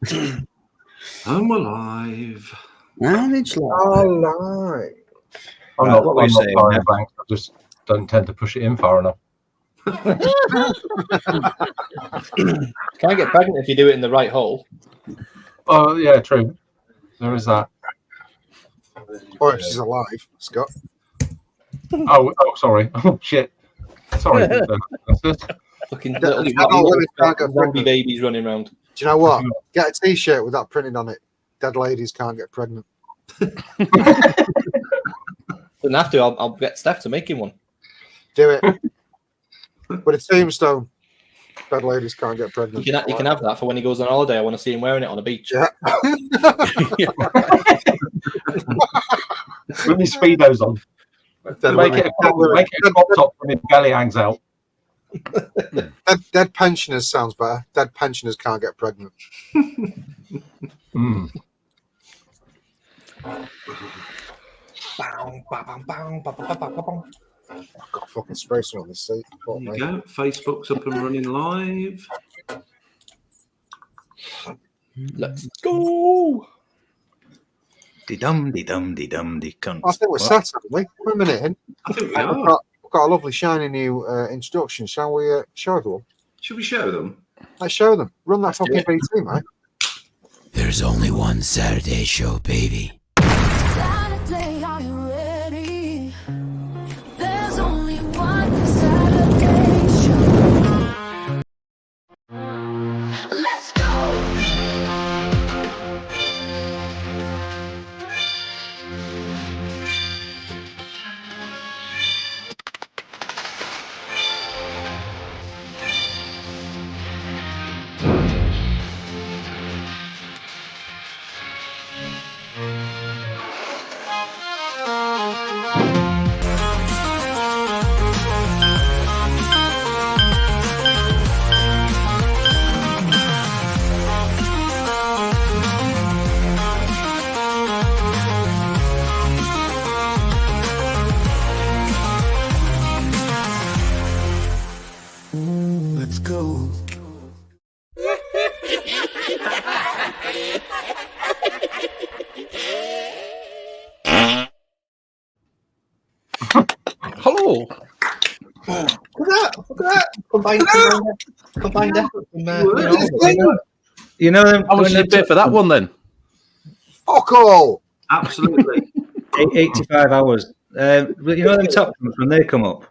I'm alive. And it's live. Alive. I'm Right, not, what were I'm you not saying, far in Nev? banks. I just don't tend to push it in far enough. Can't get pregnant if you do it in the right hole. Oh, yeah, true. There is that. Or if she's alive, Scott. Oh, sorry. Oh, shit. Sorry. That's it. Fucking Yeah, little adult women can't get zombie pregnant. babies running around. Do you know what? Get a T-shirt with that printed on it. Dead ladies can't get pregnant. Don't have to. I'll get Steph to make him one. Do it. With a tombstone. Dead ladies can't get pregnant. You can have that for when he goes on holiday. I want to see him wearing it on a beach. Yeah. With his speedos on. Make it a crop top when his belly hangs out. Dead pensioners sounds better. Dead pensioners can't get pregnant. Mm. I've got fucking spray some on this seat. There you go. Facebook's up and running live. Let's go. De-dum, de-dum, de-dum, de-cunt. I think we're set, haven't we? We're a minute in. I think we We've are. got a lovely shiny new introduction. Shall we show everyone? Should we show them? Let's show them. Run that fucking BT, mate. There's only one Saturday show, baby. Saturday, are you ready? There's only one Saturday show. Let's go. Let's go. Hello. Look at that. Combined effort from, You know them How much when did you they pay for that one then? Fuck all. Absolutely. 85 hours. But you know them top ones when they come up?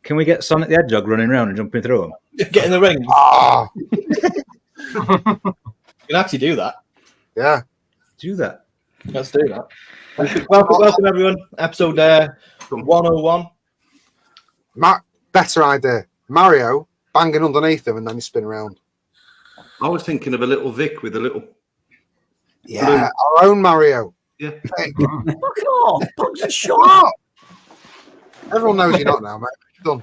Can we get Sonic the Hedgehog running around and jumping through them? Get in the ring. Ah, You can actually do that. yeah. Do that. Let's do that. Welcome everyone. Episode 101. Better idea. Mario banging underneath him and then you spin around. I was thinking of a little Vic with a little. Yeah, our own Mario. Yeah. Hey, Fuck off. Bugs are shut shot. up. Everyone knows you're not now, mate. Done.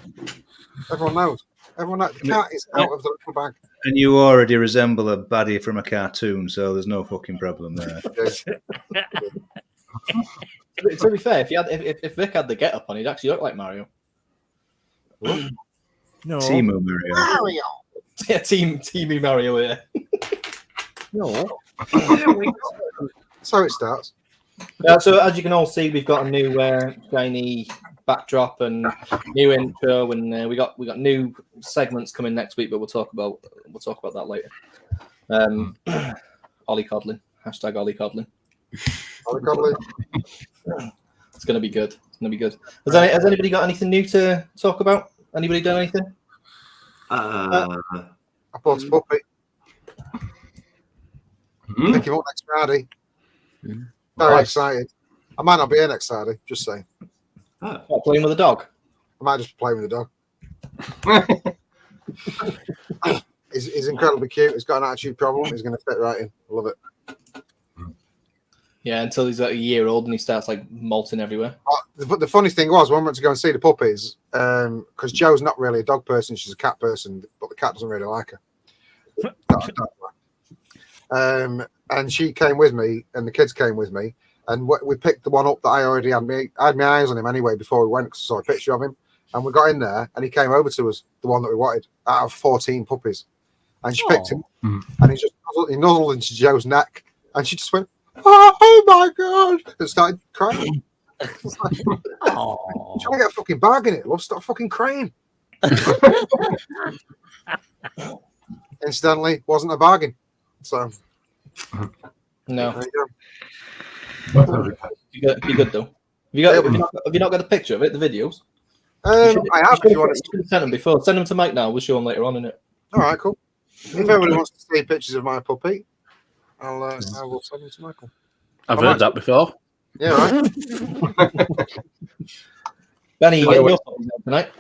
Everyone knows. Everyone knows. The cat is out of the little bag. And you already resemble a baddie from a cartoon, so there's no fucking problem there. To be fair, if Vic had the get up on, he'd actually look like Mario. No. Timu Mario. Mario. Yeah, Teamy Mario here. No. So it starts. So as you can all see, we've got a new shiny backdrop and new intro, and we got new segments coming next week, but we'll talk about that later. Ollie Codlin, hashtag Ollie Codlin. It's gonna be good. It's gonna be good. Has anybody got anything new to talk about? Anybody done anything? I bought a puppy. Pick him up next Friday. Very excited. I might not be here next Saturday, just saying. What, playing with a dog? I might just play with the dog. He's incredibly cute. He's got an attitude problem. He's going to fit right in. I love it. Yeah, until he's like a year old and he starts like molting everywhere. But the funny thing was, when we went to go and see the puppies, because Joe's not really a dog person, she's a cat person, but the cat doesn't really like her. And she came with me, and the kids came with me, and we picked the one up that I already had. I had my eyes on him anyway before we went, because I saw a picture of him, and we got in there, and he came over to us, the one that we wanted, out of 14 puppies. and she picked him, and he nuzzled into Joe's neck, and she just went, "Oh my god!" and started crying. Oh. Trying to get a fucking bag in it. Love, stop fucking crying. Incidentally, wasn't a bargain. So No, there you be good though. Have you not got a picture of it? The videos. go. I have. If you want to. Send them before. Send them to Mike now. We'll show them later on, innit? All right, cool. If anybody wants to see pictures of my puppy, I will send them to Michael. I've heard that before. Yeah, right. Benny, you getting your puppies out tonight?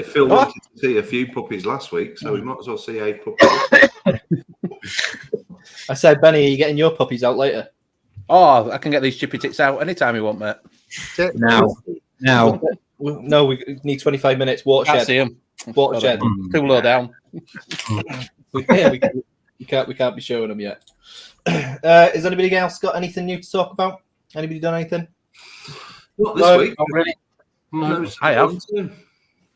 Phil wanted to see a few puppies last week, so we might as well see a puppy. I said, Benny, are you getting your puppies out later? Oh, I can get these chippy tits out anytime you want, mate. Now. No, we need 25 minutes. Can't Watershed. see them. Watershed. Too low down. We can't be showing them yet. Has anybody else got anything new to talk about? Anybody done anything? Not this week. Not really. No, I have.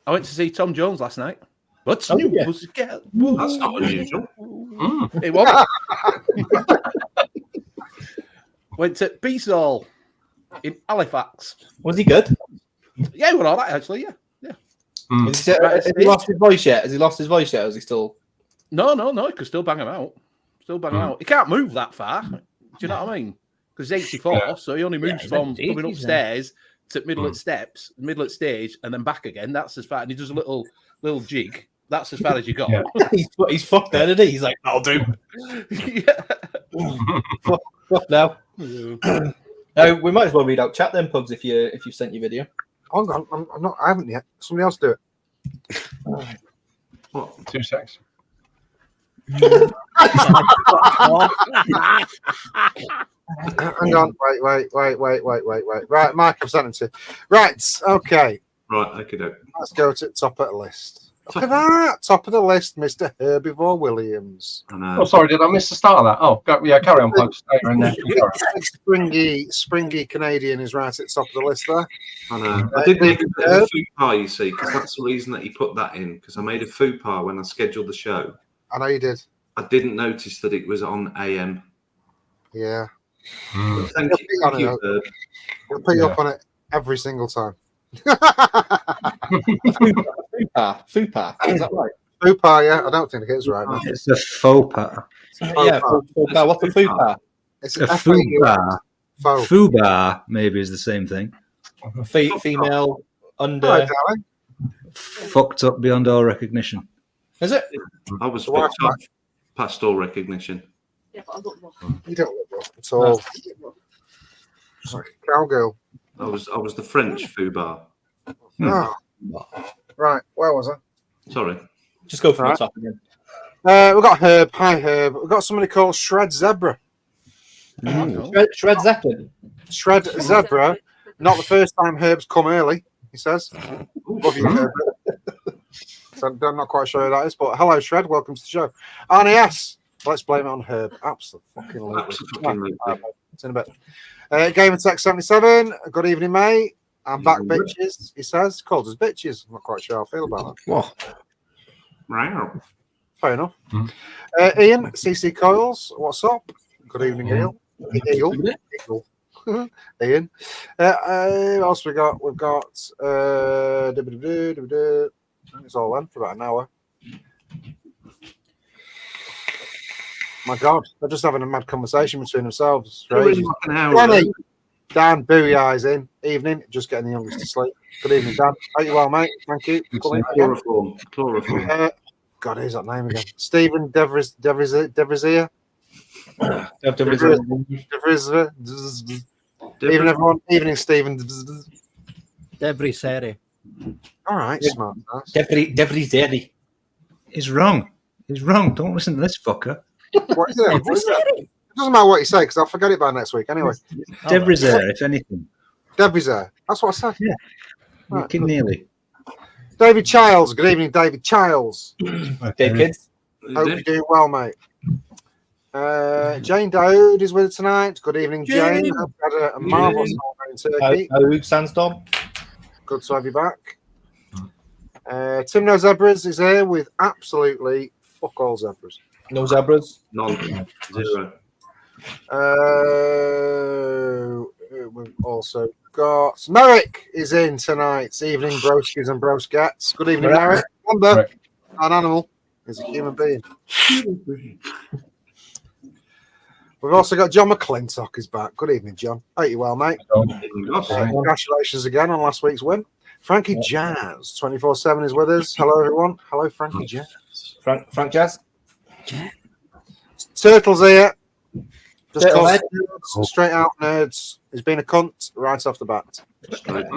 I went to see Tom Jones last night. What's new? yeah. That's not unusual. It was. Went to Peace Hall in Halifax. Was he good? Yeah, we're all right, actually, yeah. Has he lost his voice yet? Has he lost his voice yet? Or is he still? No, he could still bang him out. He can't move that far. Do you know what I mean? Because he's 84, so he only moves from coming upstairs to middle at steps, middle at stage, and then back again. That's as far. And he does a little jig. That's as far as you go. Yeah. he's fucked there, isn't he? He's like, I'll do. Fuck now. We might as well read out chat then, Pugs, if you sent your video. Hang on, I'm not. I haven't yet. Somebody else do it. What? 2 seconds. Hang on. Wait. Right, Mike, I've sent him to. Right. Okay. Right, okay. Let's go to the top of the list. Look at that. Top of the list, Mr. Herbivore Williams. I know. Oh, sorry, did I miss the start of that? Oh, carry on, folks. Springy Canadian is right at the top of the list there. I know. I did make a bit of a faux pas, you see, because that's the reason that he put that in, because I made a faux pas when I scheduled the show. I know you did. I didn't notice that it was on AM. Yeah. Thank you, Herb. We'll put you up on it every single time. Fupa. Is that right? Fupa, yeah. I don't think it is right. Man. It's a faux pas. Yeah, fupa. What's a fupa? It's A FAUPA. faux Fubar maybe is the same thing. Female under. Hi, darling. Fucked up beyond all recognition. Is it? I was fucked up past all recognition. You don't look rough at all. Sorry, cowgirl. I was the French foobar. Oh. Right, where was I? Sorry. Just go from the top again. We've got Herb. Hi, Herb. We've got somebody called Shred Zebra. Shred Zeppelin. Shred Zebra. Not the first time Herb's come early, he says. Love you, Herb. So I'm not quite sure who that is, but hello, Shred. Welcome to the show. And yes, let's blame it on Herb. Absolutely. It's in a bit. Gamer Tech 77. Good evening, mate. I'm back, bitches. He says. Called us bitches. I'm not quite sure how I feel about that. Wow. Fair enough. Ian, CC Coils. What's up? Good evening, Eagle. Ian. What else we got? We've got. It's all on for about an hour. My God, they're just having a mad conversation between themselves. Right? Dan, booey eyes in. Evening, just getting the youngest to sleep. Good evening, Dan. Hope you well, mate. Thank you. Chloroform. God, who's that name again? Stephen Devrizier. Even everyone. Evening, Stephen. Devrizier. All right, smart. Devrizier. He's wrong. He's wrong. Don't listen to this fucker. What is it? It doesn't matter what you say because I'll forget it by next week anyway. Devrizier, if anything. Devrizier. That's what I said. Yeah. Right. Nearly. David Childs. Good evening, David Childs. Hey, kids. Hope you're doing well, mate. Jane Dode is with us tonight. Good evening, Jane. Hope you had a marvelous holiday in Turkey. Sandstorm. Good to have you back. Tim No Zebras is here with absolutely Fuck all zebras. No zebras. None. Zero. We've also got Merrick is in tonight's evening broskies and broskets. Good evening, Merrick. Remember, an animal is a human being. We've also got John McClintock is back. Good evening, John. Hope you well, mate. Congratulations again on last week's win. Frankie Jazz 24/7 is with us. Hello, everyone. Hello, Frankie Jazz. Frank Jazz. Turtle's here. Just Turtle called straight out nerds. He's been a cunt right off the bat. Good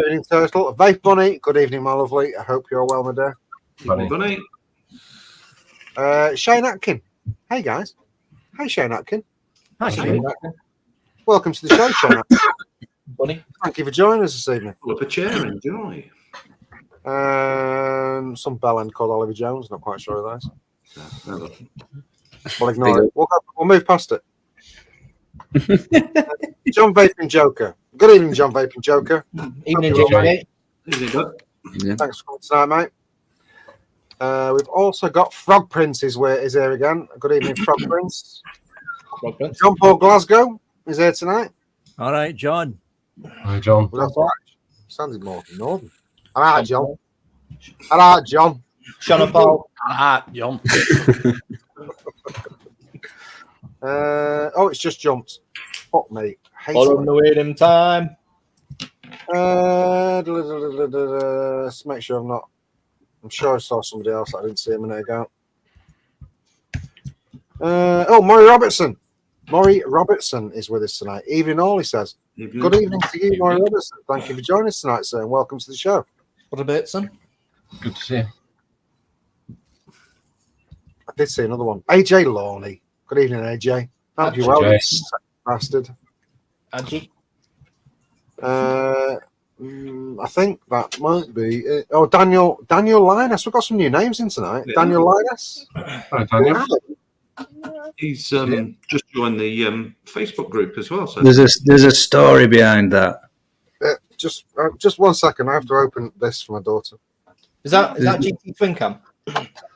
evening, Turtle. Vape Bunny. Good evening, my lovely. I hope you're well, my dear. Bunny. Shane Atkin. Hey, guys. Hey, Shane Atkin. Hi, Shane. Welcome to the show, Shane Atkin. Bunny. Thank you for joining us this evening. Pull up a chair, enjoy. Some bellend called Oliver Jones. Not quite sure of that. No. We'll ignore it. We'll move past it. John Vaping Joker. Good evening, John Vaping Joker. Evening, Hope you're well, JJ. Easy, Thanks for coming tonight, mate. We've also got Frog Prince is here again. Good evening, Frog Prince. John Paul Glasgow is here tonight. All right, John. Hi, John. Sounded more northern. All right, John. All right, John. Sean Paul. John. It's just jumped. Fuck me. Hate All it. on the waiting time. Let's make sure I'm sure I saw somebody else. I didn't see a minute ago. Maury Robertson. Maury Robertson is with us tonight. Evening all, he says. Good evening to you, Maury Robertson. Thank you for joining us tonight, sir, and welcome to the show. What a bit, son. Good to see you. I did see another one. AJ Lawney. Good evening, AJ. Hope you well, you bastard. Angie. I think that might be it. Oh, Daniel Linus. We've got some new names in tonight. Yeah. Daniel Linus. Hi, Daniel. He's just joined the Facebook group as well. So There's a story behind that. Just 1 second. I have to open this for my daughter. Is that GT Twin Cam?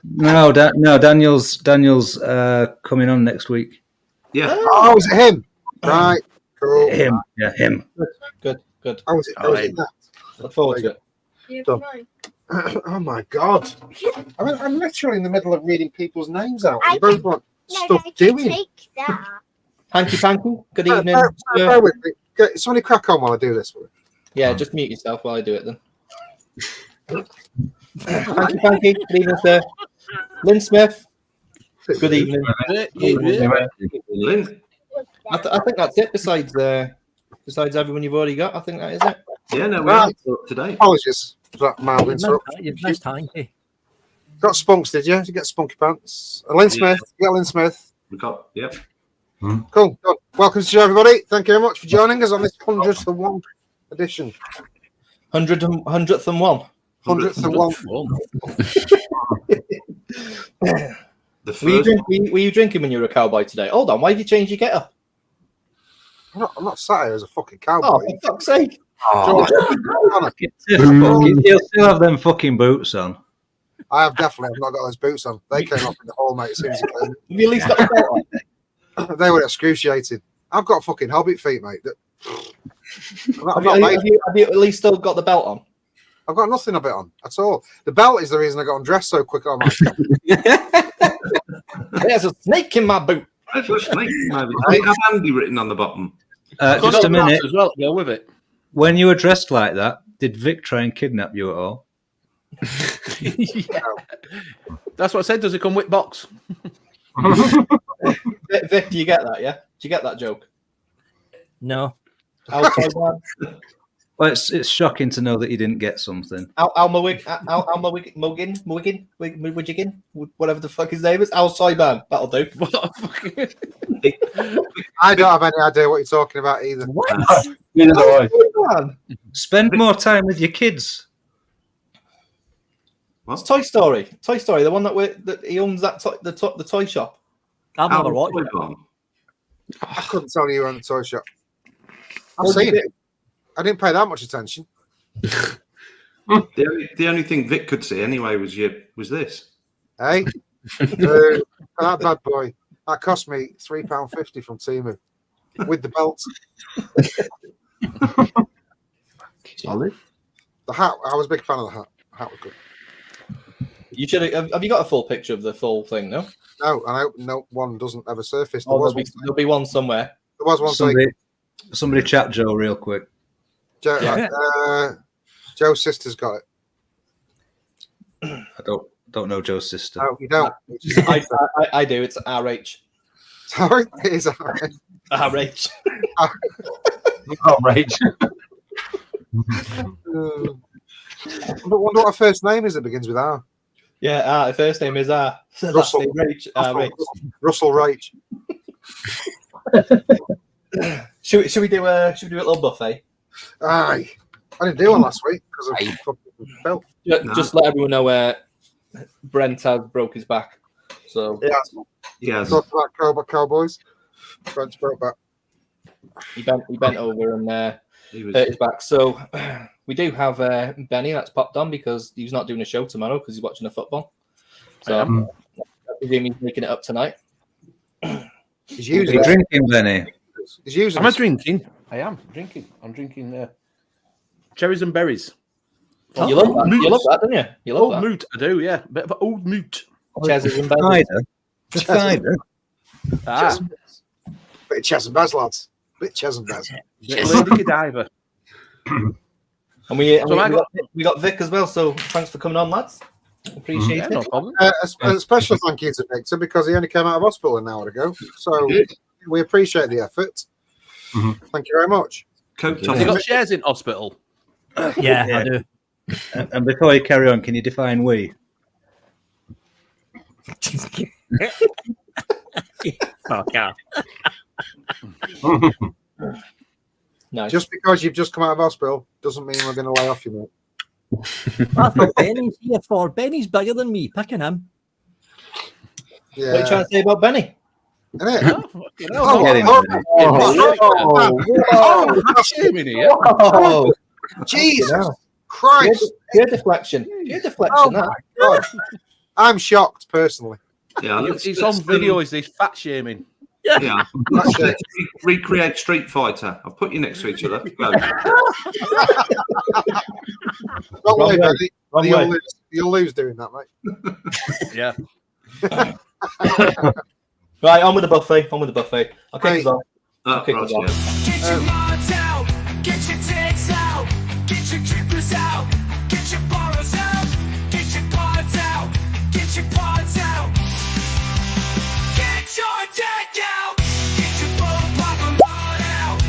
No, Daniel's coming on next week. yeah, Oh, is it him? Right. Cool. Him. Good. Oh, is it that? Look forward to it. Done. Oh my god! I'm literally in the middle of reading people's names out. You both want stuff doing. Hanky Panky. Good evening. Bear with me. Somebody crack on while I do this. Yeah, just mute yourself while I do it then. Hanky Panky. Good evening, sir. Lynn Smith. Good evening. Lynn. I think that's it. Besides everyone you've already got, I think that is it. Yeah, no, we're Right. today. Apologies for that mild interruption. You've missed Hanky. Got spunks, did you? Did you get spunky pants? Lynn Smith. You got Lynn Smith. We got yep. Cool. Good. Welcome to the show, everybody. Thank you very much for joining us on this 101 edition. 101. 101. The first Were you drinking when you were a cowboy today? Hold on, why did you change your get-up? I'm not sat here as a fucking Oh, cowboy. for fuck's sake. He'll still have them fucking boots on. I have definitely not got those boots on. They came off in the hole, mate, as soon as you came. Have you at least got the belt on? They were excruciating. I've got fucking hobbit feet, mate. Have you at least still got the belt on? I've got nothing of it on at all. The belt is the reason I got undressed so quick on my There's a snake in my boot. There's a snake. They have Andy written on the bottom. Just a minute. as well. Go with it. When you were dressed like that, did Vic try and kidnap you at all? Yeah. That's what I said. Does it come with box? Vic, do you get that? Yeah, do you get that joke? No. Well, it's shocking to know that you didn't get something. Wiggin, whatever the fuck his name is, Al Saiban. That'll do. I don't have any idea what you're talking about either. What? Neither do I. Spend more time with your kids. It's Toy Story. Toy Story, the one that he owns the toy shop. I've never watched it. I couldn't tell you on the toy shop. I've seen it. I didn't pay that much attention. The only thing Vic could see anyway was this. Hey, That bad boy. That cost me £3.50 from Temu with the belt. Solid. The hat. I was a big fan of the hat. The hat was good. You should have you got a full picture of the full thing? No. No, I hope no one doesn't ever surface. There'll be one somewhere. There was one. Somebody chat Joe real quick. Joe's sister's got it. I don't know Joe's sister. No, you don't. I do. It's RH. Sorry, it is RH. RH. Rage. I wonder what her first name is that begins with R. Yeah, her first name is R. Russell. Russell Rage. Should we do a little buffet? Aye. I didn't do one last week because of fucking Phil. Just let everyone know where Brent has broke his back. So Yeah. Talk about Cowboys. Brent's broke back. he bent over and hurt his back. So we do have Benny that's popped on because he's not doing a show tomorrow because he's watching the football. So I presume he's making it up tonight. He's using drinking, Benny. He's using. Am I drinking? I am drinking. I'm drinking cherries and berries. You love that. You love that, don't you? You love Old that. moot, I do, yeah. Bit of an old moot. Cherries and berries. Cider. Ah, Bit of Chess and Baz, lads. Bit of Chess and Baz. Lady Godiva. And we got Vic as well. So thanks for coming on, lads. Appreciate Yeah, it. no problem. A special thank you to Victor because he only came out of hospital an hour ago. So we appreciate the effort. Thank you very much. Coat Have you got shares in hospital? Yeah, I do. And before you carry on, can you define we? Okay. Nice. Just because you've just come out of hospital doesn't mean we're going to lay off you, mate. That's what Benny's here for. Benny's bigger than me. Picking him. Yeah. What are you trying to say about Benny? Isn't it? Shaming here. Oh, Jesus Christ. Good deflection. Good deflection. Oh my God. I'm shocked personally. Yeah, It's on video. Is this fat shaming? Yeah. Let's recreate Street Fighter. I'll put you next to each other. Go. Don't worry, Benny. Wrong way. You'll lose doing that, mate. Yeah. Right, on with the buffet. On with the buffet. I'll kick Hey. us off. Oh, Okay, right, go on. yeah. Get your minds out, get your tits out, get your kickers out, get your borrows out, get your pods out, get your pods out, get your deck out, get your bull pop and pod out.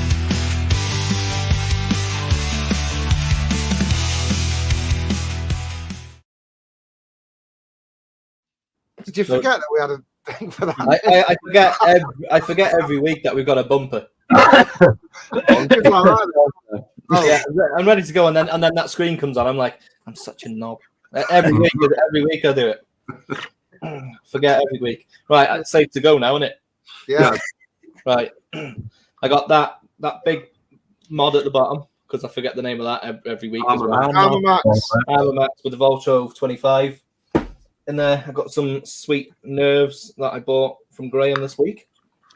Did you forget that we had a thing for that? I forget every week that we've got a bumper. Oh, Yeah, I'm ready to go, and then that screen comes on. I'm like, I'm such a knob. Every week I do it. Forget every week. Right, it's safe to go now, isn't it? yeah. Right. I got that big mod at the bottom because I forget the name of that every week as well. Armour Max. Armour Max with the Voltro 25. In there, I got some sweet nerves that I bought from Graham this week.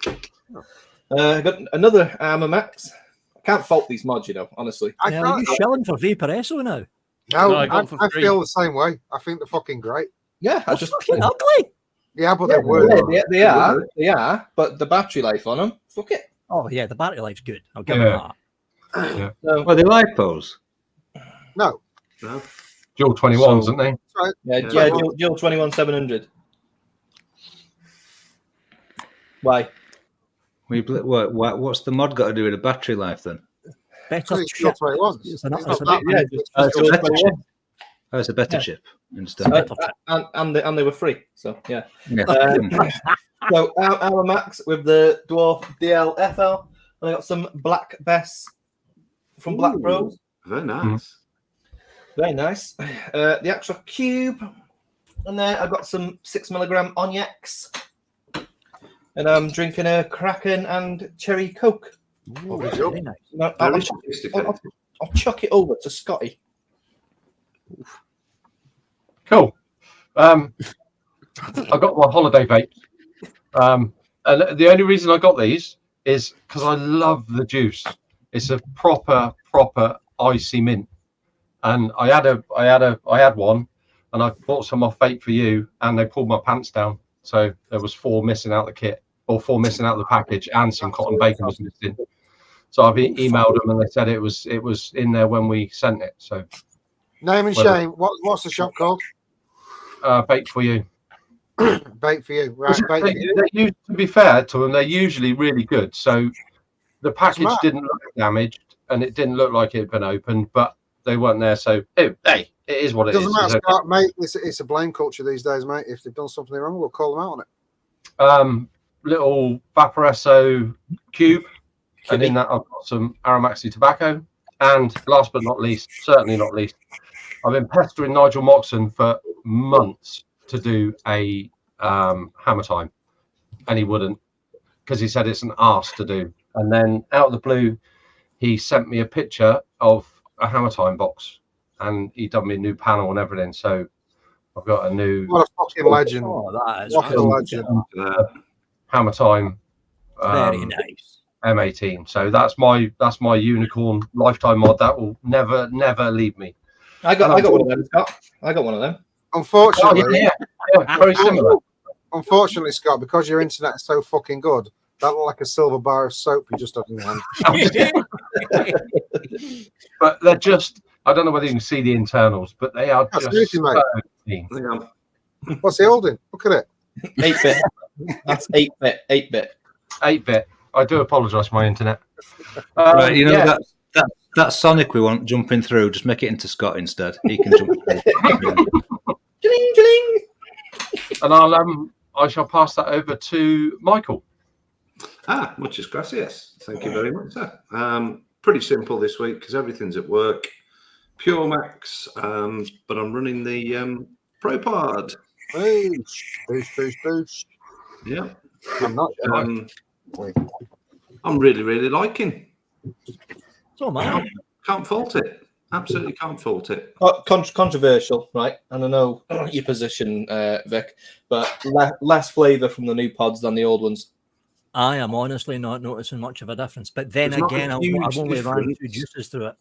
I got another Armour Max. I can't fault these mods, honestly. I, Yeah, are you can't, shilling for Vaporesso now? no, I got them for I free. feel the same way. I think they're fucking great. Yeah, I They're just fucking ugly. Yeah, but they work. they are, but the battery life on them, fuck it. Oh yeah, the battery life's good. I'll give them that. So, Well, they lipos. No. No. Dual 21s, aren't they? yeah, Yeah. Jill 21700. Why? What's the mod got to do with the battery life then? Better It's chip. not what it was. It's an- It's it's not an- that bad. Yeah, Oh, it's a Jill better 21. chip. Oh, it's a better chip instead. And they were free. So yeah. Yeah. So Armour Max with the Dwarf DL-FL, and I got some Black Bess from Black Bros. Very nice. Very nice. The actual cube, and then I got some 6mg Onyx, and I'm drinking a Kraken and cherry Coke. Very nice. No, Very I'll sophisticated. chuck it over to Scotty. Cool. I got my holiday vape. And the only reason I got these is because I love the juice. It's a proper icy mint. And I had one, and I bought some off Vape for You, and they pulled my pants down. So there was 4 missing out the kit, or 4 missing out the package, and some cotton bacon was missing. So I've emailed them, and they said it was in there when we sent it. So name and shame. What's the shop called? Vape for You. Vape for You, right? Vape for You. To be fair to them, they're usually really good. So the package didn't look damaged, and it didn't look like it had been opened, but they weren't there. So hey, it is what it is. Doesn't matter, Scott, mate. It's a blame culture these days, mate. If they've done something wrong, we'll call them out on it. Little Vaporesso cube, and in that I've got some Aramaxi tobacco. And last but not least, certainly not least, I've been pestering Nigel Moxon for months to do a hammer time, and he wouldn't, because he said it's an arse to do. And then out of the blue, he sent me a picture of a hammer time box, and he done me a new panel and everything. So I've got a new. What a fucking legend! That is What a legend! Hammer time. Very nice. M18. So that's my unicorn lifetime mod that will never leave me. I got one of them, Scott. I got one of them. Unfortunately, very similar. Unfortunately, Scott, because your internet is so fucking good, that looked like a silver bar of soap you just had in your hand. But they're just, I don't know whether you can see the internals, but they are just so clean. What's he holding? Look at it. 8-bit. That's 8-bit. 8-bit. 8-bit. I do apologise for my internet. Right, you know that Sonic we want jumping through, just make it into Scott instead. He can jump through. And I shall pass that over to Michael. Muchas gracias. Thank you very much, sir. Pretty simple this week because everything's at work. Puremax, but I'm running the ProPod. Boosh. Yeah. I'm not. I'm really liking. So man, Can't fault it. Absolutely can't fault it. Controversial, right? And I know your position, Vic, but less flavour from the new pods than the old ones. I am honestly not noticing much of a difference. But then It's again, not a huge I've only ran 2 difference. juices through it.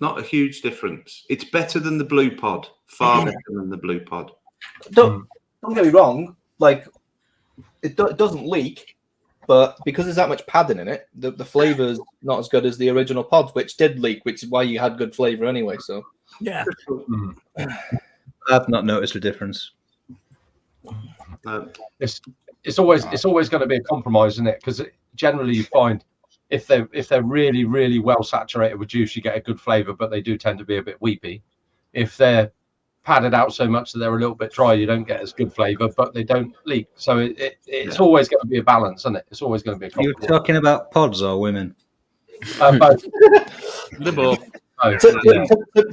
Not a huge difference. It's better than the Blue Pod. Far better than the Blue Pod. Don't get me wrong. Like it doesn't leak, but because there's that much padding in it, the flavour's not as good as the original pods, which did leak, which is why you had good flavour anyway. So yeah, I've not noticed a difference. It's always going to be a compromise, isn't it? Because generally you find if they're really well saturated with juice, you get a good flavour, but they do tend to be a bit weepy. If they're padded out so much that they're a little bit dry, you don't get as good flavour, but they don't leak. So it's always going to be a balance, isn't it? It's always going to be a compromise. You're talking about pods or women? Both. The both.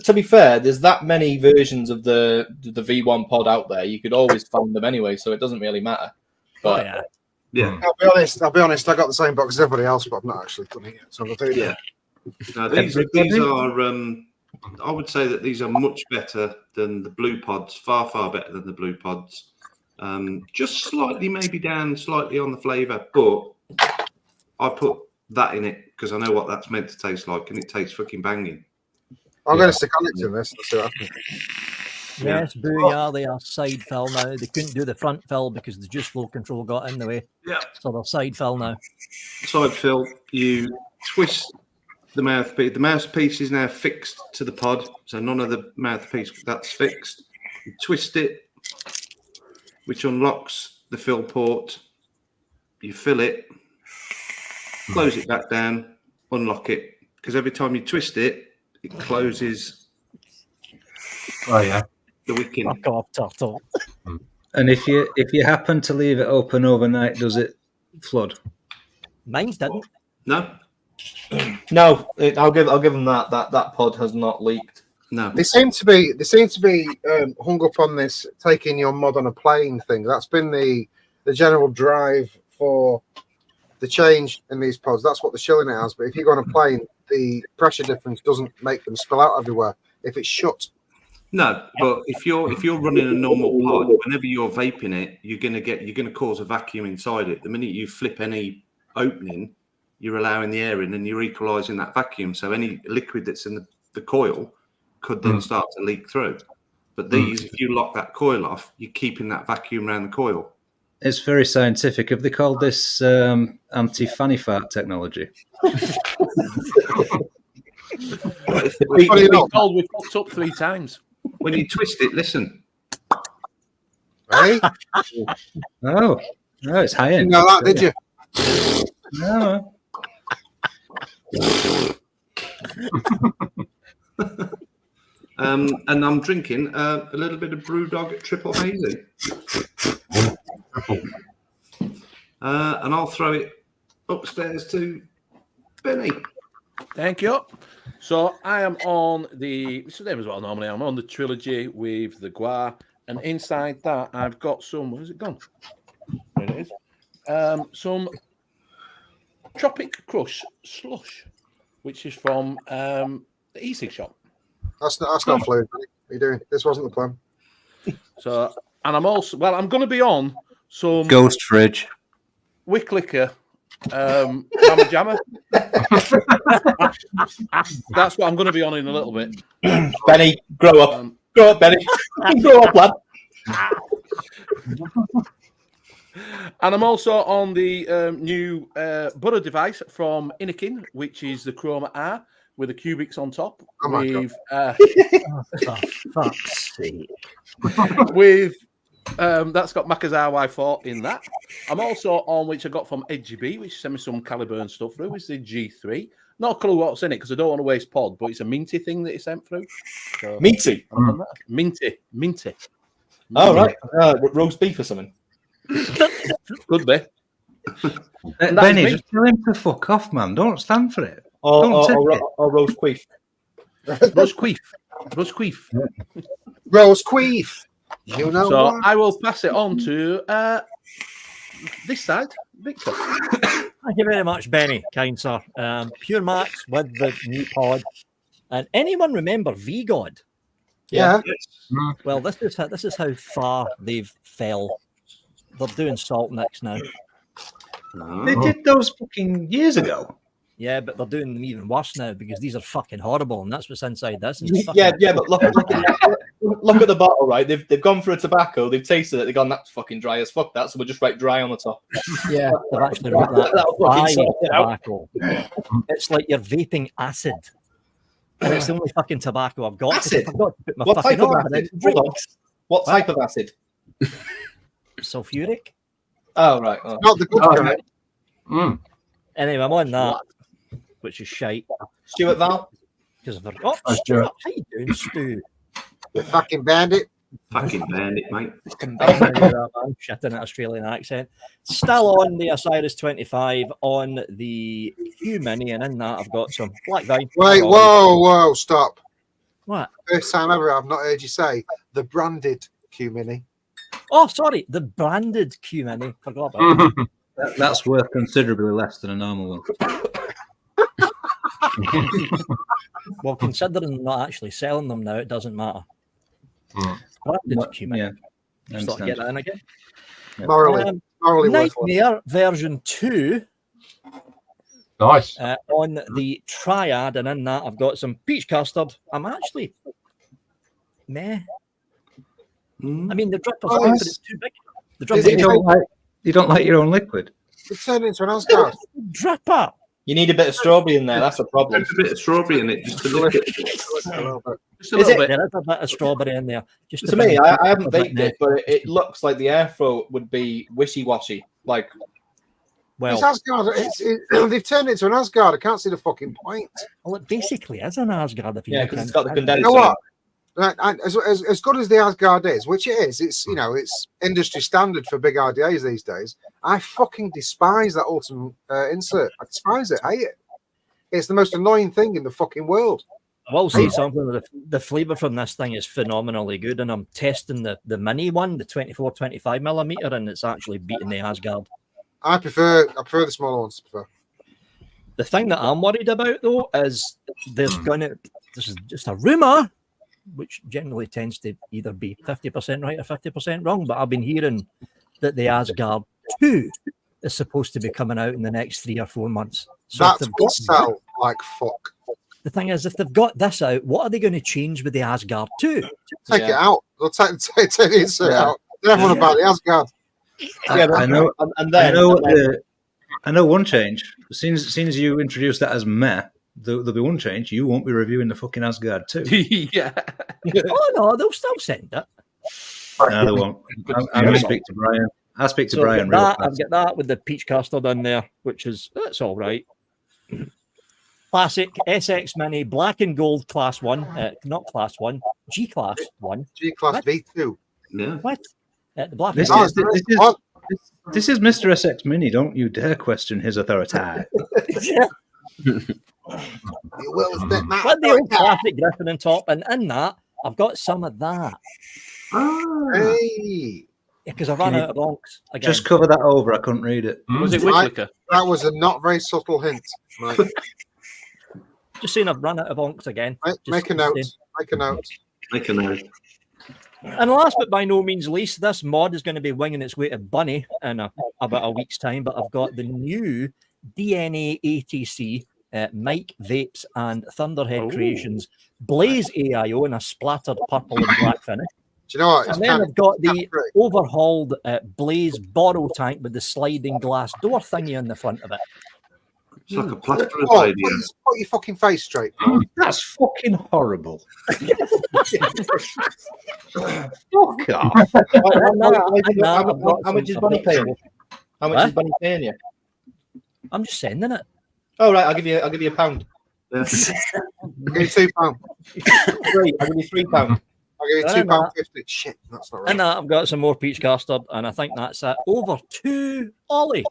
To be fair, there's that many versions of the V1 pod out there. You could always find them anyway, so it doesn't really matter. But Yeah. I'll be honest. I got the same box as everybody else, but I've not actually done it yet. So I'll tell you. Yeah. No, these are. I would say that these are much better than the Blue Pods. Far better than the Blue Pods. Just slightly, maybe down slightly on the flavour, but I put that in it because I know what that's meant to taste like, and it tastes fucking banging. I'm going to stick on it in this. Let's see what happens. yes, booyah! They are side fill now. They couldn't do the front fill because the juice flow control got in the way. Yeah. So they're side fill now. Side fill. You twist the mouthpiece. The mouthpiece is now fixed to the pod, so none of the mouthpiece that's fixed. You twist it, which unlocks the fill port. You fill it, close it back down, unlock it, because every time you twist it, it closes. Oh yeah, the wicket. Fuck off, turtle. And if you happen to leave it open overnight, does it flood? Mine's didn't. No. No, I'll give them that pod has not leaked. No, They seem to be hung up on this taking your mod on a plane thing. That's been the general drive for the change in these pods. That's what the shilling it has. But if you go on a plane, the pressure difference doesn't make them spill out everywhere if it's shut. No, but if you're running a normal pod, whenever you're vaping it, you're gonna cause a vacuum inside it. The minute you flip any opening, you're allowing the air in and you're equalising that vacuum. So any liquid that's in the coil could then start to leak through. But these, if you lock that coil off, you're keeping that vacuum around the coil. It's very scientific. Have they called this anti-fanny fart technology? We fucked up 3 times. When you twist it, listen. Hey? Oh, it's high You end. know that, did you? No. And I'm drinking a little bit of Brewdog Triple Hazy. And I'll throw it upstairs to Benny. Thank you. So I am on it's the same as what I normally am. I'm on the trilogy with the Gua, and inside that I've got some. Where's it gone? There it is. Some Tropic Crush slush, which is from the e-cig shop. That's not fluid. What are you doing? This wasn't the plan. So, and I'm also I'm going to be on some Ghost fridge. Wick Liquor. Mama Jammer. That's what I'm going to be on in a little bit. Benny, grow up. Grow up, Benny. Grow up, lad. And I'm also on the new butter device from Innikin, which is the Chroma R with the cubics on top. Oh my with, For fuck's sake. with that's got Macca's RY4 in that. I'm also on, which I got from Edgy B, which sent me some Caliburn stuff through, is the G3. Not a clue what's in it because I don't want to waste pod, but it's a minty thing that he sent through. So, Meaty. minty. Oh, right. Roast beef or something. Could be. Benny, just tell him to fuck off, man. Don't stand for it. Or roast queef. Roast queef. Roast queef. Rose Queef. You know So what? I will pass it on to this side, Victor. Thank you very much, Benny, kind sir. Puremax with the new pod. And anyone remember VGod? Yeah. Well, this is how far they've fell. They're doing salt nicks now. They did those fucking years ago. Yeah, but they're doing them even worse now because these are fucking horrible, and that's what's inside this. And it's Yeah, fucking- but look at the bottle, right? They've gone for a tobacco, they've tasted it, they've gone, that's fucking dry as fuck, that, so we'll just write dry on the top. yeah, they've actually wrote that. That'll fucking Dry sort it out. tobacco. It's like you're vaping acid. And it's the only fucking tobacco I've got. 'cause I Acid? forgot to put my What fucking type of arm in acid? it. Hold on. What type of acid? Sulfuric. Oh, right. Oh. Not the good kind. Anyway, I'm on that, which is shite. Stuart Val? Because of Oh, Stuart, Stuart. how you doing, Stu? You fucking bandit. Fucking bandit, mate. Shit in an Australian accent. Still on the Osiris 25 on the Q Mini, and in that I've got some black vine. Wait, whoa, stop. What? First time ever I've not heard you say the branded Q Mini. Oh, sorry, the branded Q Mini. Forgot about that. That's worth considerably less than a normal one. Well, considering they're not actually selling them now, it doesn't matter. Branded Q Mini. Yeah. I Just thought I'd understand. get that in again. Morally worthless. Nightmare version 2 Nice. on the Triad, and in that I've got some peach custard. I'm actually meh. I mean, the dripper's Oh, good, but it's- it's too big. The Is dripper, it- You don't like your own liquid? It turned into an Asgard. dripper. You need a bit of strawberry in there, that's the problem. Put a bit of strawberry in it just to lick it. A little bit. Just a Is little it? bit. There is a bit of strawberry in there. Just To a bit me, of- I haven't a bit baked it, but it looks like the airflow would be wishy-washy. Like, Well, It's Asgard. They've turned it into an Asgard. I can't see the fucking point. well, it basically is an Asgard. If you yeah, look because it's at got the it. You condenser. know what? As good as the Asgard is, which it is, it's it's industry standard for big RDAs these days. I fucking despise that ultimate insert. I despise it. I hate it. It's the most annoying thing in the fucking world. I will say something. The flavour from this thing is phenomenally good, and I'm testing the mini one, the 24-25 millimeter, and it's actually beating the Asgard. I prefer the smaller ones. The thing that I'm worried about though is this is just a rumor, which generally tends to either be 50% right or 50% wrong. But I've been hearing that the Asgard 2 is supposed to be coming out in the next 3 or 4 months. So That's going to sell like fuck. the thing is, if they've got this out, what are they going to change with the Asgard 2? Take it out. They'll take the insert out. Tell everyone about the Asgard. I know. And then, I know one change. As soon as you introduce that as meh, there'll be one change. You won't be reviewing the fucking Asgard too. Yeah. Oh no, they'll still send it. No, they won't. I'm going to speak to Brian. I'll speak to Brian. Real I've fast. got that with the peach custard in there, which is that's all right. Classic SX Mini Black and Gold Class 1, not Class 1, G Class 1. G Class What? V2. Yeah. What? The Black This and is this is Mr. SX Mini. Don't you dare question his authority. You will spit my With the old classic Griffin and top, and in that, I've got some of that Hey, because I ran out of bonks again. Just cover that over. I couldn't read it. Was it Right. Wicklicker? that was a not very subtle hint. Mike. Just saying, I've run out of bonks again. Make a Just note. saying. Make a note. Make a note. And last but by no means least, this mod is going to be winging its way to Bunny in about a week's time. But I've got the new DNA ATC Mike Vapes and Thunderhead Creations Blaze AIO in a splattered purple and black finish. Do you know what? It's And then kind I've got the pretty. overhauled Blaze borrow tank with the sliding glass door thingy on the front of it. It's like a plaster of Oh, radio. put your fucking face straight, bro. That's fucking horrible. Fuck off. How much is Bunny paying you? How much What? is Bunny paying you? I'm just sending it. Oh right, I'll give you a pound. Yeah. I'll give you £2. I'll give you £3. I'll give you No, no. £2.50. Shit, that's not right. And that I've got some more peach custard, and I think that's it. Over to Ollie.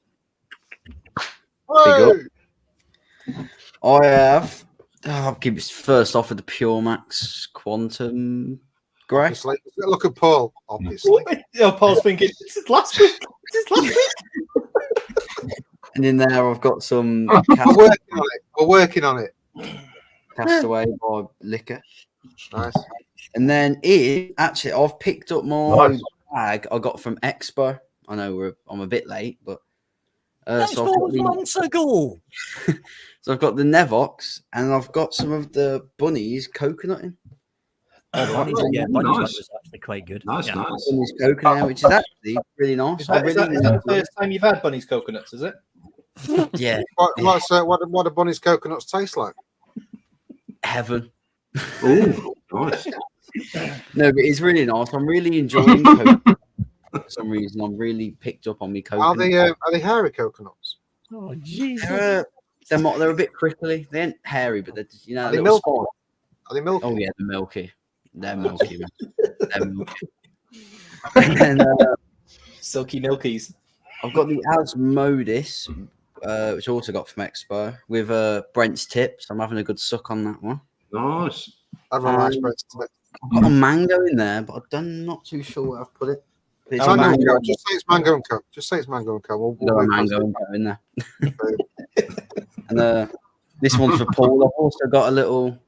Whoa! I have. I'll keep it first off with the Puremax Quantum Grey. Obviously. Look at Paul, obviously. Oh, Paul's thinking this is last week. This is last week. And in there, I've got some We're working on it. We're working on it. Castaway by Liquor. Nice. And then actually, I've picked up my bag I got from Expo. I know I'm a bit late, but That's so I've 4 got the- months ago. So I've got the Nevox and I've got some of the bunnies coconutting. Oh, Bunny's, yeah, Oh, Bunny's nice. one was actually quite good. Nice, Yeah. nice. Bunnies coconut, which is actually really nice. Is that I the really first time you've had Bunny's coconuts? Is it? yeah, What do Bunny's coconuts taste like? heaven. Oh, nice. No, but it's really nice. I'm really enjoying coconut. For some reason, I'm really picked up on me coconut. Are they hairy coconuts? Oh, Jesus. They're a bit prickly. They ain't hairy, but they're just, you know, Are they little milky? spine. Are they milky? Oh yeah, they're milky. They're milky. Man. They're milky. And then Silky milkies. I've got the Asmodis, which I also got from Expo with Brent's tips. I'm having a good suck on that one. Nice. Everyone likes bread. I've got a mango in there, but I'm not too sure where I've put it. But it's a Mango and mango. Co. Just say it's mango and co. Just say it's mango and co. Got a mango and go in there. And this one's for Paul. I've also got a little.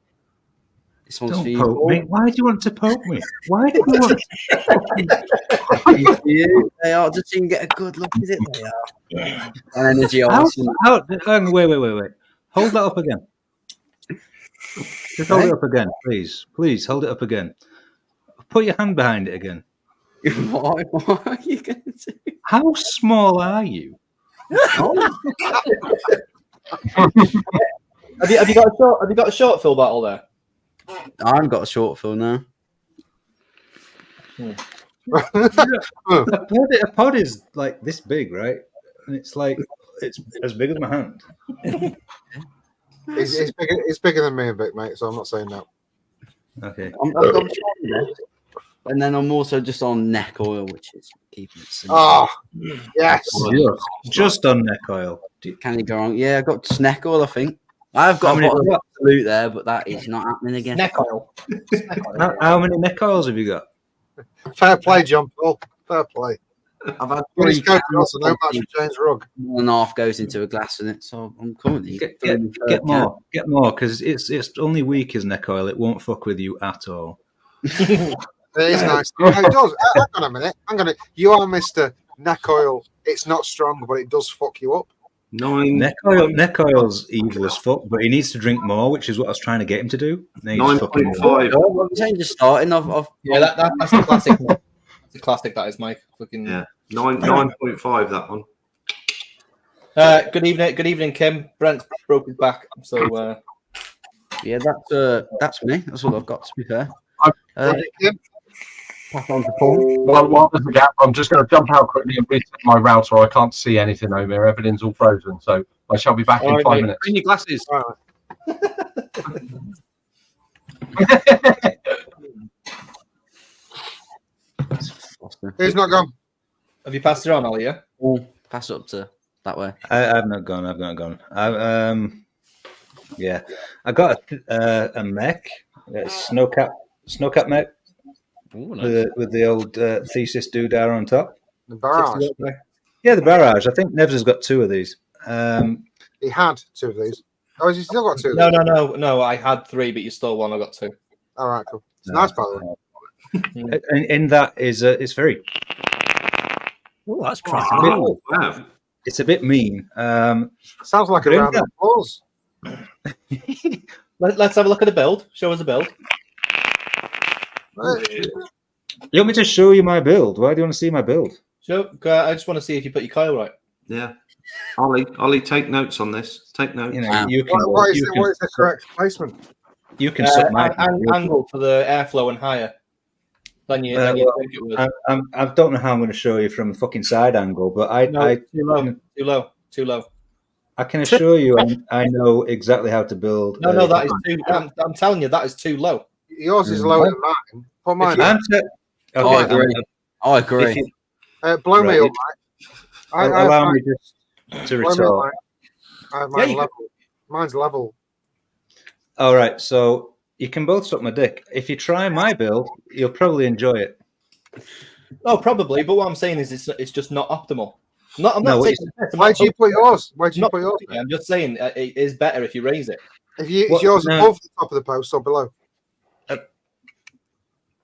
This one's for Don't you, poke Paul. me. Why do you want to poke me? Why do you want These for you. They are just so you can get a good look at it. They are. And energy ice. Hang on, wait. Hold that up again. Just hold it up again, please. Please hold it up again. Put your hand behind it again. Why are you going to do? How small are you? Have you got a short fill battle there? I haven't got a short fill now. A pod is like this big, right? And it's like it's as big as my hand. It's bigger than me a bit, mate. So I'm not saying that. Okay. I'm trying this. And then I'm also just on neck oil, which is keeping it simple. Oh, yes. Just on neck oil. Can you go wrong? Yeah, I got neck oil, I think. I've got a bottle of Absolute there, but that is not happening again. Neck oil. How many neck oils have you got? Fair play, John Paul. Fair play. I've had Bunny's 3 coconuts and no match for James Rugg. 1.5 goes into a glass in it, so I'm currently Get more, because it's only weak as neck oil. It won't fuck with you at all. It is nice. No, it does. Hang on a minute. You are Mr. Neck oil. It's not strong, but it does fuck you up. Neck oil's evil as fuck, but he needs to drink more, which is what I was trying to get him to do. 9.5. What I'm saying, just starting. Yeah, that's the classic. It's a classic. That is, Mike. Fucking 9.5. That one. Good evening, Kim. Brent broke his back, so Yeah, that's me. That's all I've got. To be fair. Pass on to Paul. While there's a gap, I'm just going to jump out quickly and reset my router. I can't see anything over here. Everything's all frozen. So I shall be back in 5 minutes. Bring your glasses. Who's not gone? Have you passed it on, Ollie? Yeah. Pass it up to that way. I've not gone. Yeah, I got a mech, snowcap mech. Ooh, nice. With the old thesis doodah on top. The barrage. Yeah, the barrage. I think Nevs has got 2 of these. He had 2 of these. Oh, has he still got 2 of these? No. I had 3, but you stole 1. I got 2. All right, cool. It's nice, by the way. In that is it's very. Oh, that's cracking. Wow. It's a bit mean. Sounds like a round of applause. Let's have a look at the build. Show us a build. You want me to show you my build? Why do you want to see my build? Sure. I just want to see if you put your coil right. Yeah. Ollie, take notes on this. Take notes. You know, you can, What is the correct placement? You can suck my angle for the airflow and higher than you think it was. I don't know how I'm going to show you from a fucking side angle, but Too low. I can assure you, I know exactly how to build. No, that is too. I'm telling you, that is too low. Yours is lower than mine. Put mine up. I agree. Blow me up, mate. Allow me just to retort. I have mine level. Mine's level. All right, so you can both suck my dick. If you try my build, you'll probably enjoy it. Oh, probably. But what I'm saying is, it's just not optimal. Why do you put yours? I'm just saying it is better if you raise it. Is yours above the top of the post or below?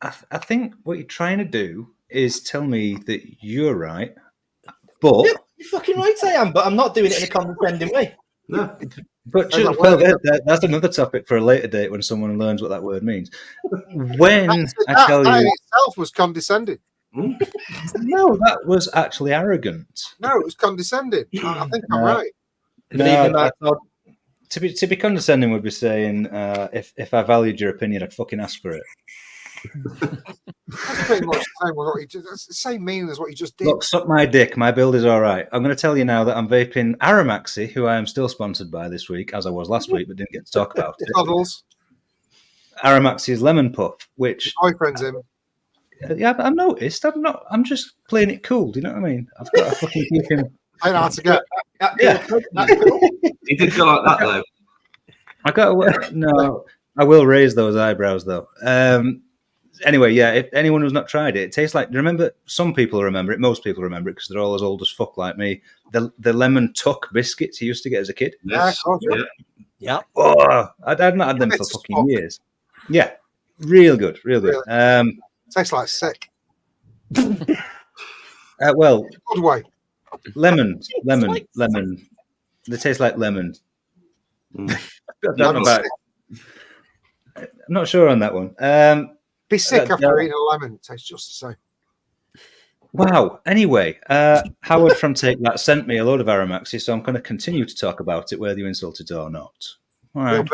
I think what you're trying to do is tell me that you're right, but you're fucking right. I am, but I'm not doing it in a condescending way. No, but that's another topic for a later date when someone learns what that word means. When I tell you, itself was condescending. No, that was actually arrogant. No, it was condescending. I think I'm right. To be condescending would be saying if I valued your opinion, I'd fucking ask for it. That's pretty much the same meaning as what you just did. Look, suck my dick. My build is all right. I'm going to tell you now that I'm vaping Aramaxi, who I am still sponsored by this week, as I was last week, but didn't get to talk about it. Toddles. Aramaxi's Lemon Puff, which boyfriend's him. Yeah, I've noticed. I'm just playing it cool. Do you know what I mean? I've got to fucking keep him. I know how to get. Yeah. He did go like that though. I got no. I will raise those eyebrows though. Anyway, yeah. If anyone who's not tried it, it tastes like. Remember, some people remember it. Most people remember it because they're all as old as fuck like me. The lemon tuck biscuits you used to get as a kid. Yes. Yeah. Oh, I'd not had them for fucking years. Yeah, real good, real good. Really? Tastes like sick. Well, good way. Lemon. They taste like lemon. I'm not sure on that one. Be sick after eating a lemon. It tastes just the same. Wow. Anyway, Howard from Take That sent me a load of Aramaxi, so I'm going to continue to talk about it, whether you insulted or not. All right.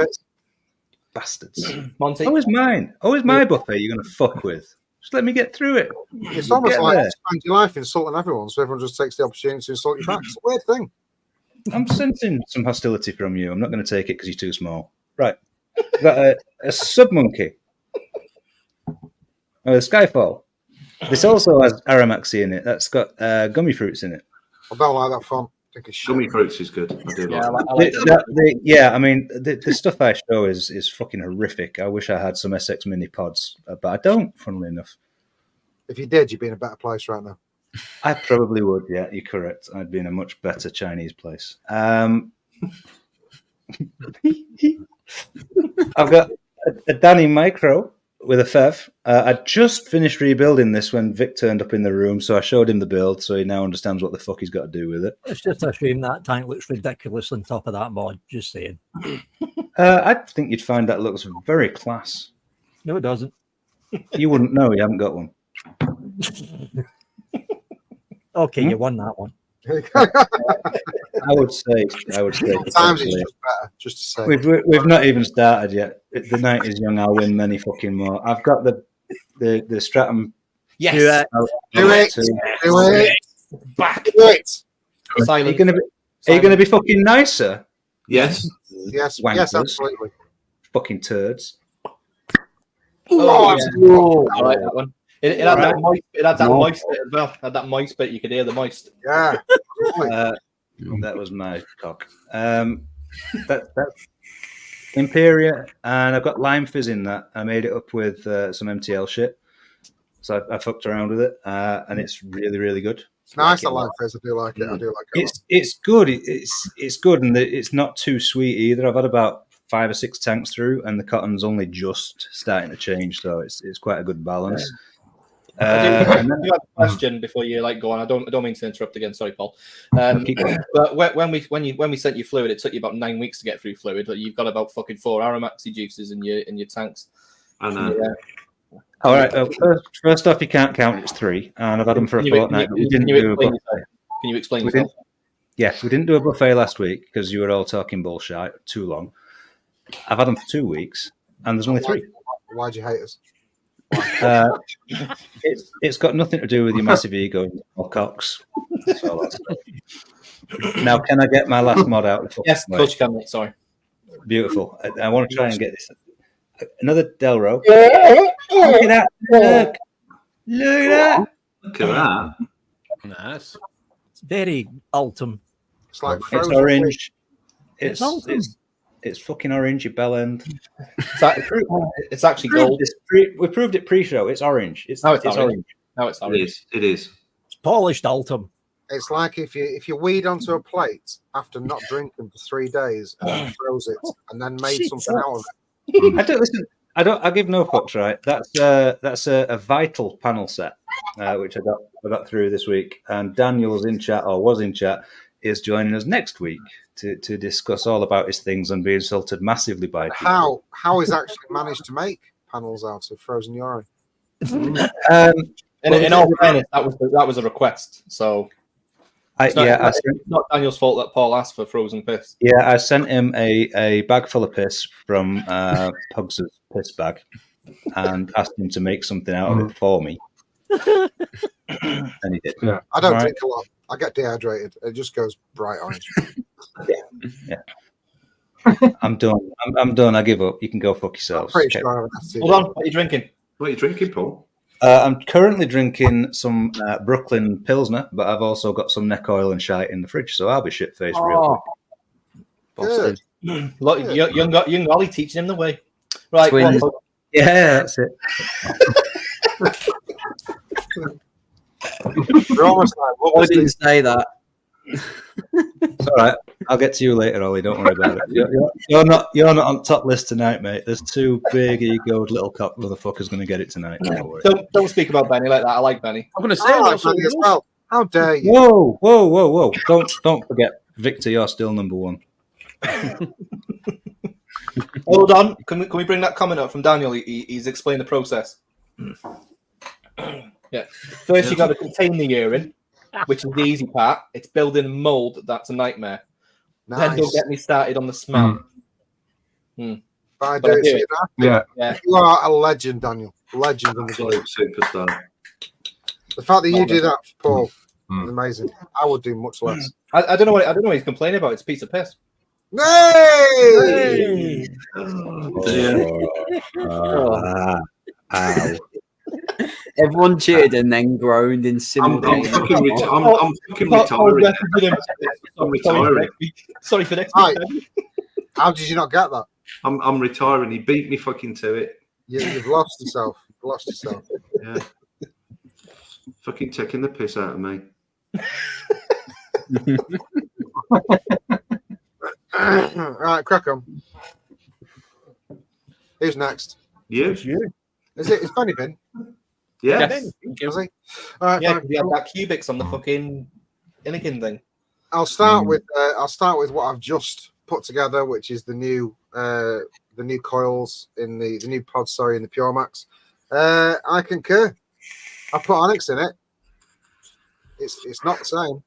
Bastards. Monty. Always mine. Always my buffet you're going to fuck with. Just let me get through it. It's almost like you spend your life insulting everyone, so everyone just takes the opportunity to insult you back. It's a weird thing. I'm sensing some hostility from you. I'm not going to take it because you're too small. Right. We've got a sub-monkey. Oh, the Skyfall. This also has Aramaxi in it. That's got gummy fruits in it. I don't like that font. I think it's shit. Gummy fruits is good. I do like yeah, I mean, the stuff I show is fucking horrific. I wish I had some SX Mini pods, but I don't, funnily enough. If you did, you'd be in a better place right now. I probably would, yeah, you're correct. I'd be in a much better Chinese place. I've got a Danny Micro with a Fev. I just finished rebuilding this when Vic turned up in the room, so I showed him the build, so he now understands what the fuck he's got to do with it. It's just a shame that tank looks ridiculous on top of that mod. Just saying. I think you'd find that looks very class. No, it doesn't. You wouldn't know. You haven't got one. Okay, you won that one. I would say. Sometimes it's just better, just to say. We've not even started yet. The night is young. I'll win many fucking more. I've got the Stratum. Yes. Do it. Back. Do it. Are you gonna be fucking nicer? Yes. Yes, Wankers. yes, absolutely. Fucking turds. Oh, Oh, I like that one. It had that moist. It had that moist bit as well. It had that moist bit. You could hear the moist. yeah. That was my cock. That's Imperia, and I've got lime fizz in that. I made it up with some MTL shit, so I fucked around with it, and it's really, really good. It's nice. I like this. I do like it. It's good. It's good, and it's not too sweet either. I've had about 5 or 6 tanks through, and the cotton's only just starting to change, so it's quite a good balance. I do have a question before you go on. I don't mean to interrupt again. Sorry, Paul. But when we sent you fluid, it took you about 9 weeks to get through fluid. But you've got about fucking 4 Aramaxi juices in your tanks. I know. Yeah. All right. First off, you can't count. It's 3, and I've had them for a fortnight. Can you explain yourself? Yes, we didn't do a buffet last week because you were all talking bullshit too long. I've had them for 2 weeks, and there's only 3. Why'd you hate us? It's got nothing to do with your massive ego or cocks. That's all that stuff. Now, can I get my last mod out? Yes, of course you can, mate. Sorry. Beautiful. I want to try and get this. Another Delro. Look at that. Look at that. Look at that. Nice. It's very Ultim. It's like It's orange. It's Ultim. It's fucking orange, you bell end. It's actually gold. We proved it pre-show. It's orange. It's orange. Now it's orange. It is. It's polished Ultim. It's like if you weed onto a plate after not drinking for 3 days and then froze it and then made something out of it. I don't listen. I give no fucks, right? That's a vital panel set, which I got through this week. And Daniel's in chat, or was in chat, is joining us next week to discuss all about his things and be insulted massively by people. How he's actually managed to make panels out of frozen urine. In all fairness, that was a request. So it's not Daniel's fault that Paul asked for frozen piss. Yeah, I sent him a bag full of piss from Pugs' piss bag and asked him to make something out of it for me. And he did. Yeah. I don't drink a lot. I get dehydrated. It just goes bright orange. Yeah. I'm done. I'm done. I give up. You can go fuck yourselves. Pretty sure Hold on. What are you drinking? What are you drinking, Paul? I'm currently drinking some Brooklyn Pilsner, but I've also got some neck oil and shite in the fridge, so I'll be shit-faced real quick. Good. Look, young Ollie teaching him the way. Right. Twins. Yeah, that's it. We're almost like, what I was didn't this? say that. It's all right. I'll get to you later, Ollie. Don't worry about it. You're not on top list tonight, mate. There's 2 big egoed little cock motherfuckers going to get it tonight. Don't worry. Don't speak about Benny like that. I like Benny. I'm going to say I like that. Benny as well. How dare you? Whoa! Don't forget, Victor. You're still number 1. Hold on. Can we bring that comment up from Daniel? He's explained the process. Yeah. First, you got to contain the urine, which is the easy part. It's building a mold. That's a nightmare. Nice. Then don't get me started on the smell. But I But I do do see it. that. Yeah. You are a legend, Daniel. Legend in the game. Absolute superstar. The fact that you do that, Paul, is amazing. I would do much less. I don't know what he's complaining about. It's a piece of piss. Hey! Ow. Everyone cheered and then groaned in I'm simultaneous. fucking retiring. I'm retiring. Sorry for next Hi. week. How did you not get that? I'm retiring. He beat me fucking to it. You've lost yourself. You've lost yourself. Yeah. Fucking taking the piss out of me. Right, crack on. Who's next? You? Is it? Is Benny been? Yeah. Yes. Thank you. Has he? All right, Yeah, fine. we had that cubics on the fucking Anakin thing. I'll start with what I've just put together, which is the new coils in the new pods. Sorry, in the Puremax. I concur. I put Onyx in it. It's not the same.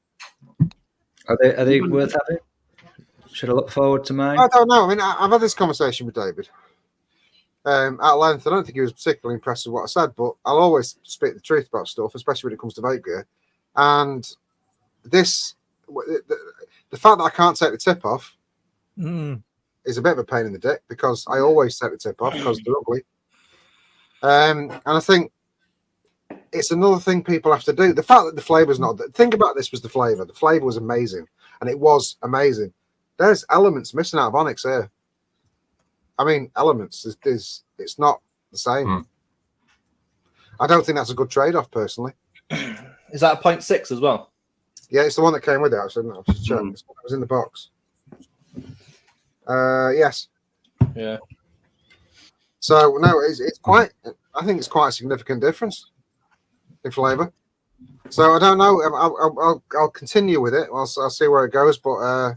Are they worth having? Should I look forward to mine? I don't know. I mean, I've had this conversation with David at length. I don't think he was particularly impressed with what I said, but I'll always speak the truth about stuff, especially when it comes to vape gear. And this, the fact that I can't take the tip off is a bit of a pain in the dick because I always take the tip off because they're ugly. And I think it's another thing people have to do. The fact that the flavor's not. Think about this was the flavor. The flavor was amazing, and it was amazing. There's elements missing out of Onyx here. I mean, elements. It's not the same. I don't think that's a good trade-off, personally. Is that a 0.6 as well? Yeah, it's the one that came with it. Actually, I just checked. It was in the box. Yes. Yeah. So no, it's quite. I think it's quite a significant difference in flavour. So I don't know. I'll continue with it. I'll see where it goes. But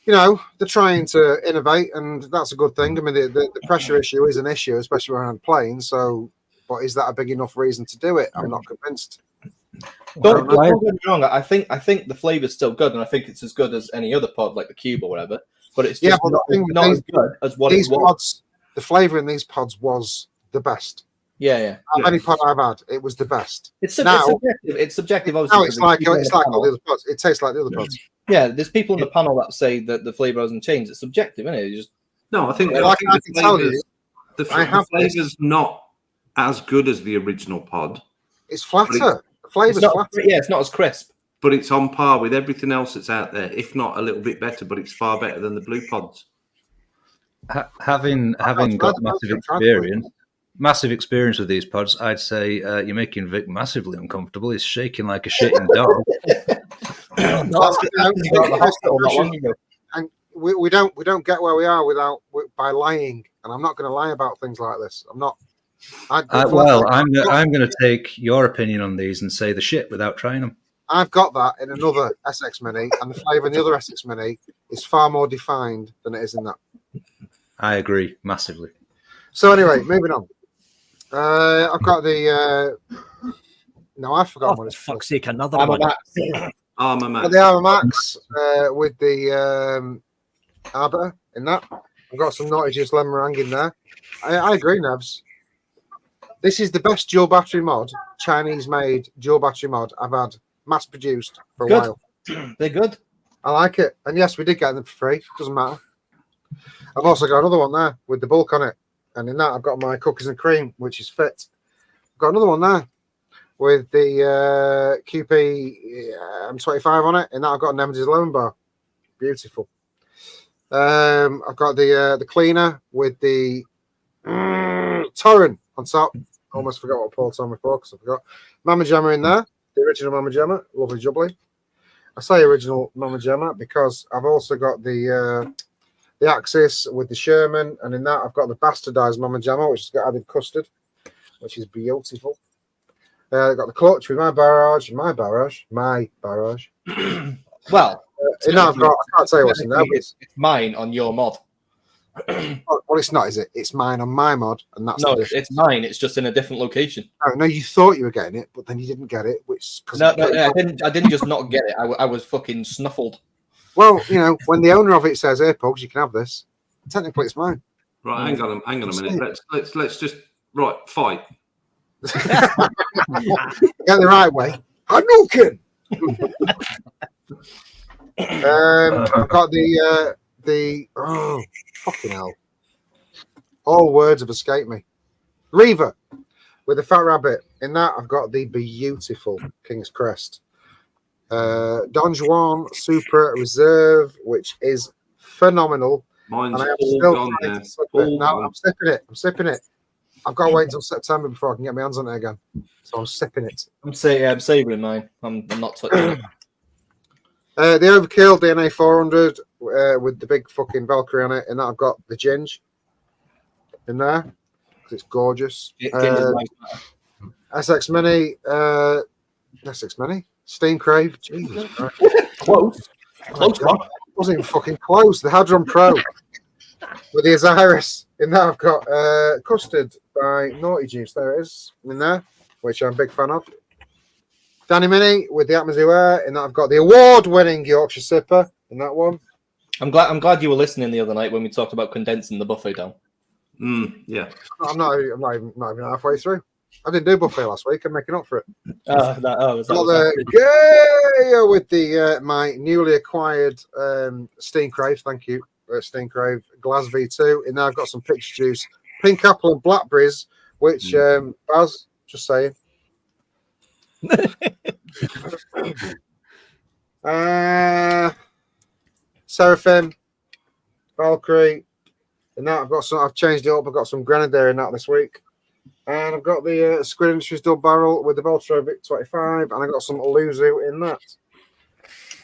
you know, they're trying to innovate, and that's a good thing. I mean, the pressure issue is an issue, especially when I'm playing. So, but is that a big enough reason to do it? I'm not convinced. Don't get me wrong. I think the flavour's still good, and I think it's as good as any other pod, like the Cube or whatever. But it's just not as good as what these it was. pods. The flavour in these pods was the best. Yeah. Any pod I've had, it was the best. It's subjective. It's subjective. Obviously, now it's like all the other pods. It tastes like the other pods. Yeah, there's people in the panel that say that the flavour hasn't changed. It's subjective, isn't it? You just No, I think, I can tell you, the flavour's not as good as the original pod. It's flatter. The flavour's flatter. Yeah, it's not as crisp. But it's on par with everything else that's out there, if not a little bit better, but it's far better than the blue pods. Having got massive experience with these pods, I'd say you're making Vic massively uncomfortable. He's shaking like a shitting dog. And we don't get where we are by lying. And I'm not going to lie about things like this. I'm not. I'm going to take your opinion on these and say the shit without trying them. I've got that in another SX Mini, and the flavour in the other SX Mini is far more defined than it is in that. I agree massively. So anyway, moving on. I've got the. No, I forgot what it's. For fuck's sake, another Armor one. Max. Armor Max. The Armor Max with the Arbiter in that. I've got some Naughty Juice Lemon Meringue in there. I agree, Nevs. This is the best dual battery mod, Chinese-made dual battery mod I've had mass-produced for a while. They're good. I like it. And yes, we did get them for free. Doesn't matter. I've also got another one there with the bulk on it. And in that, I've got my cookies and cream, which is fit. I've got another one there with the QP M25 on it. And that, I've got a Nemesis lemon bar. Beautiful. I've got the cleaner with the Torrent on top. Almost forgot what Paul told me for because I forgot. Mama Jamma in there. The original Mama Jamma. Lovely jubbly. I say original Mama Jamma because I've also got the Axis with the Sherman, and in that I've got the bastardized Mama Jamma, which has got added custard, which is beautiful. I've got the clutch with my barrage. Well, in that I can't tell you what's in there. It's mine on your mod. Well, it's not, is it? It's mine on my mod, and that's no, it's mine. It's just in a different location. No, you thought you were getting it, but then you didn't get it, which I didn't just not get it. I was fucking snuffled. Well, you know, when the owner of it says, "Here, Pugs, you can have this," technically it's mine. Right, hang on a minute. Let's just fight. Get the right way. Hadouken! I've got the oh fucking hell! All words have escaped me. Reaver with the Fat Rabbit. In that, I've got the beautiful King's Crest. Don Juan Super Reserve, which is phenomenal. Mine's and I am all still gone trying there. to sip it. No, I'm sipping it. I've got to wait until September before I can get my hands on it again. So I'm sipping it. I'm savouring mine. I'm not touching it. The Overkill DNA 400 with the big fucking Valkyrie on it, and that I've got the Ginge in there. because it's gorgeous. Get the mic. SX Mini, SX Mini, Steam Crave. Jesus Christ. Close. Close one. Wasn't even fucking close. The Hadron Pro with the Osiris. In that, I've got Custard by Naughty Juice. There it is in there, which I'm a big fan of. Danny Mini with the Atmosphere Air. In that, I've got the award-winning Yorkshire Sipper in that one. I'm glad you were listening the other night when we talked about condensing the buffet down. Yeah. I'm not even halfway through. I didn't do buffet last week. I'm making up for it. Was Got the yeah, with the my newly acquired Steam Crave. Thank you, Steam Crave Glass V2. And now I've got some picture juice, pink apple and blackberries. Which Baz, just saying. Seraphim, Valkyrie. And now I've changed it up. I've got some Grenadier in that this week. And I've got the Squid Industries double barrel with the Voltro Vic 25, and I got some Aluzu in that.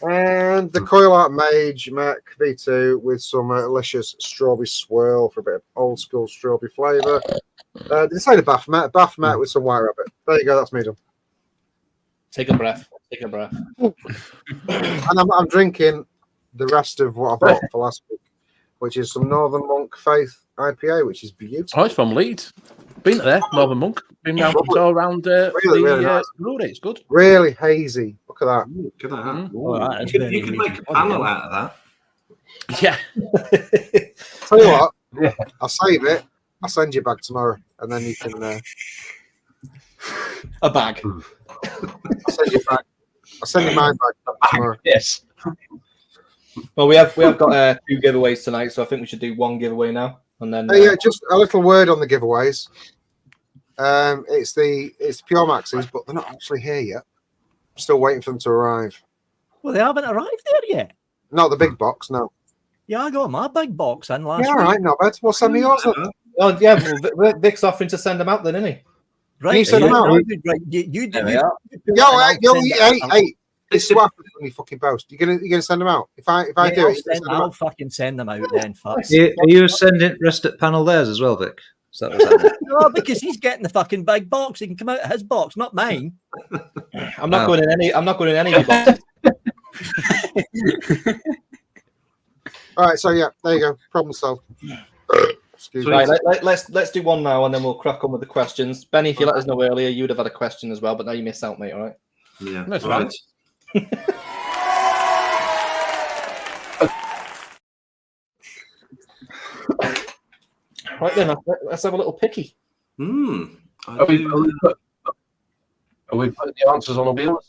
And the Coil Art Mage Mech V2 with some delicious strawberry swirl for a bit of old school strawberry flavour. Did say the Baphomet with some White Rabbit. There you go, that's me done. Take a breath. Take a breath. And I'm drinking the rest of what I bought for last week, which is some Northern Monk Faith IPA, which is beautiful. Oh, it's from Leeds. Been there, Northern Monk. Been round, around really nice. road. It's good. Really hazy. Look at that. Look at that. Mm-hmm. You could make a panel out of that. Yeah. Tell you what, I'll save it. I'll send you a bag tomorrow, and then you can. A bag. I'll send you a bag. I'll send you my bag tomorrow. Yes. Well, we have got 2 giveaways tonight, so I think we should do 1 giveaway now, and then. Yeah, just a little word on the giveaways. It's the Puremaxes, but they're not actually here yet. I'm still waiting for them to arrive. Well, they haven't arrived there yet. Not the big box, no. Yeah, I got my big box in last Yeah, all week. right, not bad. Well, send me yours then. Oh yeah, well, Vic's offering to send them out then, isn't he? Right, Can you send them out? Right, you Hey, it's what happens when you fucking post. You're gonna send them out. If I do it, I'll fucking send them out then. Fuck. Are you sending rest at panel theirs as well, Vic? Is that what's happening? No, because he's getting the fucking big box. He can come out of his box, not mine. I'm not going in any. I'm not going in any boxes. All right, so yeah, there you go. Problem solved. Excuse me. Right, let's do one now, and then we'll crack on with the questions. Benny, if you let us know earlier, you'd have had a question as well, but now you missed out, mate. All right. Yeah. That's right. Right then, let's have a little picky. Are we putting the answers on a wheel?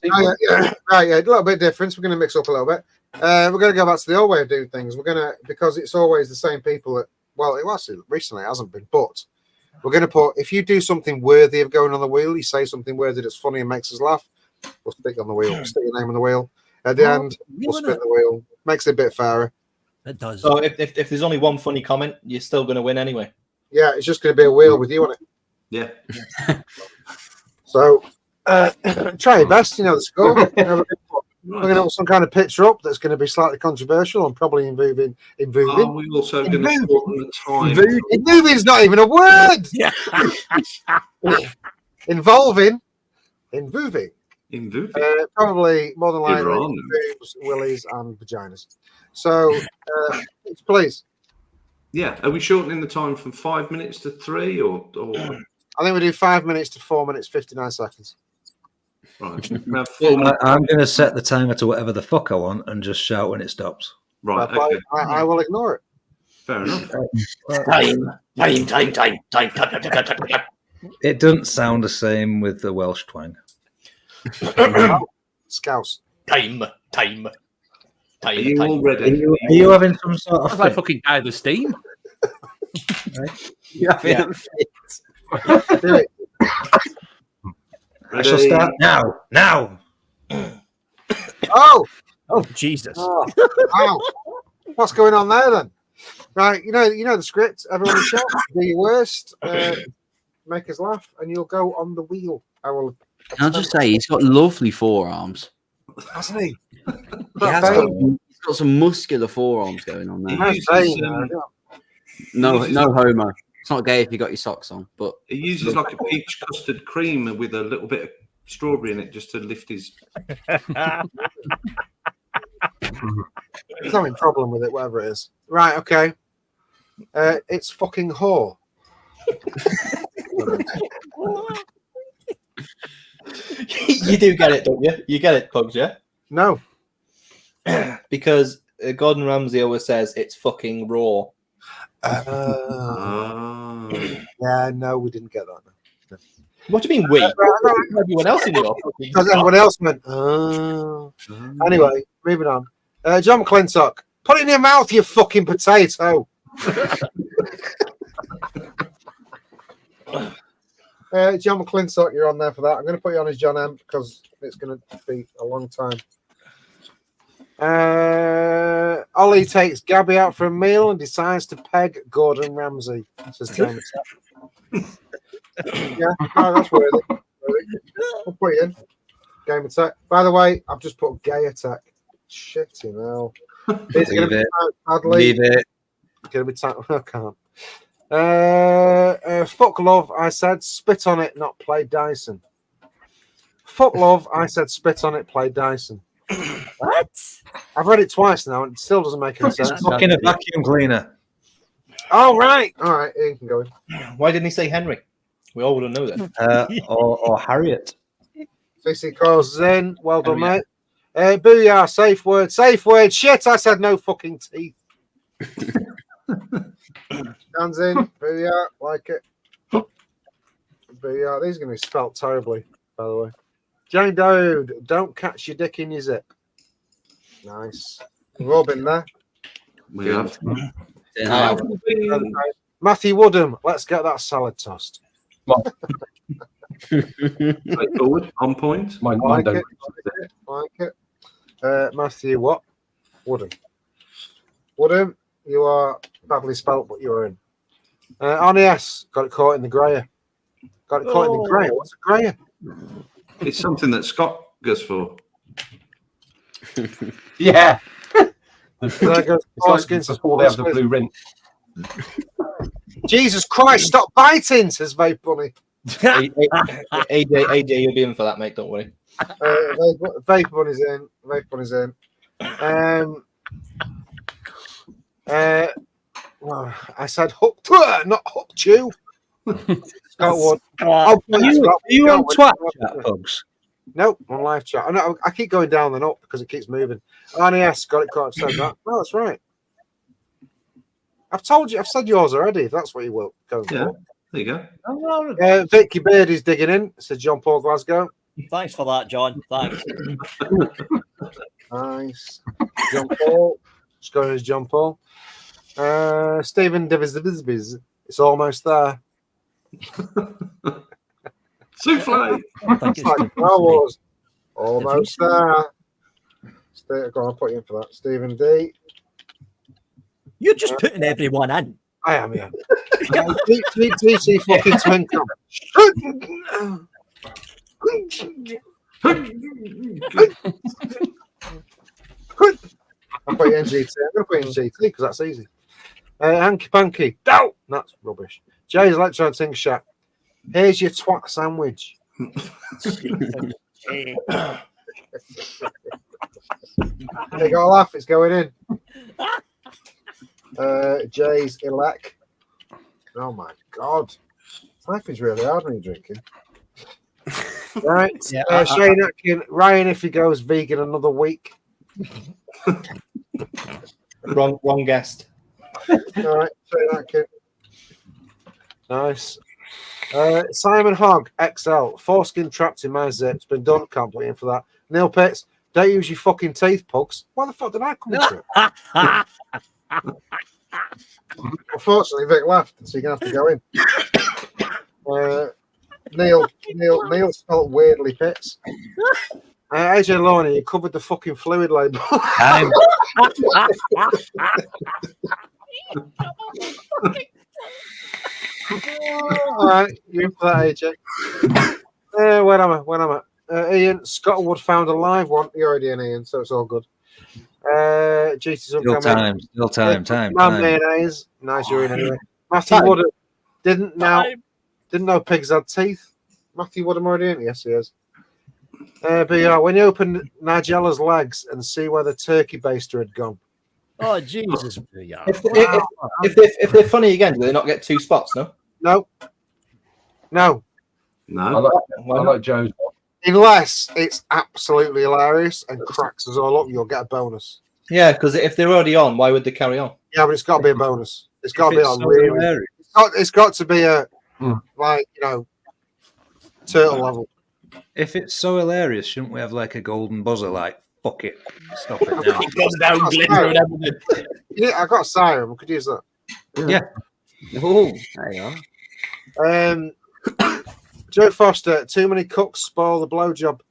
Right, yeah, a little bit different. We're going to mix up a little bit. We're going to go back to the old way of doing things. We're going to, because it's always the same people that, well, it was recently, it hasn't been, but we're going to put, if you do something worthy of going on the wheel, you say something worthy that's funny and makes us laugh, we'll stick on the wheel, stick your name on the wheel. At the end, we'll spin the wheel. Makes it a bit fairer. It does. So if there's only one funny comment, you're still going to win anyway. Yeah, it's just going to be a wheel with you on it. Yeah. So try your best, you know the score. We're going to have some kind of picture up that's going to be slightly controversial and probably involving. Are we also going to shorten the time? Involving is not even a word. Yeah. Involving. Probably more than likely boobs, willies, and vaginas. So, please. Yeah. Are we shortening the time from 5 minutes to 3 or? I think we do 5 minutes to 4 minutes 59 seconds. Right. I'm going to set the timer to whatever the fuck I want and just shout when it stops. Right. Okay. I will ignore it. Fair enough. Time. It doesn't sound the same with the Welsh twang. Scouse. Time. Are you all ready? Are you having some sort of? That's like fucking died the steam. Yeah. Do it. I shall start now. Oh, Jesus. wow. What's going on there then? Right, you know the script. Everyone shout, do your worst, make us laugh, and you'll go on the wheel. Can I just say he's got lovely forearms. Hasn't he? He's got some muscular forearms going on there. No homo. It's not gay if you got your socks on, but He uses like a peach custard cream with a little bit of strawberry in it just to lift his. He's having a problem with it, whatever it is. Right, okay. It's fucking whore. You do get it, don't you? You get it, Pugs, yeah? No. Because Gordon Ramsay always says it's fucking raw. Yeah, no, we didn't get that. No. What do you mean we? Everyone else in your Because everyone else went, Anyway, moving on. John McClintock, put it in your mouth, you fucking potato. John McClintock, you're on there for that. I'm going to put you on as John M because it's going to be a long time. Ollie takes Gabby out for a meal and decides to peg Gordon Ramsay. Says Game Attack. Yeah, no, that's worthy. We'll put it in. Game Attack. By the way, I've just put Gay Attack. Shit, you know. It's going to be badly. Leave it. It's going to be tight. I can't. Fuck love, I said spit on it, not play Dyson. Fuck love, I said spit on it, play Dyson. What? I've read it twice now and it still doesn't make any sense. It's fucking a vacuum cleaner. Oh, right. All right, Ian can go in. Why didn't he say Henry? We all would have known that. Or Harriet. CC Coles is in. Well done, mate. Booyah, safe word. Safe word. Shit, I said no fucking teeth. Hands in. Booyah, like it. Booyah. These are going to be spelt terribly, by the way. Jane Dode, don't catch your dick in your zip. Nice. We've all been there. We have. Matthew Woodham, let's get that salad tossed. Straightforward, on point. Like it. Matthew, what? Woodham. Woodham, you are badly spelt, but you're in. Arnie S, got it caught in the grayer. Got it caught in the grayer. What's a grayer? It's something that Scott goes for. Yeah. There goes It's like before they have the blue rinse. Jesus Christ, stop biting, says Vape Bunny. AJ, you'll be in for that, mate. Don't worry. Vape Bunny's in. Vape Bunny's in. Well, I said hook, not hook chew. Scott Wood. Are you on Twitch chat, Pugs? Nope, on live chat. I keep going down and up because it keeps moving. Arnie S got it caught. Said that. No, that's right. I've told you. I've said yours already. If that's what you will go for. There you go. Vicky Beard is digging in. Said John Paul Glasgow. Thanks for that, John. Thanks. Nice. John Paul. Just going as John Paul. Stephen Divis. It's almost there. Souffle. It's like Star Wars. Almost there. Go on, I'll put you in for that. Stephen D. You're just putting everyone in. I am, yeah. TC fucking Twinkle. I'll put you in GT. I'm going to put you in GT because that's easy. Hanky Panky. No! That's rubbish. Jay's Electron Ting Shack. Here's your twat sandwich. They got a laugh. It's going in. Jay's Elec. Oh my god. Life is really hard when you're drinking. Right. Yeah, Shane Atkin. Ryan, if he goes vegan another week. Wrong guest. All right. Shane Atkin. Nice. Simon Hogg, XL. Foreskin trapped in my zip. It's been done. Can't put in for that. Neil Pitts. Don't use your fucking teeth, Pugs. Why the fuck did I come into it? Unfortunately, Vic left, so you're gonna have to go in. Neil spelled weirdly Pitts. AJ Loney, you covered the fucking fluid label. All right, you in for that, AJ? Where am I? Ian, Scotland found a live one. You're already in, Ian, so it's all good. GT's Still time. Man mayonnaise. Nice, you're in anyway. Matthew Woodham. Didn't know pigs had teeth. Matthew Woodham already in? Yes, he is. But yeah, when you open Nigella's legs and see where the turkey baster had gone. Oh Jesus! Yeah. If they're funny again, do they not get 2 spots? No. No. I No. like Joe's one. Unless it's absolutely hilarious and cracks us all up, you'll get a bonus. Yeah, because if they're already on, why would they carry on? Yeah, but it's got to be a bonus. It's got to be on so really. hilarious. It's got to be a turtle level. If it's so hilarious, shouldn't we have like a golden buzzer? Like, fuck it, stop it now. Yeah, I got a siren. We could use that. Yeah. Oh, there you are. Joe Foster, too many cooks spoil the blowjob.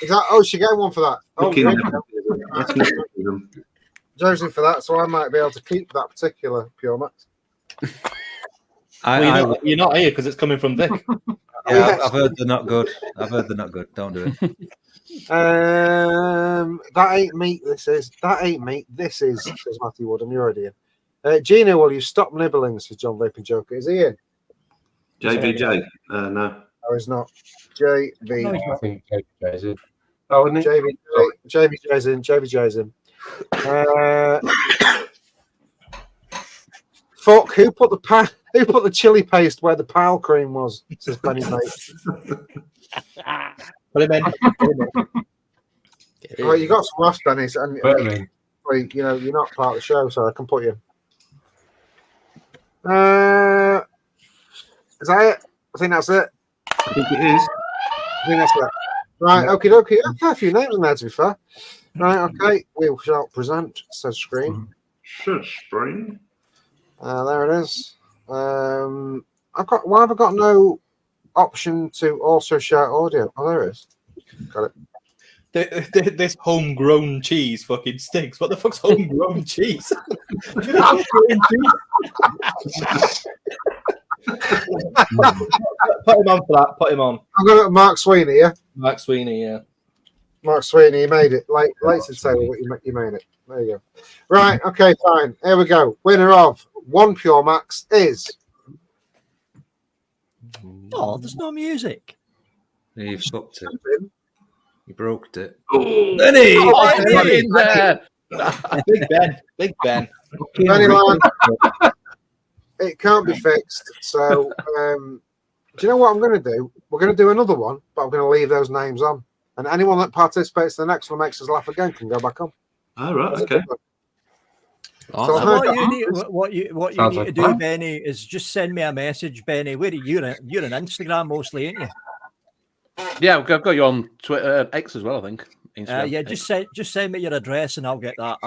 Is that? Oh, she gave one for that. Oh, Looking- yeah. That's not them. Joe's in for that, so I might be able to keep that particular Puremax. You're not here because it's coming from Vic. Yeah, I've heard they're not good. Don't do it. That ain't meat. This is. That ain't meat. This is. Says Matthew Woodham. You're already in. Gina, will you stop nibbling? Says John Vaping Joker. Is he in? JVJ. No. No, he's not. JV. I think JVJ's in. Oh, isn't he? JVJ's in. JVJ's in. Fuck! Who put the chili paste where the pile cream was? Says Benny Mate. Put him in. Right, you got some laughs, Benny, and you're not part of the show, so I can put you. Is that it? I think that's it. I think it is. I think that's it. Right, okay, okay. A few names in there, to be fair. Right, okay. We shall present, says screen. Spring. There it is. Why have I got no option to also share audio? Oh, there it is. Got it. This homegrown cheese fucking stinks. What the fuck's homegrown cheese? Put him on for that. Put him on. I'm going to Mark Sweeney, yeah? Mark Sweeney, yeah. Mark Sweeney, you made it. Like to say what you made it. There you go. Right, okay, fine. Here we go. Winner of one Puremax is. Oh, there's no music. You fucked it. You broke it. Oh, Benny! In there. Big Ben. Benny Line, it can't be fixed. So, do you know what I'm going to do? We're going to do another one, but I'm going to leave those names on. And anyone that participates in the next one makes us laugh again can go back on. all right. Okay. So And what you Sounds need like to do, fun. Benny, is just send me a message, Benny. Where are you? You're on Instagram mostly, ain't you? Yeah, I've got you on Twitter, X as well, I think. Instagram, Yeah, X. just send me your address and I'll get that.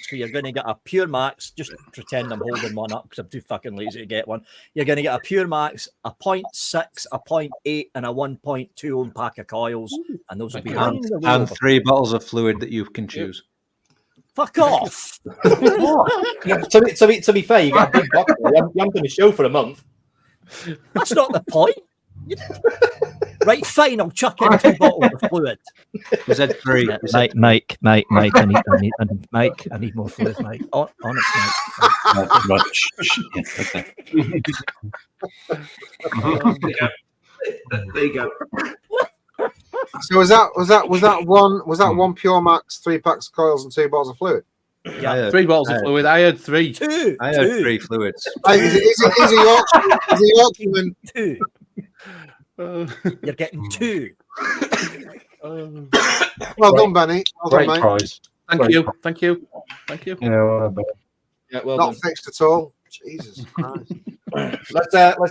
So you're going to get a Puremax. Just pretend I'm holding one up because I'm too fucking lazy to get one. You're going to get a Puremax, a 0.6, a 0.8, and a 1.2 on pack of coils, and those will be handed away And over. 3 bottles of fluid that you can choose. Fuck off! Yeah, to be fair, you got a big box. You haven't done a show for a month. That's not the point. Right, fine. I'll chuck in 2 bottles of fluid. Was that 3? Mike, I need more fluid, Mike. On it, Mike. There you go. So was that one Puremax, 3 packs of coils and 2 bottles of fluid? Yeah. 3 bottles of fluid. I had 3. 2. I had 3 fluids. Hey, is he Yorkshireman? 2. You're getting 2. Well done, Benny. Well done, Great mate. prize. Thank you. Yeah, well Not done. fixed at all. Jesus Christ.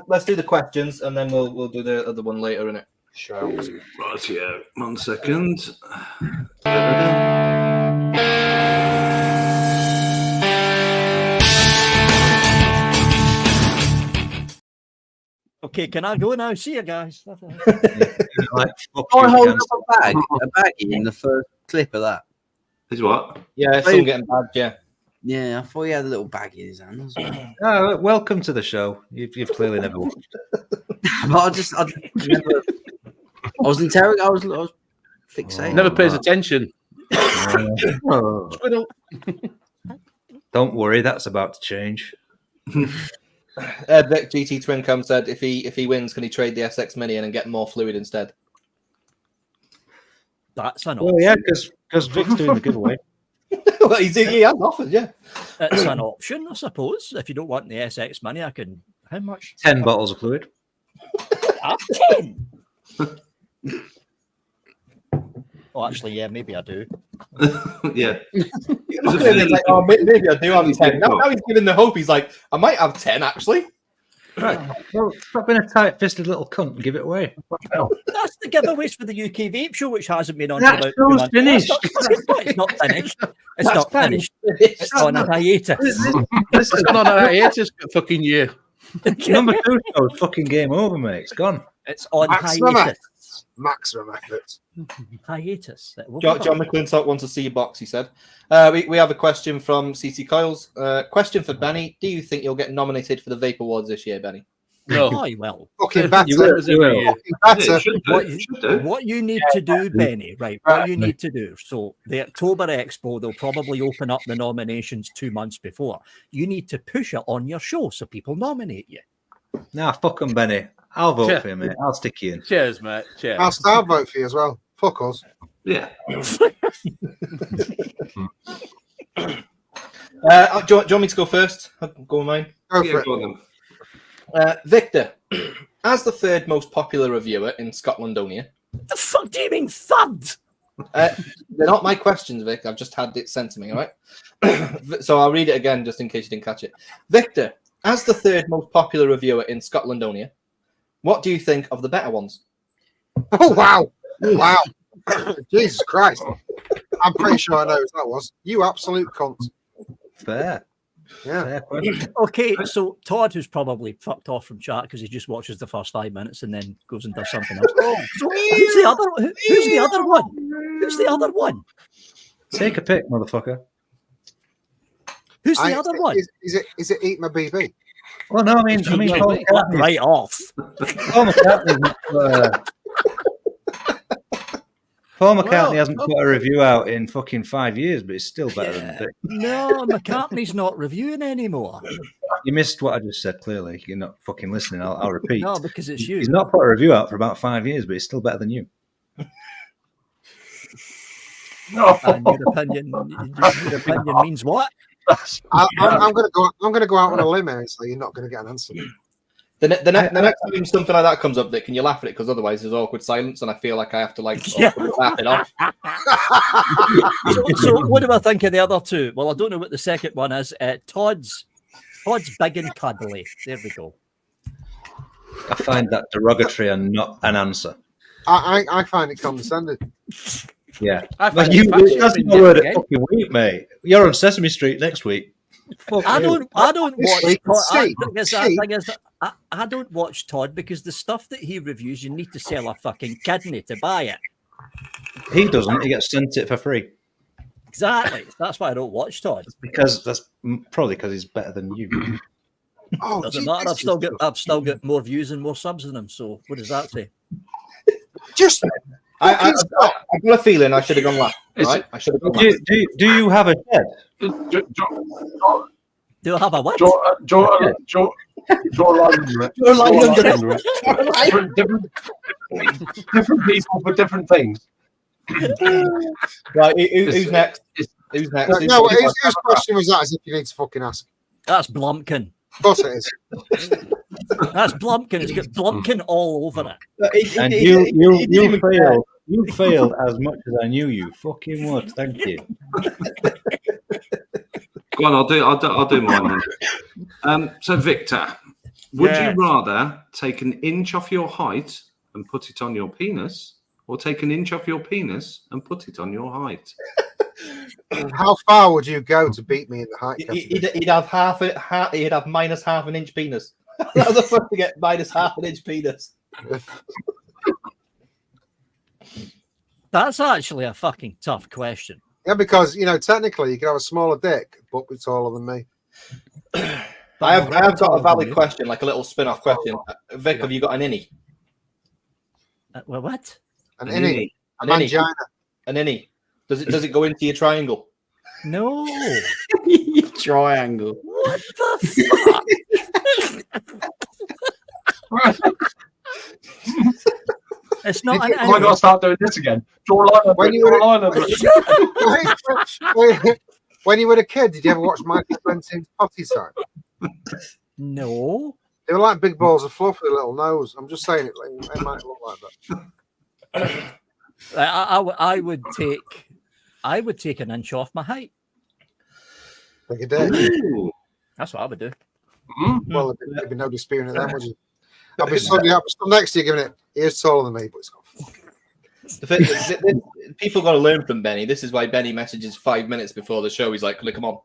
Let's do the questions and then we'll do the other one later, innit? Shout. Right, yeah. 1 second. Okay, can I go now? See you guys. Like, fuck I you hold against- up a baggie in the first clip of that. Is what? Yeah, some getting bad, yeah. Yeah, I thought he had a little baggie in his hand as well. Oh, welcome to the show. You've clearly never watched it. But I never. I was interrogating. I was fixated. Never pays attention. Oh. Squirrel. Don't worry, that's about to change. Vic GT Twincam said if he wins, can he trade the SX Mini in and get more fluid instead? That's an Well, option. yeah, because Vic's doing the giveaway. Well, he has offered, yeah. It's an option, I suppose. If you don't want the SX Mini, I can. How much? 10 bottles of fluid. 10. Oh, actually, yeah, maybe I do. Yeah. Look at him, he's like, oh, maybe I do have 10. Now he's giving the hope. He's like, I might have 10 actually. Right. Well, stop being a tight-fisted little cunt and give it away. That's the giveaways for the UK Vape Show, which hasn't been on That for about 2 show's months. finished. It's not finished. It's not finished. It's on a hiatus. This is on a hiatus for fucking year. Number 2 show's fucking game over, mate. It's gone. It's on Maximum hiatus. Maximum effort. Hiatus. John McClintock wants to see a box, he said. We have a question from CC Coils. Question for Benny. Do you think you'll get nominated for the Vape Awards this year, Benny? No. Oh, you will. Fucking better. You will. Fucking better. What you need to do, Benny, right? What you need to do. So the October Expo, they'll probably open up the nominations 2 months before. You need to push it on your show so people nominate you. Nah, fuck 'em, Benny. I'll vote Cheers. for you, mate. I'll stick you in. Cheers, mate. Cheers. I'll vote for you as well. Fuck us. Yeah. Do you want me to go first? I'll go with mine. Go Yeah, for it. go on then. Victor, as the third most popular reviewer in Scotlandonia. The fuck do you mean third? They're not my questions, Vic. I've just had it sent to me, all right? So I'll read it again just in case you didn't catch it. Victor, as the third most popular reviewer in Scotlandonia, what do you think of the better ones? Oh, wow. Wow. Jesus Christ. I'm pretty sure I know who that was. You absolute cunt. Fair. Yeah. Fair question. Okay, so Todd, who's probably fucked off from chat because he just watches the first 5 minutes and then goes and does something else. So who's the other? Who's the other one? Who's the other one? Take a pick, motherfucker. Who's the other one? Is it Eat My BB? Well, no, I mean, Paul McCartney. Right off. Paul McCartney hasn't put a review out in fucking 5 years, but it's still better than Vic. No, McCartney's not reviewing anymore. You missed what I just said, clearly. You're not fucking listening. I'll repeat. No, because it's you. He's not put a review out for about 5 years, but it's still better than you. And your opinion means what? I'm going to go out on a limb here, so you're not going to get an answer. The next time something like that comes up, Vic, can you laugh at it? Because otherwise there's awkward silence, and I feel like I have to laugh it off. So what do I think of the other two? Well, I don't know what the second one is. Todd's big and cuddly. There we go. I find that derogatory and not an answer. I find it condescending. Yeah. I But find that's my word of fucking week, mate. You're on Sesame Street next week. I don't watch See? I don't watch Todd because the stuff that he reviews, you need to sell a fucking kidney to buy it. He doesn't. He gets sent it for free. Exactly. That's why I don't watch Todd. That's probably because he's better than you. Oh, Doesn't matter. I've still got more views and more subs than him. So what does that say? Just I've got a feeling I should have gone last. Right? I should have gone last. Do you have a shed? Do I have a what? Different people for different things. Right, who's next? Who's next? no. Whose question was that? As if you need to fucking ask. That's Blumpkin. Of course it is. That's Blumpkin. It's got Blumpkin all over it. And you failed. You failed as much as I knew you fucking would. Thank you. Go on, I'll do mine then. So Victor, would you rather take an inch off your height and put it on your penis, or take an inch off your penis and put it on your height? How far would you go to beat me in the height? He'd have he'd have minus half an inch penis. That was the first to get minus half an inch penis. That's actually a fucking tough question. Yeah, because technically you could have a smaller dick, but be taller than me. I have got a valid question, like a little spin-off question. Vic, have you got an innie? Well, what? An innie. A mangina. An innie. Does it go into your triangle? No. triangle. What the fuck? It's not an Am I going to start doing this again? Draw a line under When it, you draw a line under it. When you were a kid, did you ever watch Mikey Spencer's Potty Time? No. They were like big balls of fluff with a little nose. I'm just saying it might look like that. I would take an inch off my height. Like a day. That's what I would do. Well, there'd be no disputing it then, would you? I'll be stood next to you giving it. He is taller than me, but it's not. People got to learn from Benny. This is why Benny messages 5 minutes before the show. He's like, "Can I come on?"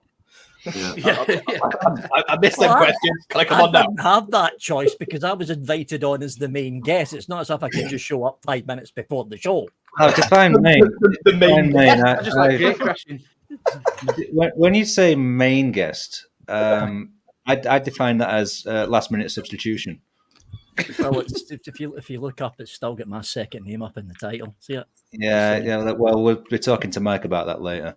I missed them questions. Can I come on now? I didn't have that choice because I was invited on as the main guest. It's not as if I could just show up 5 minutes before the show. Oh, define main. The main. I just like gate crashing. When you say main guest, I define that as last minute substitution. Well, if you look up, it's still got my second name up in the title. See it? Yeah. Well, we'll be talking to Mike about that later.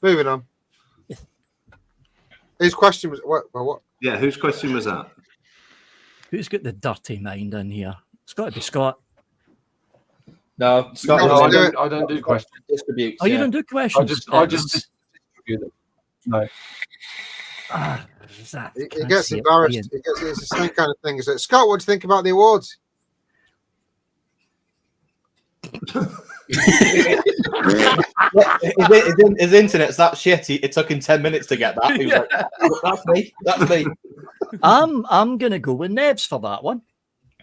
Moving on. His question was what? Yeah, whose question was that? Who's got the dirty mind in here? It's got to be Scott. No, Scott. No, I don't do questions. Distributes. Oh, you don't do questions? I just distribute them. No. He gets embarrassed. It's the same kind of thing. Is it? Scott, what do you think about the awards? His internet's that shitty. It took him 10 minutes to get that. He was like, "That's me. That's me." I'm gonna go with Nebs for that one.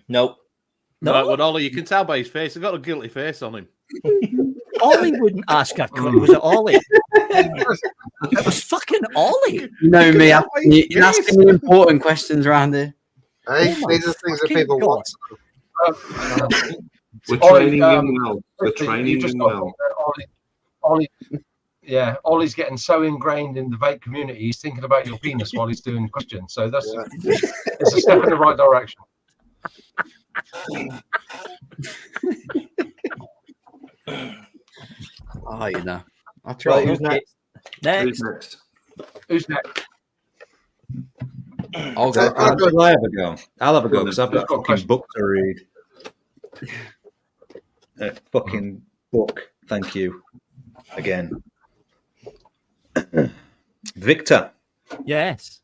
Nope. No, Right, well, Ollie, you can tell by his face. He's got a guilty face on him. Ollie wouldn't ask a question. Was it Ollie? It was fucking Ollie. You know me, you're asking me important questions around here. Hey, these are things that people want. We're training him well. We're training him well. Ollie's getting so ingrained in the vape community. He's thinking about your penis while he's doing questions. So it's a step in the right direction. Oh, you know. I'll try. Right, who's next? Who's next? I'll go. I'll have a go. I'll have a go because I've got a fucking book to read. A fucking book. Thank you. Again. Victor. Yes.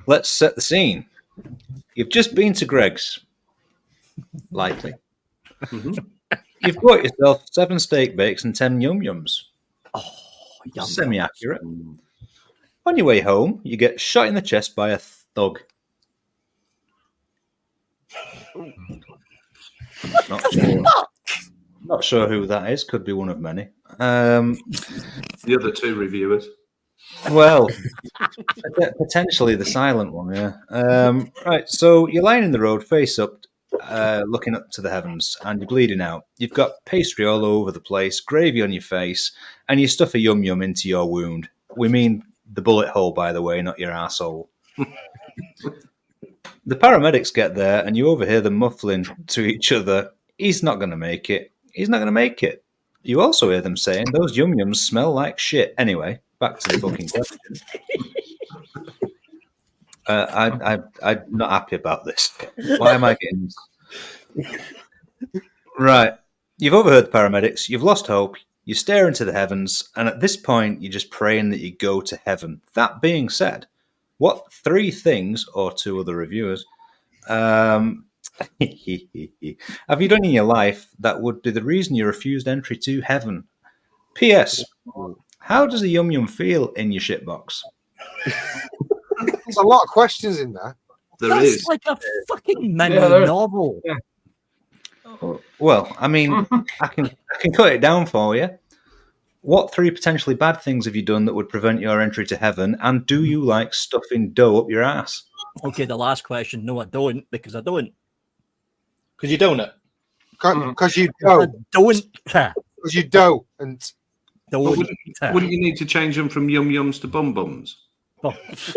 Let's set the scene. You've just been to Greg's. Likely. You've bought yourself 7 steak bakes and 10 yum-yums. Oh, yum. Semi-accurate. On your way home, you get shot in the chest by a thug. Not sure who that is. Could be one of many. The other 2 reviewers. Well, potentially the silent one, yeah. Right, so you're lying in the road, face up, looking up to the heavens, and you're bleeding out. You've got pastry all over the place, gravy on your face, and you stuff a yum-yum into your wound. We mean the bullet hole, by the way, not your arsehole. The paramedics get there, and you overhear them muffling to each other, "He's not going to make it. He's not going to make it." You also hear them saying, "Those yum-yums smell like shit." Anyway, back to the fucking question. I'm not happy about this. Why am I getting this? Right. You've overheard the paramedics. You've lost hope. You stare into the heavens. And at this point, you're just praying that you go to heaven. That being said, what 3 things, or 2 other reviewers, have you done in your life that would be the reason you refused entry to heaven? P.S. How does a yum-yum feel in your shitbox? There's a lot of questions in there. That's like a fucking mini novel. Yeah. Well, I mean, I can cut it down for you. What 3 potentially bad things have you done that would prevent your entry to heaven? And do you like stuffing dough up your ass? Okay, the last question. No, I don't, because I don't. Because you don't. Because you I don't. don't. Because you don't. And don't. Wouldn't you need to change them from yum-yums to bum-bums? Oh, that's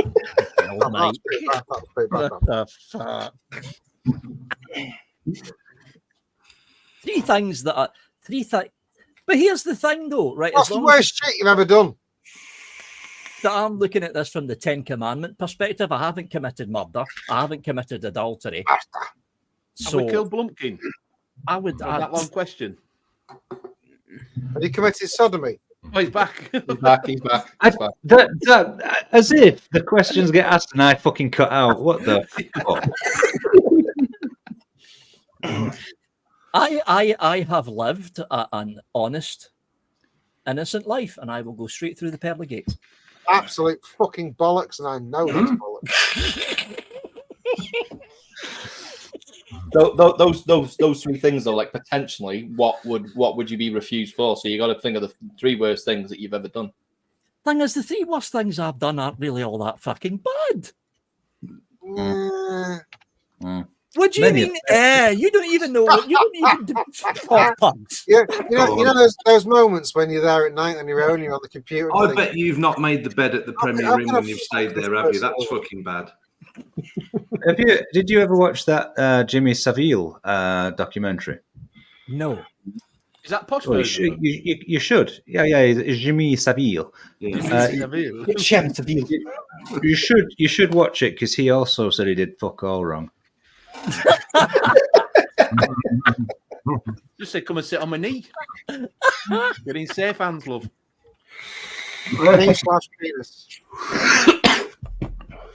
pretty bad. what the fuck? 3 things. But here's the thing, though, right? What's the worst shit you've ever done? That I'm looking at this from the 10 Commandment perspective. I haven't committed murder. I haven't committed adultery. Have we killed Blumpkin? I would. That long question. Have you committed sodomy? Oh, he's back. He's back. As if the questions get asked and I fucking cut out. What the fuck? I have lived an honest, innocent life, and I will go straight through the pearly gates. Absolute fucking bollocks, and I know that's bollocks. Those 3 things, though, like potentially, what would you be refused for? So you got to think of the 3 worst things that you've ever done. Thing is, the 3 worst things I've done aren't really all that fucking bad. What do you mean? You don't even know. You don't even do pugs. Yeah, you know those moments when you're there at night on your own, you're on the computer. I bet you've not made the bed at the Premier Inn when you've stayed there, have you? That's fucking bad. Did you ever watch that Jimmy Savile documentary? No. Is that posh Well, you should. Yeah, it's Jimmy Savile. Yeah. You should watch it because he also said he did fuck all wrong. Just say, come and sit on my knee. Get in safe hands, love. Penis.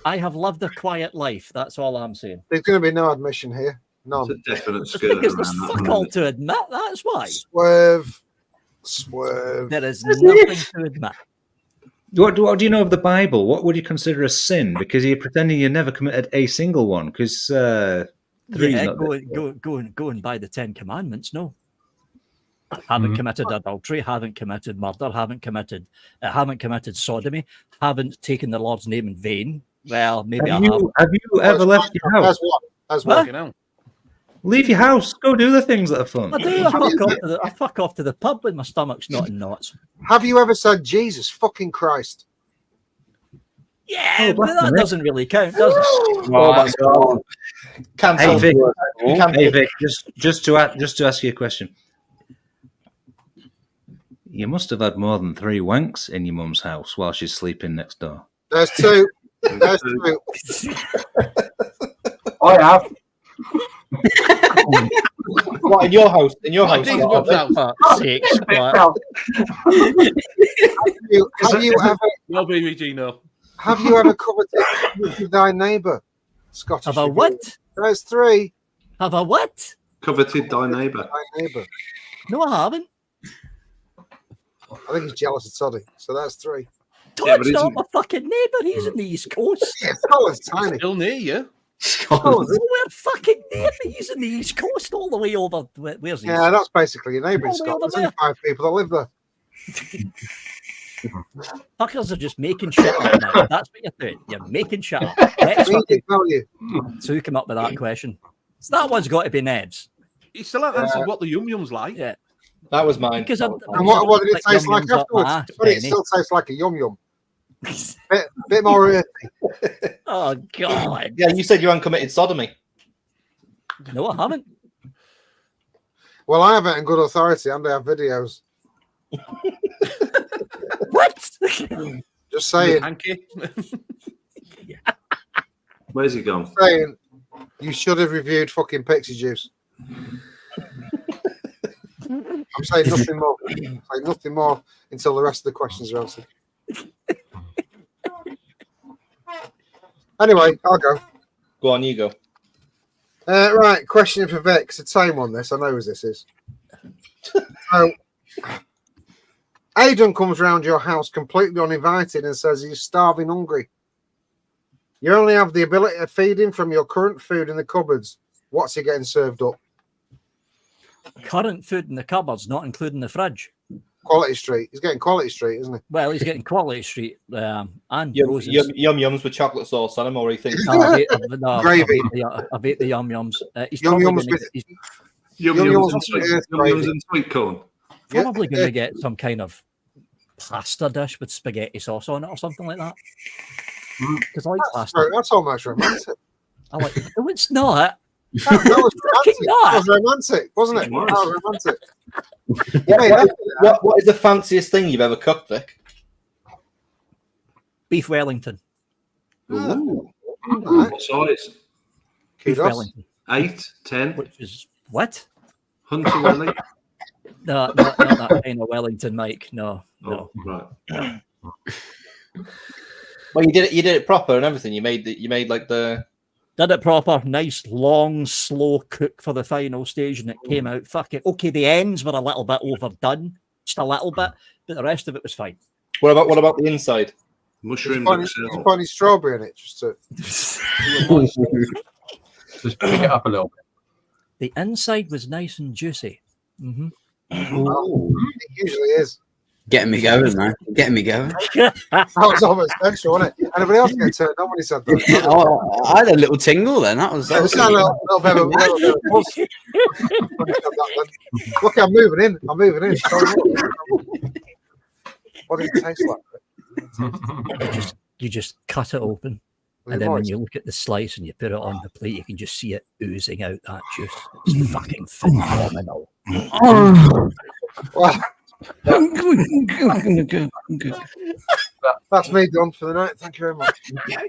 I have lived a quiet life. That's all I'm saying. There's going to be no admission here. None. It's a definite The skirt thing is, around there's that, fuck isn't all it? to admit. That's why. Swerve. There is nothing to admit. What do you know of the Bible? What would you consider a sin? Because you're pretending you never committed a single one. Because going by the 10 Commandments, no. Haven't committed adultery, haven't committed murder, haven't committed sodomy, haven't taken the Lord's name in vain. Well, maybe have you ever left your house? As what? Leave your house. Go do the things that are fun. I do. I fuck off to the pub when my stomach's not in knots. Have you ever said Jesus fucking Christ? Yeah, but that doesn't really count, does it? Oh, Hey Vic, just to ask you a question. You must have had more than 3 wanks in your mum's house while she's sleeping next door. There's 2. There's 2. I have. What, in your house? In your house? Have you ever? No, baby Gino. Have you ever coveted thy neighbour? Scottish. Have a what? There's 3. Have a what? Coveted thy neighbour. No, I haven't. I think he's jealous of Toddy. So that's 3. Todd's not my fucking neighbour. He's in the East Coast. Yeah, Scotland's tiny. Still near you. Scotland. We're fucking near. He's in the East Coast, all the way over. Where's he? Yeah, that's basically your neighbour in All the way Scotland. over There's only 5 people that live there. Fuckers are just making shit up now. That's what you're doing. You're making shit up. Let's tell you. So who came up with that question? So that one's got to be Ned's. He still hasn't answered what the yum yum's like. Yeah. That was mine. Because And what did it taste like afterwards? But it still tastes like a yum yum. Bit more earthy. Oh God! Yeah, you said you haven't committed sodomy. No, I haven't. Well, I have it in good authority, and I have videos. What? Just saying. Hanky. Where's he gone? Saying you should have reviewed fucking Pixie Juice. I'm saying nothing more. I'm saying nothing more until the rest of the questions are answered. Anyway, I'll go. Go on, you go. Right, question for Vic. It's a time on this. I know who this is. So, Aidan comes round your house completely uninvited and says he's starving hungry. You only have the ability to feed him from your current food in the cupboards. What's he getting served up? Current food in the cupboards, not including the fridge. Quality Street. He's getting Quality Street, isn't he? Well, he's getting Quality Street and roses. Yum yums with chocolate sauce on them, or he thinks Gravy. I've ate the yum yums. He's Yum probably yums gonna with get- Yum yums and sweet corn. probably going to get some kind of pasta dish with spaghetti sauce on it or something like that. Because I like pasta. That's almost romantic. I like. No, it's not. That was Fucking romantic. not. That was romantic, wasn't it? That was romantic. What is the fanciest thing you've ever cooked, Vic? Beef Wellington. Ooh. What size? Beef Kudos. Wellington. 8, 10. Which is what? Hunter Welly. No, not that kind of Wellington, Mike. No. Oh, right. Well, you did it proper and everything. You made like the. Did it proper, nice, long, slow cook for the final stage, and it came out fucking okay. The ends were a little bit overdone, just a little bit, but the rest of it was fine. What about the inside? Mushroom. Just put any strawberry in it, just to. Just pick it up a little bit. The inside was nice and juicy. Mm-hmm. It usually is. Getting me going, man. Getting me going. That was almost special, wasn't it? Anybody else get turned on when he said that? Oh, I had a little tingle then. That was. It was a little bit of a buzz. Look, I'm moving in. What did it taste like? You just cut it open, and then when you look at the slice and you put it on the plate, you can just see it oozing out that juice. It's fucking phenomenal. Well, that's me done for the night. Thank you very much.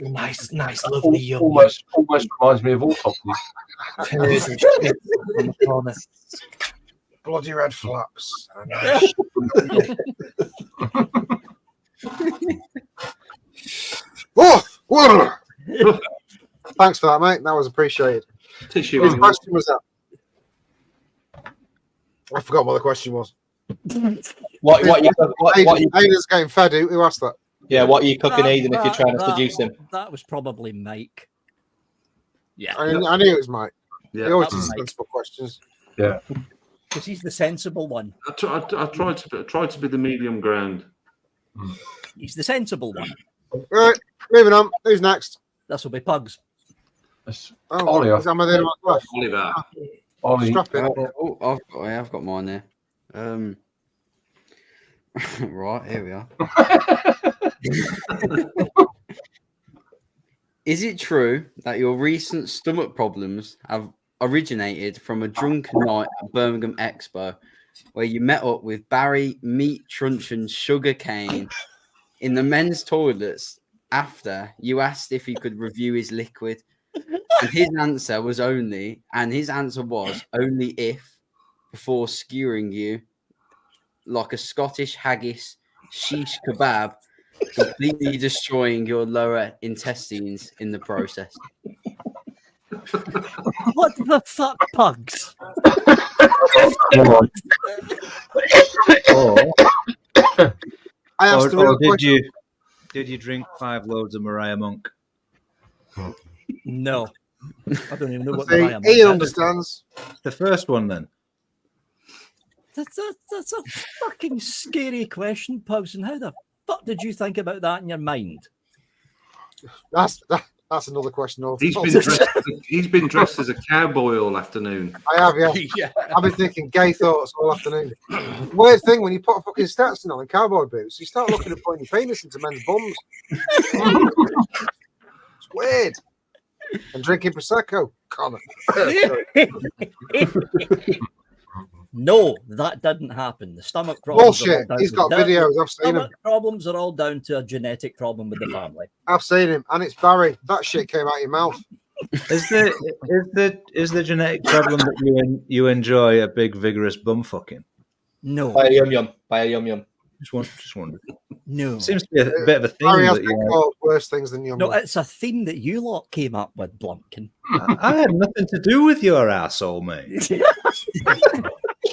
Nice, lovely yum. Almost reminds me of autopsy. Bloody red flaps. Oh, thanks for that, mate. That was appreciated. Tissue. Whose question was that? I forgot what the question was. What you Aiden's getting fed. Who asked that? Yeah, what are you cooking, Aiden, if you're trying to seduce him? That was probably Mike. Yeah. I knew it was Mike. Yeah. He always asks sensible questions. Yeah. Because he's the sensible one. I tried to be the medium ground. He's the sensible one. Right, moving on. Who's next? This will be Pugs. Oliver. Is that my name left? Oliver. Ollie. Strap it. Oh, I've got mine there. Right, here we are. Is it true that your recent stomach problems have originated from a drunken night at Birmingham Expo where you met up with Barry Meat Truncheon Sugarcane in the men's toilets after you asked if he could review his liquid? And his answer was only if, before skewering you like a Scottish haggis shish kebab, completely destroying your lower intestines in the process. What the fuck, Pugs? I asked the real question. Did you drink 5 loads of Mariah Monk? No. I don't even know what See, Mariah Monk he is. understands. The first one, then. That's a fucking scary question, Pugs. And how the fuck did you think about that in your mind? That's another question. He's been dressed as a cowboy all afternoon. I have, yeah. I've been thinking gay thoughts all afternoon. Weird thing, when you put a fucking Stetson on and cowboy boots, you start looking at putting your penis into men's bums. It's weird. And drinking Prosecco. Connor. No, that didn't happen. The stomach problems. Bullshit. He's got videos. I've seen him. Problems are all down to a genetic problem with the family. I've seen him, and it's Barry. That shit came out your mouth. Is the genetic problem that you enjoy a big vigorous bum fucking? No. Buy a yum yum. Just wondered. No. Seems to be a bit of a theme. Barry has That been called worse things than yum. No, it's a theme that you lot came up with, Blumpkin. I had nothing to do with your arsehole, mate.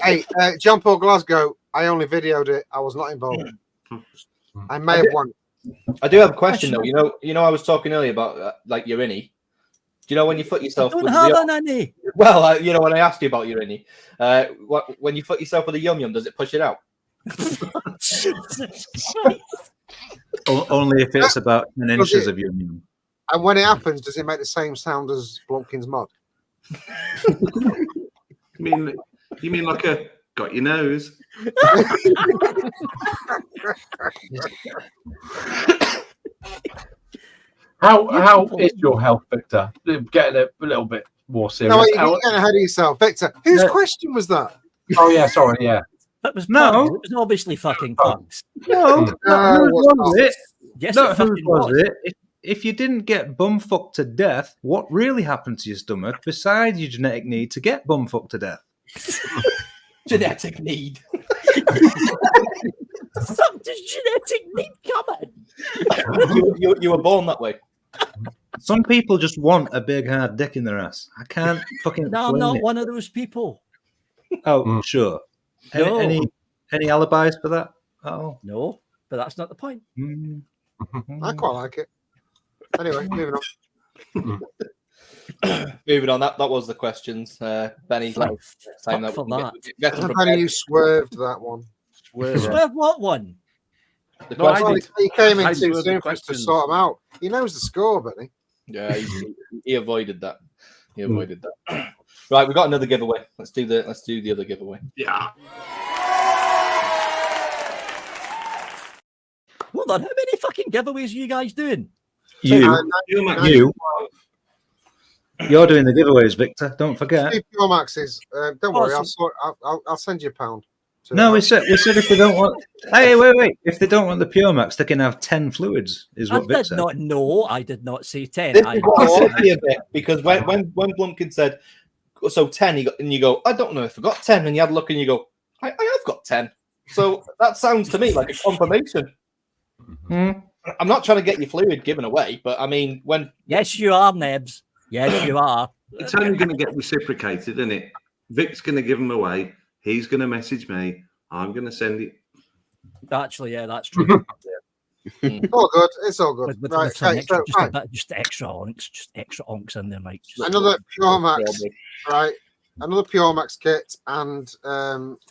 Hey, John Paul Glasgow, I only videoed it. I was not involved. I may have won. I do have a question though. You know, I was talking earlier about like your innie. Do you know when you foot yourself? I don't have an innie. Well, you know when I asked you about your innie, when you foot yourself with a yum yum, does it push it out? Only if it's about 10 inches of your yum. And when it happens, does it make the same sound as Blumpkin's mod? You mean like a got your nose? How is your health, Victor? Getting a little bit more serious. No, you're getting ahead of yourself, Victor. Whose question was that? Oh yeah, sorry, yeah. That was No. puns. It was obviously fucking puns. No, No, whose was it? Yes, Not it whose fucking was was. it? If you didn't get bumfucked to death, what really happened to your stomach besides your genetic need to get bumfucked to death? Genetic need. Fuck does genetic need coming? You were born that way. Some people just want a big hard dick in their ass. I can't fucking No, I'm explain not it. one of those people. Oh, sure. No. Any alibis for that? Oh, No, but that's not the point. I quite like it. Anyway, moving on. Moving on. That was the questions. Benny, Fuck time for that. get them Penny, prepared. you swerved that one. Swerve what one? The No, I questions. did. He came in I too swerved the soon for us to questions. sort them out. He knows the score, Benny. Yeah, he avoided that. He avoided that. Right, we've got another giveaway. Let's do the other giveaway. Yeah. Hold on, how many fucking giveaways are you guys doing? you, you're doing the giveaways, Victor. Don't forget. Steve Max's. Don't worry, Awesome. I'll send you £1. No, we said if they don't want. Hey, wait. If they don't want the Puremax, they can have 10 fluids. Is I what Vic did said. not know. I did not say 10. This I is what I said to you, Vic, because when Blumpkin said, so 10, and you go, I don't know if I got 10, and you had a look and you go, I have got 10. So that sounds to me like a confirmation. I'm not trying to get your fluid given away, but I mean, when Yes, you are, Nebs. Yes, you are. It's only going to get reciprocated, isn't it? Vic's going to give them away. He's going to message me. I'm going to send it. Actually, yeah, that's true. All good. It's all good. With Right. some Okay, extra, so, just, right. a bit, just extra onks in there, Mike. Just Another Puremax. Right. Another Puremax kit and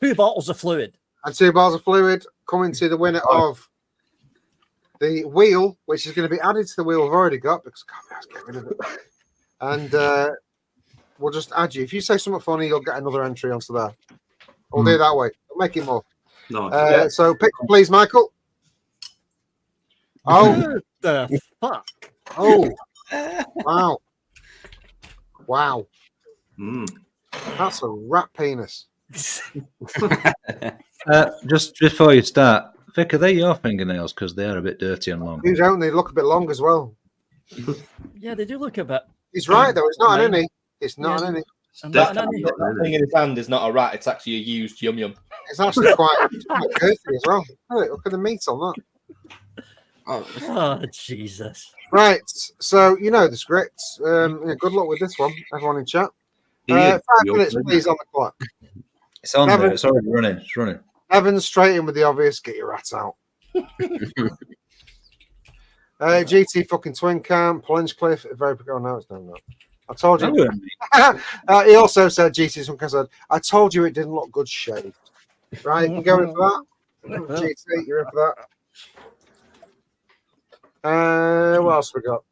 2 bottles of fluid. 2 bars of fluid coming to the winner of the wheel, which is going to be added to the wheel we've already got because I can't get rid of it. And we'll just add you. If you say something funny, you'll get another entry onto there. We'll do it that way. We'll make it more. Nice. So pick, please, Michael. Oh, What the fuck? oh, wow, wow. That's a rat penis. Just before you start, Vic, are they your fingernails? Because they are a bit dirty and long. You don't. They look a bit long as well. Yeah, they do look a bit. He's right though. It's not an innie. It's not an innie. that thing in his hand is not a rat, it's actually a used yum yum. It's actually quite girthy as well. Look at the meat on that. Oh, Jesus. Right, so you know the scripts. Good luck with this one, everyone in chat. 5 minutes, please, on the clock. It's on there. It's already running. It's running. Evan, straight in with the obvious. Get your rats out. GT fucking twin cam, Plunge-Cliff, very. Oh no, it's no. I told you. He also said GT twin cam said, I told you it didn't look good shaved. Right, you can go in for that. GT, you're in for that. What else we got?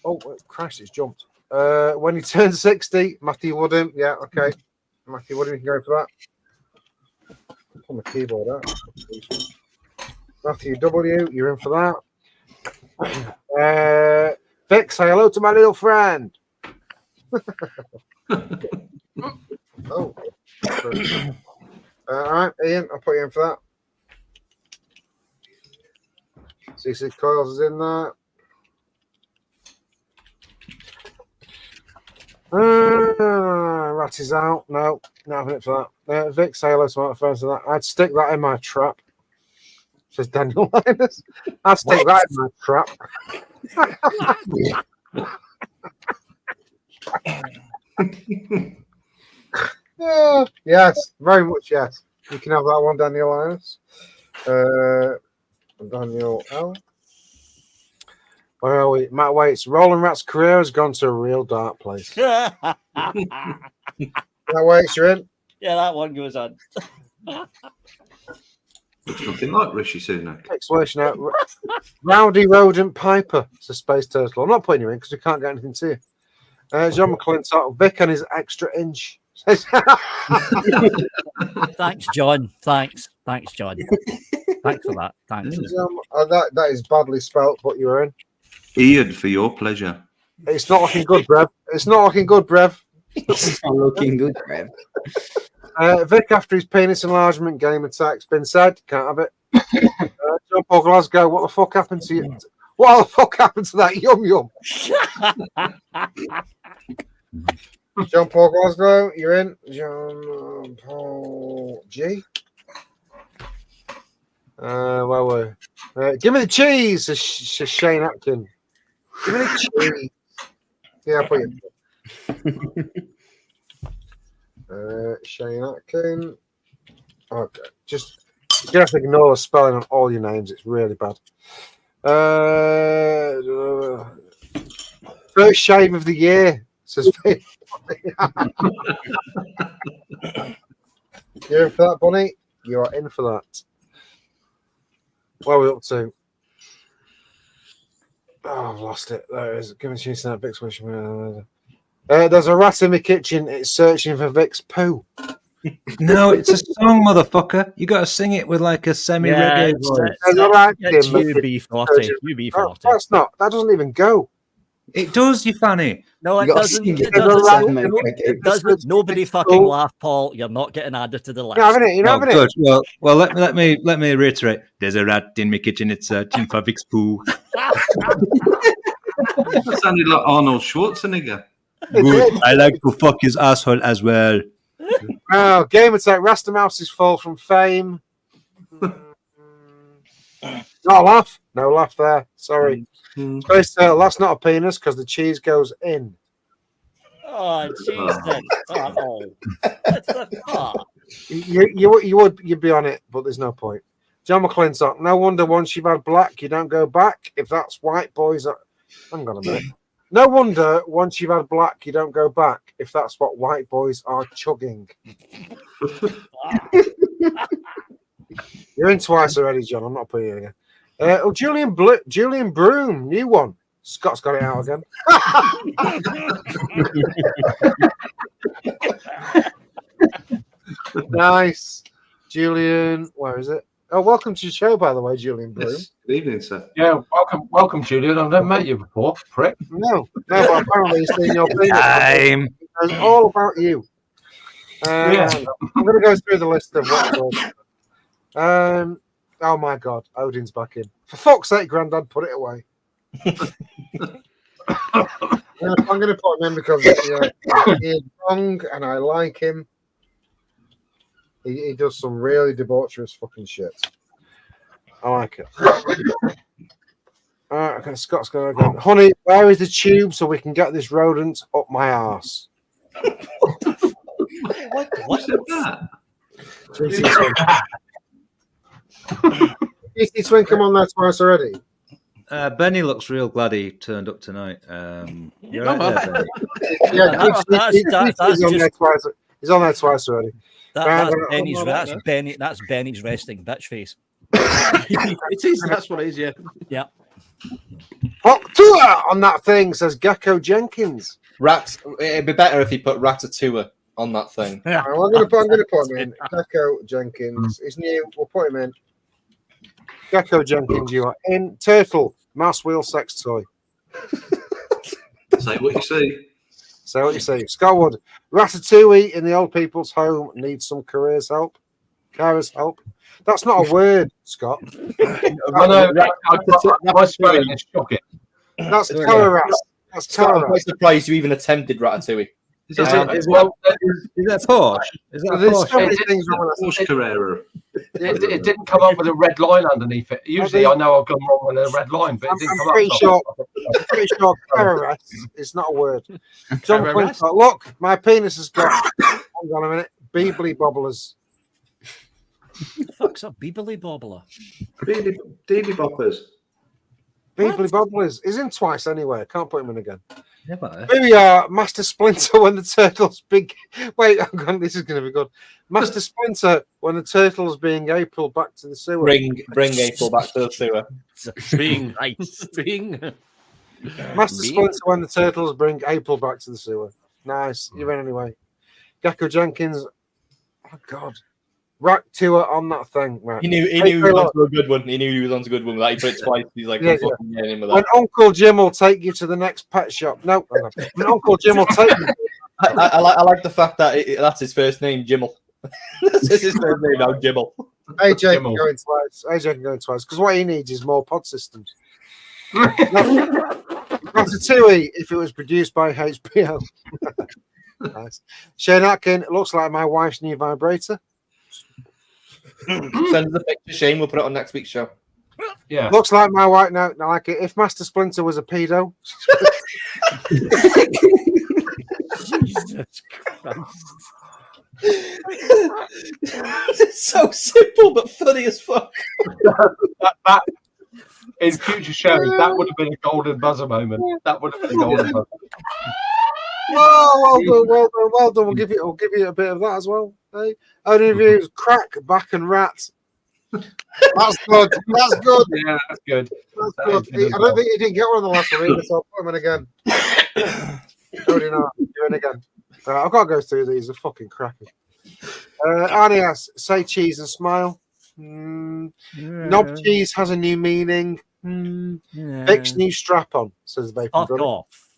Oh, Christ, it's jumped. When he turned 60, Matthew Woodham. Yeah, okay. Matthew Woodham, you can go for that. On the keyboard out. Matthew W, you're in for that. Vic, say hello to my little friend. Oh. All right, Ian, I'll put you in for that. 66 Coils is in there. Rat is out. No, not having it for that. Vic, say hello to my friends for that. I'd stick that in my trap. Says Daniel Linus. I'd stick that in my trap. Yes, very much yes. You can have that one, Daniel Linus. Daniel L. Where are we? Matt Waits. Roland Rat's career has gone to a real dark place. Matt Waits, you're in. Yeah, that one goes on. It's nothing like Rishi Sunak. Explanation out. Rowdy Rodent Piper. It's a space turtle. I'm not putting you in because we can't get anything to you. John McClintock. Vic and his extra inch. Thanks, John. Thanks, John. Thanks for that. Thanks. That is badly spelt, but you're in. Ian, for your pleasure. It's not looking good, Brev. It's not looking good, Brev. It's not looking good, Brev. Vic, after his penis enlargement game attack's been said, can't have it. John Paul Glasgow, what the fuck happened to you? What the fuck happened to that yum yum? John Paul Glasgow, you're in. John Paul G. Where were we? Give me the cheese, says Shane Atkin. Give me the cheese. Yeah, I'll put you. Shane Atkin. Okay, just you have to ignore the spelling on all your names. It's really bad. First shave of the year, says Vic. You're in for that, Bunny? You are in for that. What are we up to? Oh, I've lost it. There it is. Give me a chance to that Vic's wish. There's a rat in my kitchen. It's searching for Vic's poo. No, it's a song, motherfucker. You got to sing it with like a semi-reggae voice. It's UB40. UB40. That's not. That doesn't even go. It does, you fanny. No, it You gotta doesn't. sing It it. doesn't. It doesn't. Nobody fucking laugh, Paul. You're not getting added to the list. You're having it. You're having it. Good. Well, let me reiterate. There's a rat in my kitchen. It's searching for Vic's poo. That sounded like Arnold Schwarzenegger. Good. I like to fuck his asshole as well. Oh, game attack. Rasta Mouse's fall from fame. Not a laugh. No laugh there. Sorry. Space Turtle, that's not a penis because the cheese goes in. Oh, Jesus. Oh. What the fuck? You'd be on it, but there's no point. John McClintock, no wonder once you've had black, you don't go back. If that's white boys are... Hang on a minute. No wonder once you've had black, you don't go back. If that's what white boys are chugging. You're in twice already, John. I'm not putting you again. Julian Broom, new one. Scott's got it out again. Nice. Julian, where is it? Oh, welcome to the show, by the way, Julian Broom. Yes. Good evening, sir. Yeah, welcome, Julian. I've never met you before, prick. No, but apparently he's seen your thing. It's all about you. I'm going to go through the list of what. Oh my God, Odin's back in. For fuck's sake, Grandad, put it away. I'm going to put him in because he's wrong and I like him. He does some really debaucherous fucking shit. I like it. All right, okay, Scott's going to go. Honey, where is the tube so we can get this rodent up my arse? What's that? GC Twin come on there twice already. Benny looks real glad he turned up tonight. You're No, right there, Benny. He's on there twice already. That's Benny's resting bitch face. It is. That's what it is. Yeah. Yeah. Procure on that thing says Gecko Jenkins. It'd be better if you put Ratatouille on that thing. Yeah. I'm going to put him in. Gecko Jenkins. He's new. We'll put him in. Gecko Jenkins, you are in. Turtle, mouse wheel sex toy. Say what you see. Say what you say. Scotwood, Ratatouille in the old people's home needs some careers help. Carers help. That's not a word, Scott. My spelling is shocking. That's Telerat. That's I'm quite Telerat. surprised you even attempted Ratatouille. Is that Porsche? Is that There's Porsche? so many things wrong with Porsche Carrera. It didn't come up with a red line underneath it. Usually I know I've gone wrong with a red line, but it didn't come I'm pretty sure Telerat is not a word. John Telerat? Quinton, look, my penis has got, hang on a minute, beebly bobblers. What the fuck's up, Beebly Bobbler? Deedy boppers. Beebly bobblers. He's in twice anyway. I can't put him in again. Yeah, but, Here we are, Master Splinter when the turtle's big. Wait, hang on, this is going to be good. Master Splinter when the turtle's being April back to the sewer. Bring April back to the sewer. Being being. Master Splinter when the turtles bring April back to the sewer. Nice, you're in anyway. Gecko Jenkins. Oh God, rack tour on that thing. Right. He knew he was onto a good one. He knew he was onto a good one. Like he put it twice. He's like, Yeah, I'm fucking getting him with that. When Uncle Jim will take you to the next pet shop. No, when Uncle Jim will take you. I like the fact that that's his first name, Jimmel. This is his name now, Jibble. AJ can go in twice. AJ can go in twice because what he needs is more pod systems. Ratatouille, if it was produced by HBO. Nice. Shane Atkin, looks like my wife's new vibrator. Send us the picture, Shane. We'll put it on next week's show. Yeah. Looks like my wife. No, I like it. If Master Splinter was a pedo. Jesus Christ. It's so simple but funny as fuck. that in future shows, that would have been a golden buzzer moment. That would have been a golden buzzer. Well done. We'll give you a bit of that as well. Hey, only reviews crack, back, and rat. That's good. That's good. Yeah, that's good. That's good. I don't think he didn't get one on the last one either, so I'll put him in again. No, you're in again. I've got to go through these. They're fucking crappy. Arnie asks, say cheese and smile. Knob cheese has a new meaning. Vic's new strap on, says the Vaping Brunny. Off.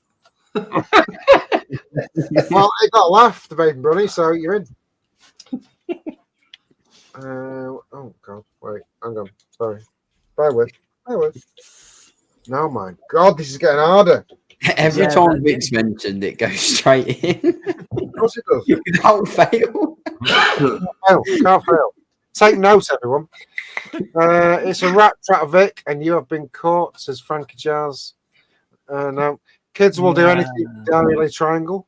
Well, it got a laugh, the Vaping Brunny, so you're in. Oh God, wait, hang on. Sorry. Bear with. No, my God, this is getting harder. Every time Vic's mentioned, it goes straight in. Of course it does. Without fail. Can't fail. Take note, everyone. It's a rat trap, Vic, and you have been caught, says Frankie Jazz. No, kids will do anything. Daily triangle.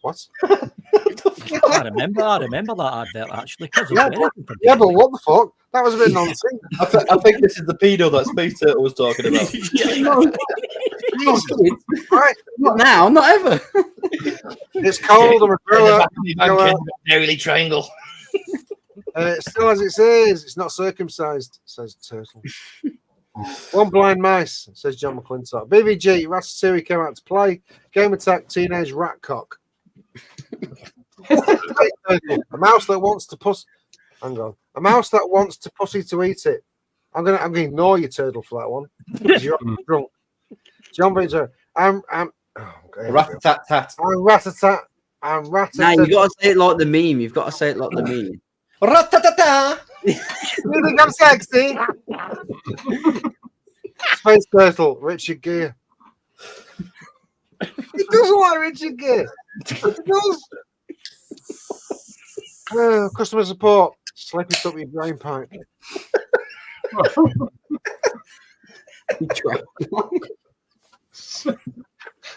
What? I remember that advert actually. Yeah, but what the fuck? That was a bit nonsense. I think this is the pedo that Space Turtle was talking about. Right. Not now, not ever. It's cold. I'm a grower. Daily triangle. Still as it says, it's not circumcised, says Turtle. One blind mice, says John McClintock. BBG, Ratatouille came out to play. Game Attack, teenage rat cock. A mouse that wants to Hang on. A mouse that wants to pussy to eat it. I'm gonna ignore you, Turtle, for that one. You're drunk. John Bridger. Rat-a-tat-tat. I'm rat-a-tat. I'm rat-a-tat. No, you got to say it like the meme. You've got to say it like the meme. Rat-a-tat-tat. You think I'm sexy? Space Turtle, Richard Gere. He doesn't like Richard Gere. He does. Customer support. Slip it up your drain pipe.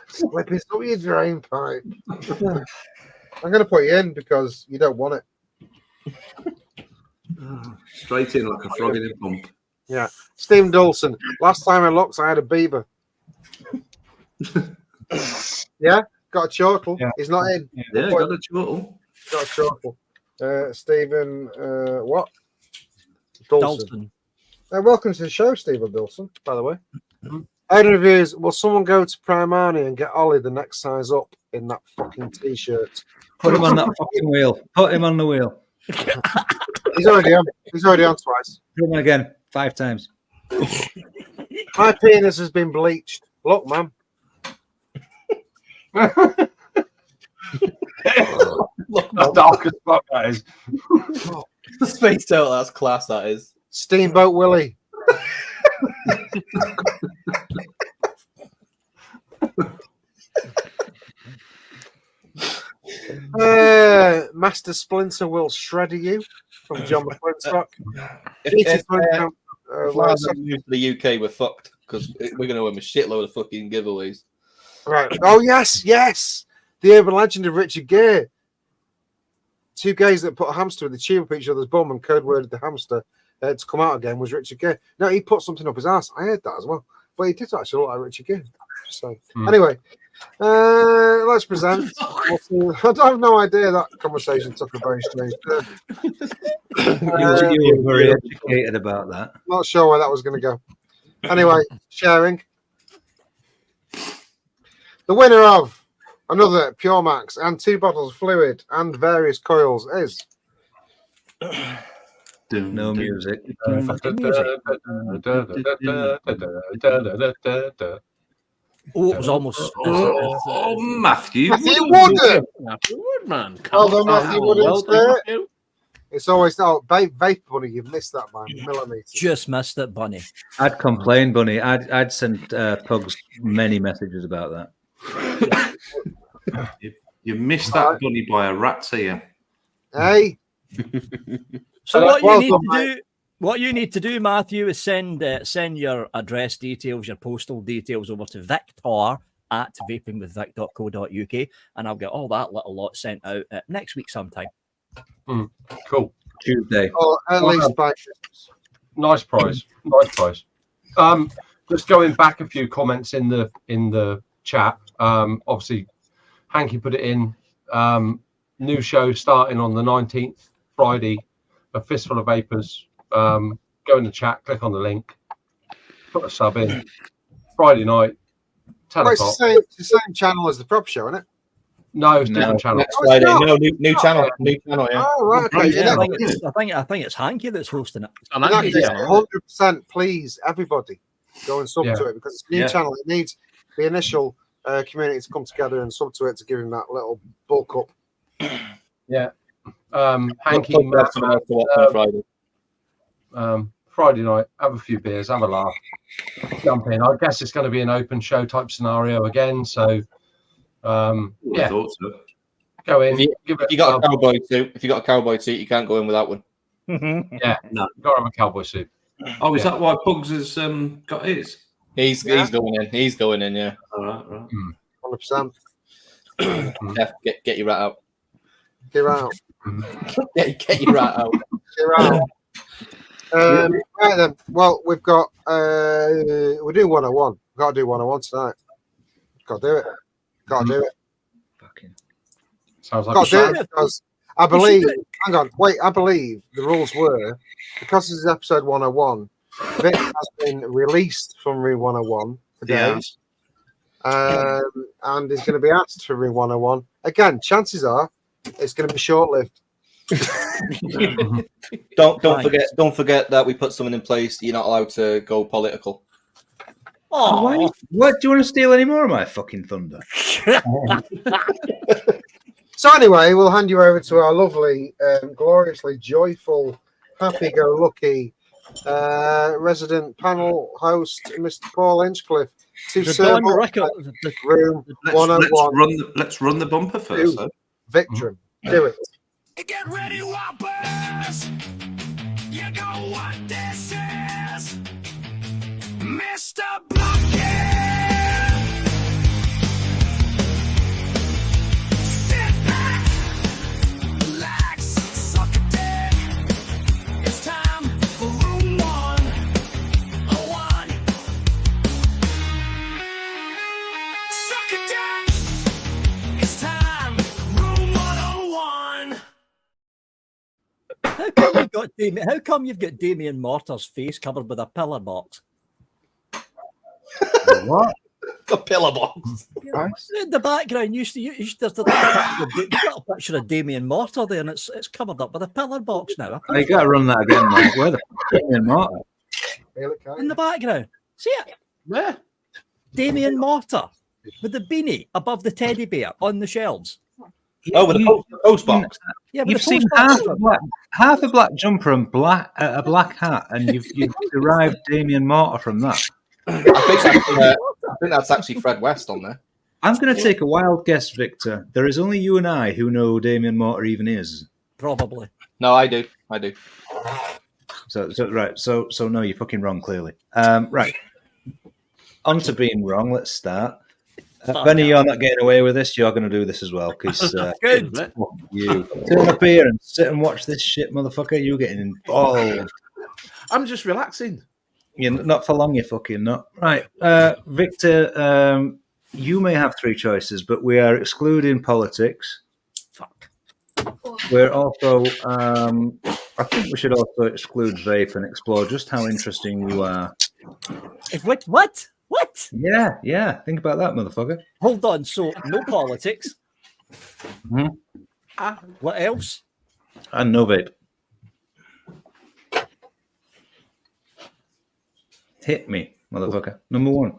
Slip it up your drain pipe. I'm going to put you in because you don't want it. Straight in like a frog in a pump. Yeah. Stephen Dawson. Last time I looked, I had a beaver. Yeah? Got a chortle. Yeah. He's not in. Yeah, got a chortle. Got a chortle. Stephen, what? Dawson. Welcome to the show, Stephen Dawson, by the way. Item reviews. Will someone go to Primani and get Ollie the next size up in that fucking t-shirt? Put him on that fucking wheel. Put him on the wheel. He's already on. He's already on twice. Put him on again 5 times. My penis has been bleached. Look, man. Look, That's dark as fuck, that is. Space Turtle, that's class, that is. Steamboat Willie. Master Splinter will shredder you from John McClintock. If move to the UK, we're fucked because we're going to win a shitload of fucking giveaways. Right. Oh, yes. The urban legend of Richard Gere. 2 gays that put a hamster with a tube up each other's bum and code worded the hamster to come out again was Richard Gere. No, he put something up his ass. I heard that as well. But he did actually look like Richard Gere. So, anyway, let's present. I have no idea that conversation took a very strange turn. You were very educated about that. Not sure where that was going to go. Anyway, sharing. The winner of another Puremax and 2 bottles of fluid and various coils is no music. Oh, it was almost. Oh, Matthew. Matthew Woodard. Matthew Woodman. Well done, Matthew Woodard. Well done, Matthew. It's always not Vape Bunny. You've missed that by millimeters. Just missed it, Bunny. I'd complain, Bunny. I'd send Pugs many messages about that. You missed that bunny by a rat's ear. Hey. So Well what you need to do, Matthew, is send your address details, your postal details over to victor@vapingwithvic.co.uk, and I'll get all that little lot sent out next week sometime. Cool. Tuesday. Or at least by Nice prize. Nice prize. Just going back a few comments in the chat. Obviously, Hanky put it in. New show starting on the 19th, Friday. A Fistful of Vapors. Go in the chat, click on the link, put a sub in. Friday night, 10 it's o'clock. the same channel as the prop show, isn't it? No, it's different channel. Next Friday. No, new channel. New channel, yeah. Oh, right. Okay. Yeah, I think it's Hanky that's hosting it. And Hanky's channel. 100%. Please, everybody, go and sub to it because it's a new channel. It needs the initial community to come together and sub to it to give him that little bulk up. Yeah. Hanky, Friday night, have a few beers, have a laugh, jump in. I guess it's going to be an open show type scenario again. So, yeah, Thought so. Go in. If you got a cowboy suit, you can't go in without one. Yeah, no, you got to have a cowboy suit. Oh, is that why Pugs has got his? He's going in. He's going in. Yeah. All right. 100%. Yeah, get your rat out. Get your rat out. Get your rat out. Get your rat out. Right then. Well, we've got we're doing 101. We've got to do 101 tonight. Got to do it. Got to do it. Sounds like got to do it because I believe. Hang on. Wait. I believe the rules were because this is episode 101. Vic has been released from Room 101 today. Yeah. And is going to be asked for Room 101 again. Chances are it's going to be short-lived. Don't forget that we put something in place. You're not allowed to go political. Oh, what? Do you want to steal any more of my fucking thunder? So anyway, we'll hand you over to our lovely, gloriously joyful, happy-go-lucky resident panel host, Mr. Paul Inchcliffe. Room 101. Let's run the bumper first. Victor, do it. Get ready, Whoppers! You know what this is, Mr. Blockhead! Sit back, relax, suck a dick. It's time for Room 101. Suck a dick. It's time, Room 101. How come you've got Damien Mortar's face covered with a pillar box? What? A pillar box. In the background, there's a picture of Damien Mortar there, and it's covered up with a pillar box now. You got to run that again, mate. Where the fuck is Damien Mortar? In the background. See it? Where? Damien Mortar with the beanie above the teddy bear on the shelves. Oh, with a post box. Yeah, you've seen half a black jumper and a black hat, and you've derived Damien Mortar from that. I think that's actually Fred West on there. I'm going to take a wild guess, Victor. There is only you and I who know who Damien Mortar even is. Probably. No, I do. So no, you're fucking wrong, clearly. Right. On to being wrong, let's start. Benny, you're not getting away with this. You're going to do this as well, because good. You turn up here and sit and watch this shit, motherfucker. You're getting involved. I'm just relaxing. You're not for long, you fucking not. Right. Victor, you may have three choices, but we are excluding politics. Fuck. We're also, I think we should also exclude vape and explore just how interesting you are. What? Yeah. Think about that, motherfucker. Hold on. So, no politics. Mm-hmm. What else? And no vape. Hit me, motherfucker. Number one.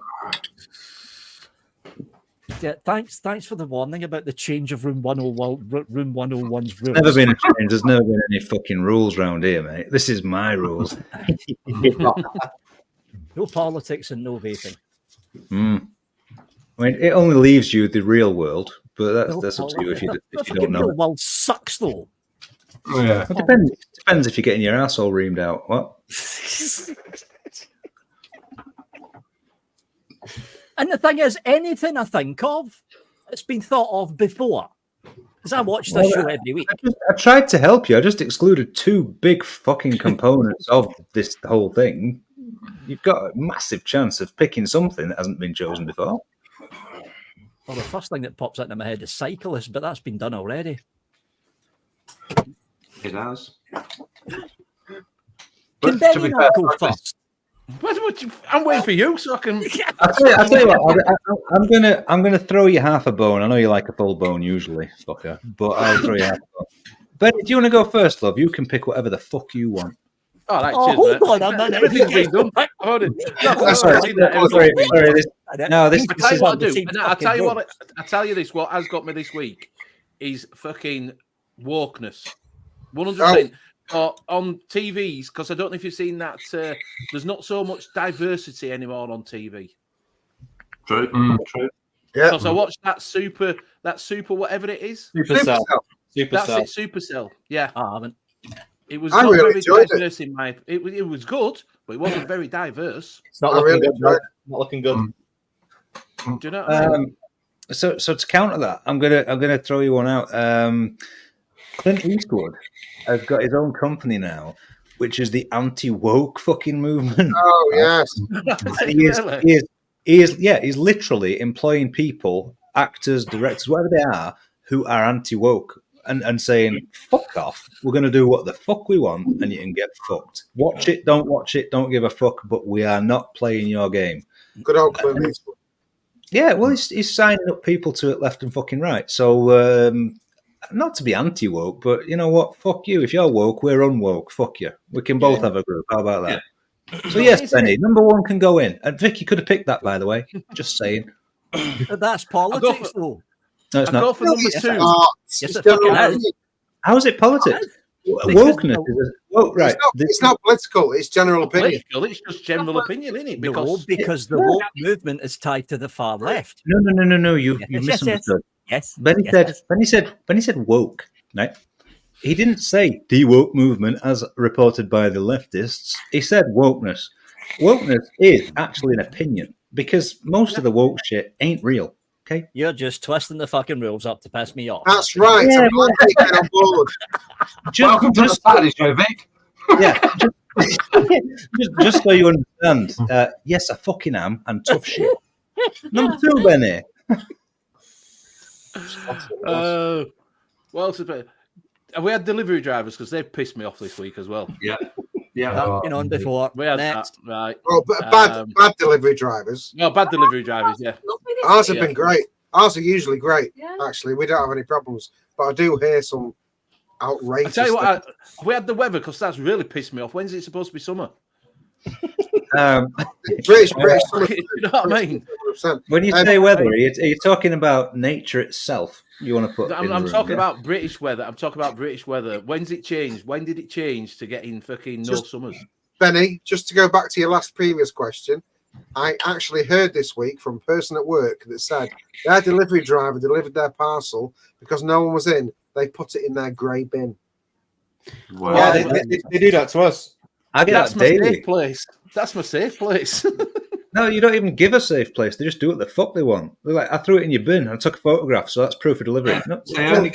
Yeah, thanks for the warning about the change of room 101, room 101's rules. Never been a change. There's never been any fucking rules around here, mate. This is my rules. No politics and no vaping. I mean, it only leaves you the real world, but No that's up to you if you The don't know. real world sucks, though. Yeah. It depends if you're getting your asshole reamed out. What? And the thing is, anything I think of, it's been thought of before. Because I watch this show every week. I tried to help you. I just excluded two big fucking components of this whole thing. You've got a massive chance of picking something that hasn't been chosen before. Well, the first thing that pops into my head is cyclist, but that's been done already. It has. Can Benny not go first? I'm waiting for you so I can. I'll tell you what. I'm gonna throw you half a bone. I know you like a full bone usually, fucker, but I'll throw you half a bone. Benny, do you want to go first, love? You can pick whatever the fuck you want. All right, Oh, cheers, hold mate. on a minute. Everything's been done. Hold it. I tell you this. What has got me this week is fucking wokeness. 100%. On TVs, because I don't know if you've seen that. There's not so much diversity anymore on TV. True. True. Yeah. Because I watched that super whatever it is. Supercell. That's it, Supercell. Yeah. I haven't. It was I not really very enjoyed diverse in my. It was good, but it wasn't very diverse. It's not I looking really good. enjoyed Not looking good. Do you know what I mean? So to counter that, I'm gonna throw you one out. Clint Eastwood has got his own company now, which is the anti-woke fucking movement. Oh yes. He's literally employing people, actors, directors, whatever they are, who are anti-woke and saying, fuck off, we're going to do what the fuck we want and you can get fucked. Watch it, don't give a fuck, but we are not playing your game. Good old Clint Eastwood. Yeah, well, he's signing up people to it left and fucking right. So, not to be anti-woke, but you know what? Fuck you. If you're woke, we're unwoke. Fuck you. We can both have a group. How about that? Yeah. So yes, Benny, number one can go in. And Vicky could have picked that, by the way. Just saying. That's politics, though. No, it's I'll go not. for number two. Yes, it fucking is. How is it politics? Wokeness is right. It's not political. It's general opinion. It's just general opinion, isn't it? Because the woke movement is tied to the far left. No. You misunderstood. Yes. Benny said woke. Right? He didn't say the woke movement as reported by the leftists. He said wokeness. Wokeness is actually an opinion because most of the woke shit ain't real. Okay, you're just twisting the fucking rules up to piss me off. That's right. Yeah, I'm taking on board. Welcome to the Saturday show, Vic. Yeah, just so you understand. Yes, I fucking am, and tough shit. Number two, Benny. Well, have we had delivery drivers? Because they've pissed me off this week as well. Yeah. Been on before. We had Next. that, right. Oh, but bad delivery drivers. No, bad delivery drivers, yeah. Ours have been great. Ours are usually great, actually. We don't have any problems. But I do hear some outrageous I tell you what, we had the weather because that's really pissed me off. When's it supposed to be summer? British summer. You know what I mean? 100%. When you say weather, are you talking about nature itself? You want to put? I'm talking about British weather. I'm talking about British weather. When's it changed? When did it change to get in fucking no summers? Benny, just to go back to your previous question, I actually heard this week from a person at work that said their delivery driver delivered their parcel because no one was in. They put it in their grey bin. Wow. Yeah, they do that to us. I get That's that my daily. safe place. That's my safe place. No, you don't even give a safe place. They just do what the fuck they want. They're like, I threw it in your bin. I took a photograph, so that's proof of delivery. No, They only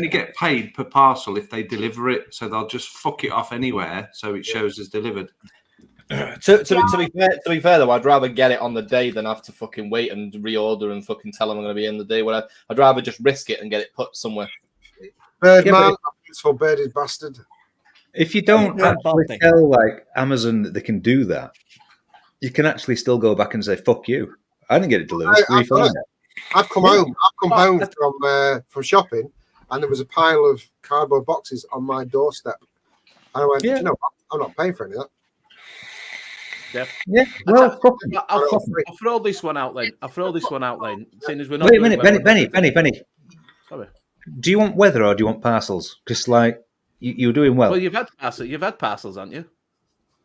get paid per parcel if they deliver it, so they'll just fuck it off anywhere, so it shows as delivered. To be fair, though, I'd rather get it on the day than have to fucking wait and reorder and fucking tell them I'm going to be in the day. I'd rather just risk it and get it put somewhere. Birdman, beautiful bearded bastard. If you don't actually tell like Amazon that they can do that, you can actually still go back and say "fuck you." I didn't get it delivered. I've come home from shopping, and there was a pile of cardboard boxes on my doorstep. And I went, you know what? I'm not paying for any of that. Yeah. Yeah. Well, I'll throw this one out then. Seeing as we're not. Wait a minute, Benny. Sorry. Do you want weather or do you want parcels? Because like you're doing well. Well, you've had parcels, haven't you?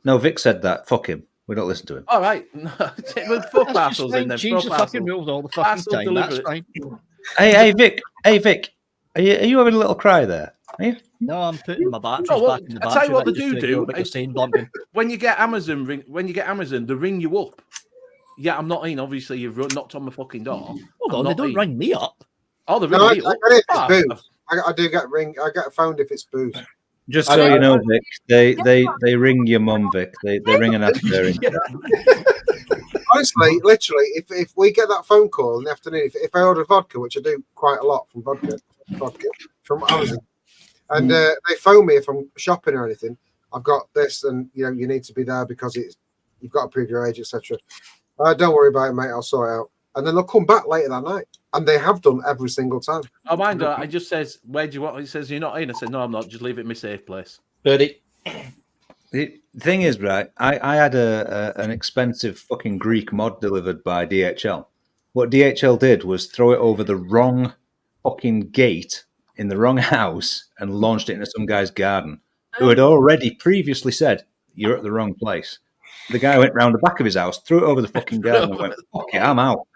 No, Vic said that. Fuck him. We don't listen to him. All right. We'll throw parcels in then. Change the fucking rules all the fucking Parcel time. That's delivery. fine. Hey, Vic. Are you having a little cry there? Are you? No, I'm putting my batteries No, well, back in the I'll battery. tell you what they just to do. go back to saying blumping. When you get Amazon, they ring you up. Yeah, I'm not in. Obviously, you've knocked on my fucking door. Hold on, they don't ring me up. Oh, they No, ring me up. I get it if it's booze. I do get I get phoned if it's booze. Just so you know, Vic, they ring your mum, Vic. They ring an after. Honestly, literally, if we get that phone call in the afternoon, if I order vodka, which I do quite a lot from vodka from Amazon, and they phone me if I'm shopping or anything, I've got this, and you need to be there because you've got to prove your age, etc. Don't worry about it, mate. I'll sort it out. And then they'll come back later that night, and they have done every single time. Oh, mind that. I just says, "Where do you want?" He says, "You're not in." I said, "No, I'm not. Just leave it in my safe place." Birdie. The thing is, right, I had an expensive fucking Greek mod delivered by DHL. What DHL did was throw it over the wrong fucking gate in the wrong house and launched it into some guy's garden who had already previously said, "You're at the wrong place." The guy went round the back of his house, threw it over the fucking garden and went, "Fuck it, I'm out."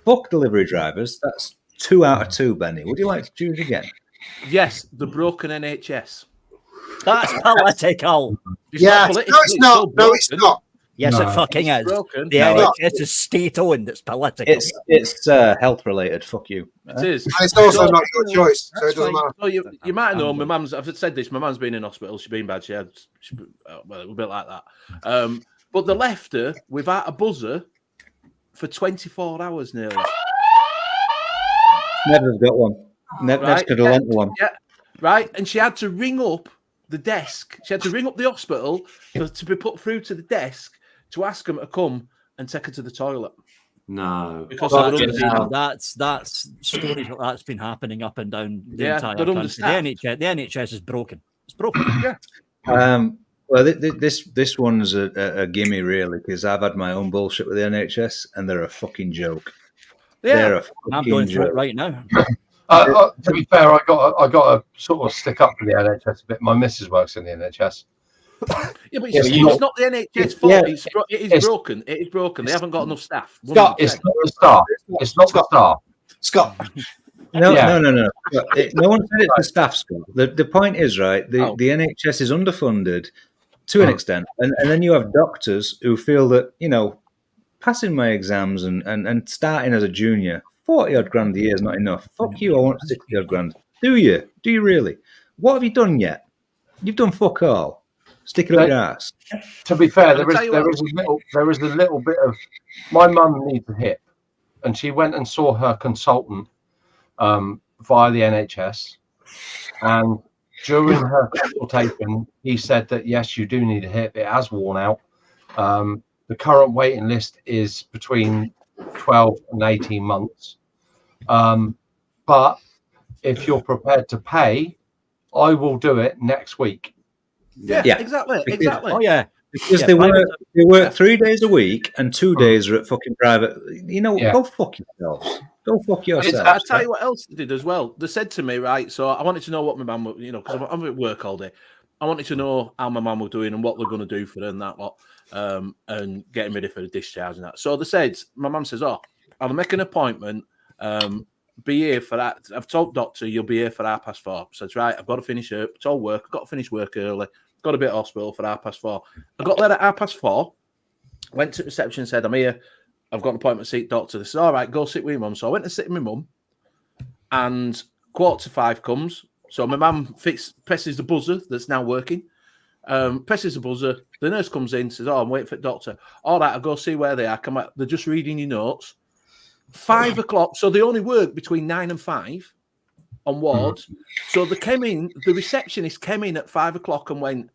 Fuck delivery drivers. That's 2 out of 2, Benny. Would you like to choose again? Yes, the broken NHS. That's political. Yeah, no, it's not. No, it's not. Yes, it fucking is. Broken. The NHS is state-owned. It's political. It's health-related. Fuck you. It is. And it's also not your choice, so it doesn't matter. Oh, you might know my mum's. I've said this. My mum's been in hospital. She's been bad. She a bit like that. But they left her without a buzzer for 24 hours nearly. Never's got one. Never's got a one. Yeah, right. And she had to ring up the desk. She had to ring up the hospital to be put through to the desk to ask them to come and take her to the toilet. No, because that's stories like that's been happening up and down the entire country. The NHS is broken. It's broken. Yeah. Well, this one's a gimme, really, because I've had my own bullshit with the NHS, and they're a fucking joke. Yeah, they're a fucking I'm going through joke. it right now. To be fair, I got to sort of stick up for the NHS a bit. My missus works in the NHS. Yeah, but it's not the NHS fault. Yeah. It is broken. It is broken. They haven't got enough staff. Scott, it's not the staff. It's not the staff. Scott. No. No one said it's the staff, Scott. The point is, right, the NHS is underfunded to an extent. And then you have doctors who feel that, passing my exams and starting as a junior, 40-odd grand a year is not enough. Fuck you, I want 60-odd grand. Do you? Do you really? What have you done yet? You've done fuck all. Stick it up your ass. To be fair, there is a little bit of... My mum needs a hip, and she went and saw her consultant via the NHS, and during her consultation, he said that yes, you do need a hip. It has worn out. The current waiting list is between 12 and 18 months. But if you're prepared to pay, I will do it next week. Yeah. Exactly. Oh yeah. Because they work 3 days a week and 2 days are at fucking private. Go fuck yourselves. Go fuck yourselves. I'll tell you what else they did as well. They said to me, right, so I wanted to know what my mum, because I'm at work all day. I wanted to know how my mum was doing and what they're going to do for her and that lot, and getting ready for the discharge and that. So they said, my mum says, I'll make an appointment, be here for that. I've told doctor you'll be here for 4:30. So it's right, I've got to finish up. It's all work. I've got to finish work early. Got to be at hospital for 4:30. I got there at 4:30. Went to reception and said, I'm here. I've got an appointment to see doctor. They said, all right, go sit with your mum. So I went to sit with my mum, and 4:45 comes. So my mum presses the buzzer that's now working. Presses the buzzer. The nurse comes in, says, I'm waiting for the doctor. All right, I'll go see where they are. Come out. They're just reading your notes. 5 o'clock. So they only work between 9 and 5 on wards. So they came in, the receptionist came in at 5 o'clock and went,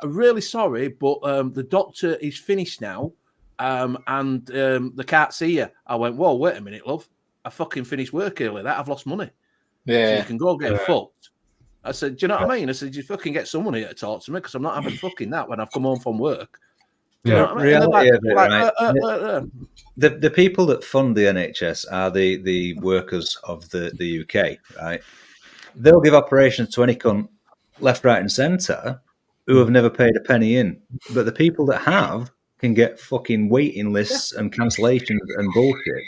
really sorry, but the doctor is finished now, and they can't see you. I went, whoa, wait a minute, love. I fucking finished work early. I've lost money. Yeah. So you can go get fucked. I said, do you know what I mean? I said, you fucking get someone here to talk to me because I'm not having fucking that when I've come home from work. You know what I mean? And they're Reality of it, right? The people that fund the NHS are the workers of the UK, right? They'll give operations to any cunt left, right, and centre who have never paid a penny in. But the people that have can get fucking waiting lists and cancellations and bullshit.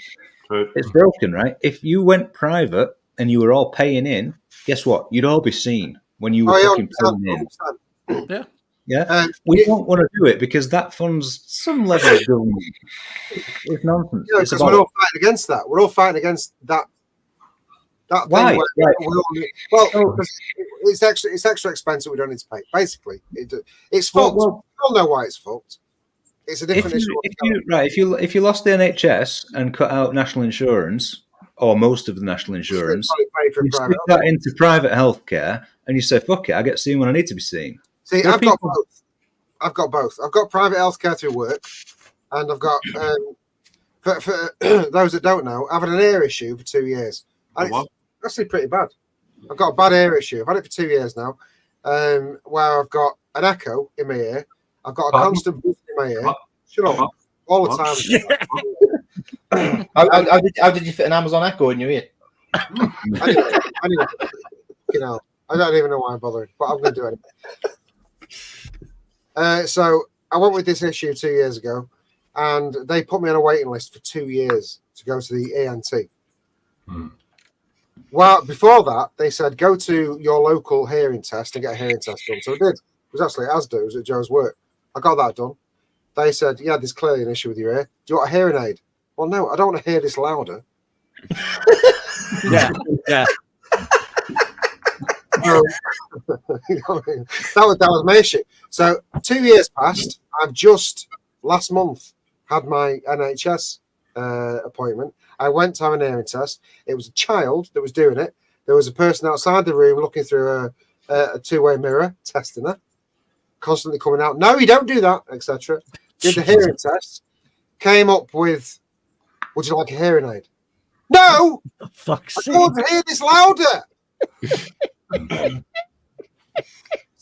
It's broken, right? If you went private and you were all paying in, guess what? You'd all be seen when you were fucking paying in. Yeah. Yeah, we don't want to do it because that funds some level of government. It's nonsense. Yeah, because we're all fighting against that. We're all fighting against that. That Why? thing where it's extra expensive. We don't need to pay. Basically, it's fucked. We all know why it's fucked. It's a different issue. If you lost the NHS and cut out national insurance or most of the national insurance, you stick that into private healthcare, and you say, "Fuck it, I get seen when I need to be seen." See, I've got both. I've got private healthcare through work, and I've got for those that don't know, I've had an ear issue for 2 years. And it's actually pretty bad. I've got a bad ear issue. I've had it for 2 years now, where I've got an echo in my ear. I've got a constant buzz in my ear. Shut up. All the time. How did you fit an Amazon Echo in your ear? Anyway, you know, I don't even know why I'm bothering, but I'm going to do it. So I went with this issue 2 years ago, and they put me on a waiting list for 2 years to go to the ENT. Well, before that, they said, go to your local hearing test and get a hearing test done. So I did. It was actually Asda. It was at Joe's work. I got that done. They said, yeah, there's clearly an issue with your ear. Do you want a hearing aid? Well, no, I don't want to hear this louder. Yeah. You know what I mean? That was my issue. So 2 years passed. I've just last month had my NHS appointment. I went to have an hearing test. It was a child that was doing it. There was a person outside the room looking through a two-way mirror, testing her, constantly coming out. No, you don't do that, etc. Did the hearing test. Came up with, would you like a hearing aid? No! I don't want to hear this louder.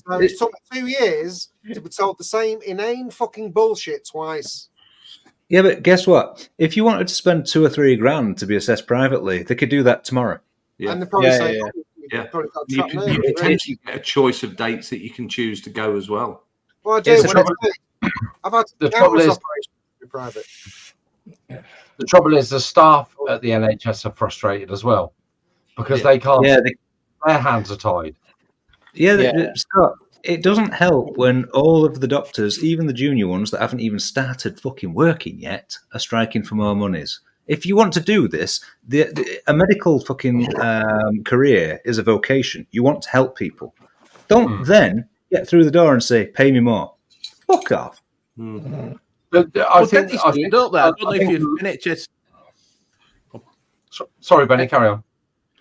So it took 2 years to be told the same inane fucking bullshit twice. Yeah, but guess what? If you wanted to spend 2 or 3 grand to be assessed privately, they could do that tomorrow. Yeah. And they probably say, you can potentially get a choice of dates that you can choose to go as well. Well, I do. I've had countless operations in private. The trouble is the staff at the NHS are frustrated as well because they can't. Yeah, their hands are tied. Scott, it doesn't help when all of the doctors, even the junior ones that haven't even started fucking working yet, are striking for more monies. If you want to do this, a medical fucking career is a vocation. You want to help people. Don't then get through the door and say, pay me more. Fuck off. I think don't know if you NHS. Sorry, Benny, carry on.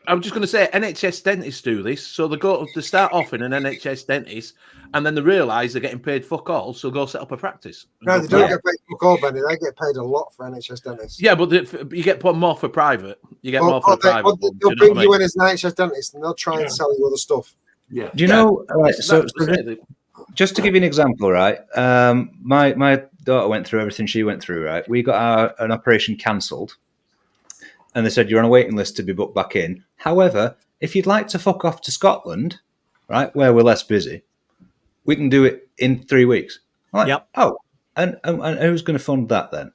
I'm just going to say NHS dentists do this. So they start off in an NHS dentist, and then they realise they're getting paid fuck all, so go set up a practice. No, they don't get paid fuck all, Benny. They get paid a lot for NHS dentists. Yeah, but you get more for private. You get more for private. They'll bring you in as an NHS dentist, and they'll try and sell you other stuff. Yeah. Do you know? Right, so just to give you an example, right? My daughter went through everything she went through. Right, we got an operation cancelled, and they said you're on a waiting list to be booked back in. However, if you'd like to fuck off to Scotland, right, where we're less busy, we can do it in 3 weeks. I'm like, yep. Oh, and who's going to fund that then?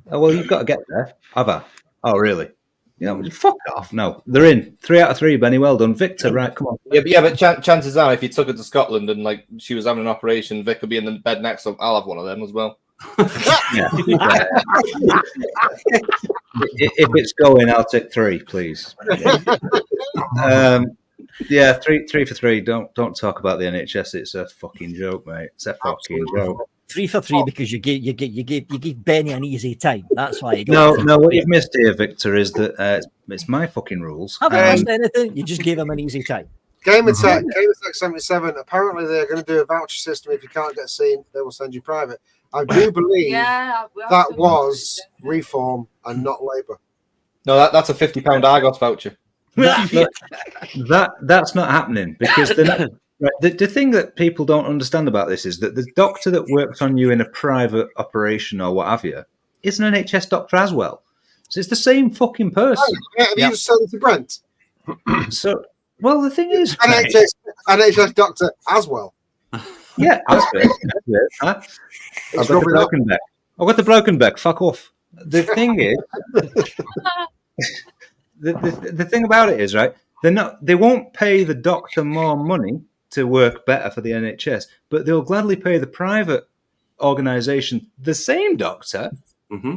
Oh, well, you've got to get there. Have I? Oh, really? You know, fuck off. No, they're in. 3 out of 3, Benny. Well done, Victor. Right, come on. Yeah, but chances are, if you took her to Scotland and like she was having an operation, Vic would be in the bed next to him. I'll have one of them as well. If it's going, I'll take 3, please. Yeah, 3 for 3. Don't talk about the NHS. It's a fucking joke, mate. It's a fucking joke. 3 for 3 because you gave Benny an easy time. That's why. No. What you've missed here, Victor, is that it's my fucking rules. I haven't missed anything. You just gave him an easy time. Game Attack 77. Apparently, they're going to do a voucher system. If you can't get seen, they will send you private. I do believe that was Reform and not Labour. No, that's a £50 Argos voucher. That's not happening because Right. The thing that people don't understand about this is that the doctor that works on you in a private operation or what have you is an NHS doctor as well. So it's the same fucking person. Have you just sold it to Brent? So, well, the thing is, NHS doctor as well. yeah, that's it. Huh? I've got the broken back. I've got the broken back. Fuck off. The thing is, the thing about it is, right? They won't pay the doctor more money to work better for the NHS, but they'll gladly pay the private organisation the same doctor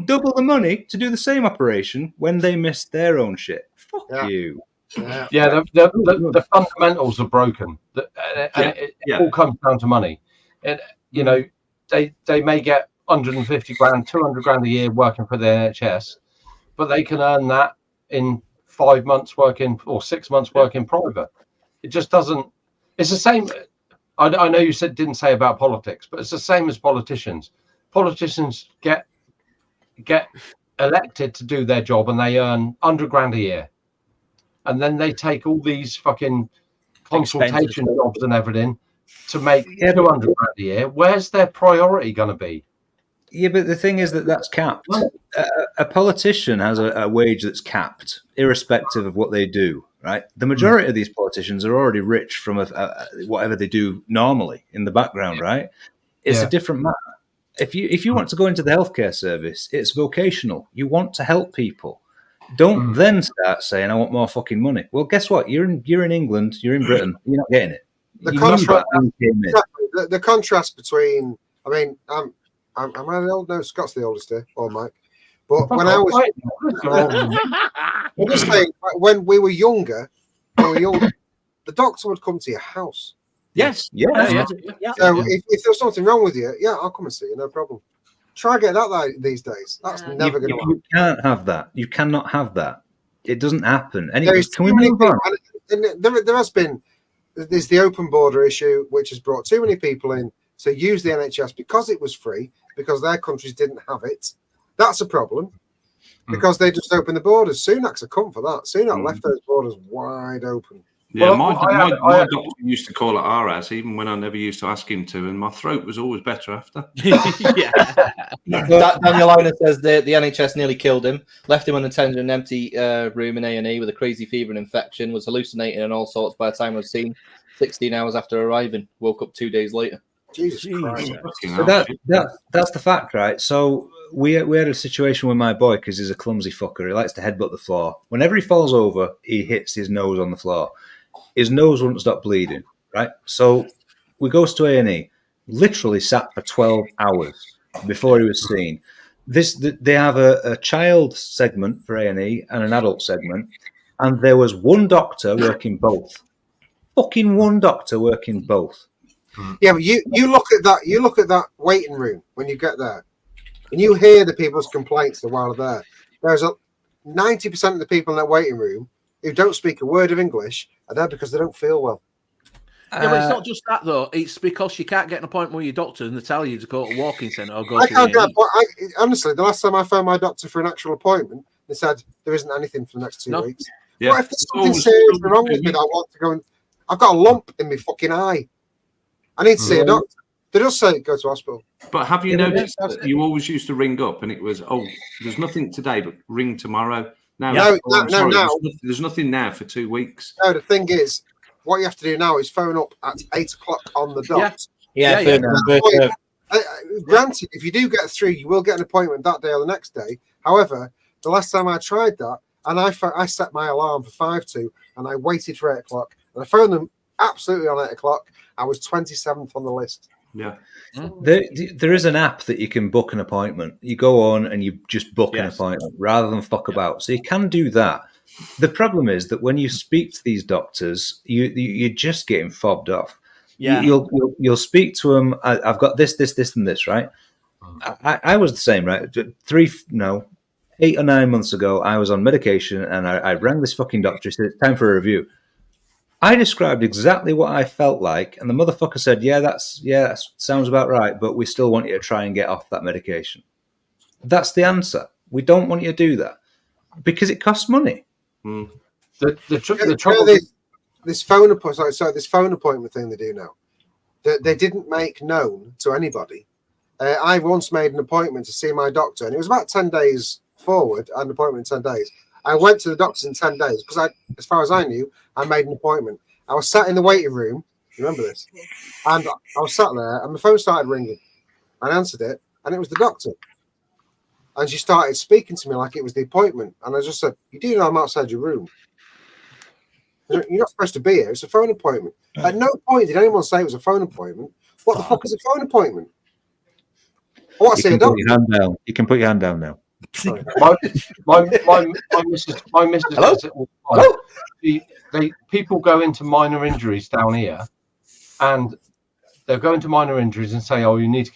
double the money to do the same operation when they miss their own shit. Fuck you. Yeah, the fundamentals are broken. It all comes down to money. And you know, they may get 150 grand, 200 grand a year working for the NHS, but they can earn that in 5 months working or 6 months working private. It just doesn't. It's the same. I know you didn't say about politics, but it's the same as politicians. Politicians get elected to do their job and they earn 100 grand a year, and then they take all these fucking consultation jobs and everything to make 200 grand a year. Where's their priority going to be? Yeah, but the thing is that's capped. A politician has a wage that's capped, irrespective of what they do, right? The majority of these politicians are already rich from whatever they do normally in the background, right? It's a different matter. If you want to go into the healthcare service, it's vocational. You want to help people. Don't then start saying, I want more fucking money. Well, guess what? You're in England, you're in Britain, you're not getting it. The contrast between, I mean, am I the old? No, Scott's the oldest here, or Mike. But when I was, I'm just saying, when we were younger, the doctor would come to your house. Yes. So if there's something wrong with you, I'll come and see you, no problem. Try and get that these days. That's never going to happen. You can't have that. You cannot have that. It doesn't happen. Anyway, can we move on? There has been, there's the open border issue, which has brought too many people in to use the NHS because it was free, because their countries didn't have it. That's a problem because they just opened the borders. Sunak's a cunt for that. Sunak left those borders wide open. Yeah, my doctor used to call it RAS, even when I never used to ask him to, and my throat was always better after. Daniel Liner says the NHS nearly killed him, left him unattended in an empty room in A&E with a crazy fever and infection, was hallucinating and all sorts by the time I was seen. 16 hours after arriving, woke up 2 days later. Jesus Christ. So that's the fact, right? So we had a situation with my boy because he's a clumsy fucker. He likes to headbutt the floor. Whenever he falls over, he hits his nose on the floor. His nose wouldn't stop bleeding, right? So we goes to A&E. Literally sat for 12 hours before he was seen. They have a child segment for A&E and an adult segment, and there was one doctor working both. Fucking one doctor working both. Yeah, but you look at that. You look at that waiting room when you get there, and you hear the people's complaints while they're there. There's 90% of the people in that waiting room who don't speak a word of English are there because they don't feel well. Yeah, but it's not just that though. It's because you can't get an appointment with your doctor and they tell you to go to a walking centre or go I to can't get. A&E. Honestly, the last time I phoned my doctor for an actual appointment, they said there isn't anything for the next 2 weeks. Yeah. What if there's something seriously wrong with me that I want to go and I've got a lump in my fucking eye? I need to see a doctor. They just say go to hospital. But have you noticed that you always used to ring up and it was, there's nothing today, but ring tomorrow. Now, there's nothing now for 2 weeks. No, the thing is, what you have to do now is phone up at 8 o'clock on the dot. Granted, if you do get through, you will get an appointment that day or the next day. However, the last time I tried that, and I set my alarm for 5:02, and I waited for 8 o'clock, and I phoned them absolutely on 8 o'clock. I was 27th on the list. Yeah. There is an app that you can book an appointment. You go on and you just book an appointment rather than fuck about. So you can do that. The problem is that when you speak to these doctors, you're just getting fobbed off. Yeah. You'll speak to them. I've got this, and this, right? I was the same, right? 8 or 9 months ago, I was on medication and I rang this fucking doctor. He said, it's time for a review. I described exactly what I felt like, and the motherfucker said, that sounds about right, but we still want you to try and get off that medication. That's the answer. We don't want you to do that because it costs money. The trouble is, this phone appointment. So this phone appointment thing they do now, that they didn't make known to anybody. I once made an appointment to see my doctor, and it was about 10 days forward. I had an appointment in 10 days. I went to the doctor in 10 days because, as far as I knew, I made an appointment. I was sat in the waiting room. Remember this? And I was sat there, and my phone started ringing. I answered it, and it was the doctor. And she started speaking to me like it was the appointment. And I just said, "You do know I'm outside your room. You're not supposed to be here. It's a phone appointment." At no point did anyone say it was a phone appointment. What the fuck is a phone appointment? I want to see a doctor. You can put your hand down now. my missus does it all the time. People go into minor injuries down here, and they'll go into minor injuries and say, "Oh, you need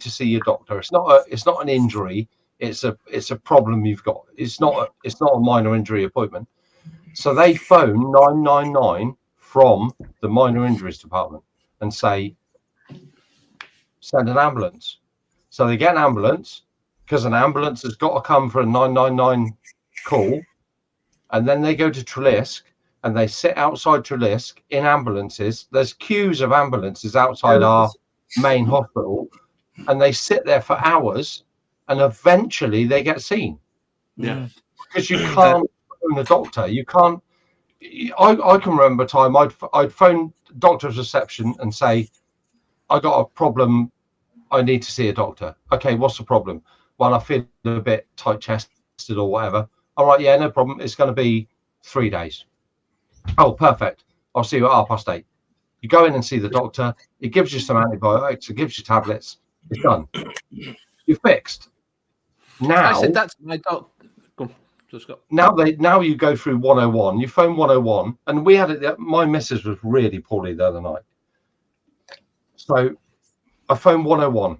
to see your doctor." It's not an injury. It's a problem you've got. It's not a minor injury appointment. So they phone 999 from the minor injuries department and say, "Send an ambulance." So they get an ambulance, because an ambulance has got to come for a 999 call, and then they go to Trelisk and they sit outside Trelisk in ambulances. There's queues of ambulances outside our main hospital, and they sit there for hours, and eventually they get seen. Yeah, because you can't phone a doctor. You can't. I can remember a time I'd phone doctor's reception and say, "I got a problem. I need to see a doctor." "Okay, what's the problem?" "Well, I feel a bit tight-chested or whatever." "All right, yeah, no problem. It's going to be 3 days." "Oh, perfect. I'll see you at 8:30. You go in and see the doctor. It gives you some antibiotics. It gives you tablets. It's done. You're fixed. Now, I said that's my dog. Go on, just go. Now you go through 101. You phone 101, and we had it. My missus was really poorly the other night, so I phoned 101.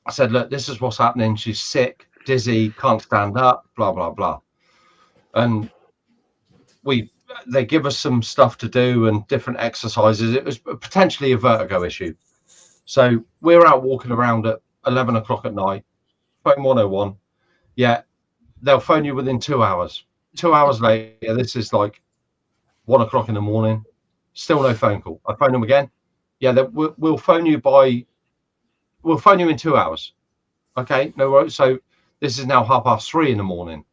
I said, "Look, this is what's happening. She's sick, dizzy, can't stand up, blah, blah, blah." And they give us some stuff to do and different exercises. It was potentially a vertigo issue. So we're out walking around at 11 o'clock at night, phone 101. Yeah, they'll phone you within 2 hours. 2 hours later, this is like 1 o'clock in the morning, still no phone call. I phone them again. Yeah, we'll phone you in 2 hours. Okay, no worries. So this is now 3:30 in the morning.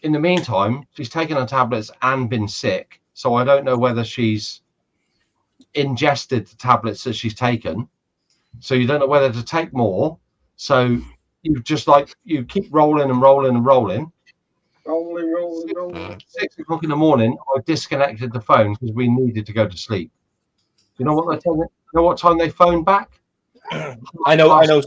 In the meantime, she's taken her tablets and been sick. So I don't know whether she's ingested the tablets that she's taken. So you don't know whether to take more. So you keep rolling and rolling and rolling. Rolling. 6 o'clock in the morning, I disconnected the phone because we needed to go to sleep. You know what they told me? You know what time they phoned back? I know,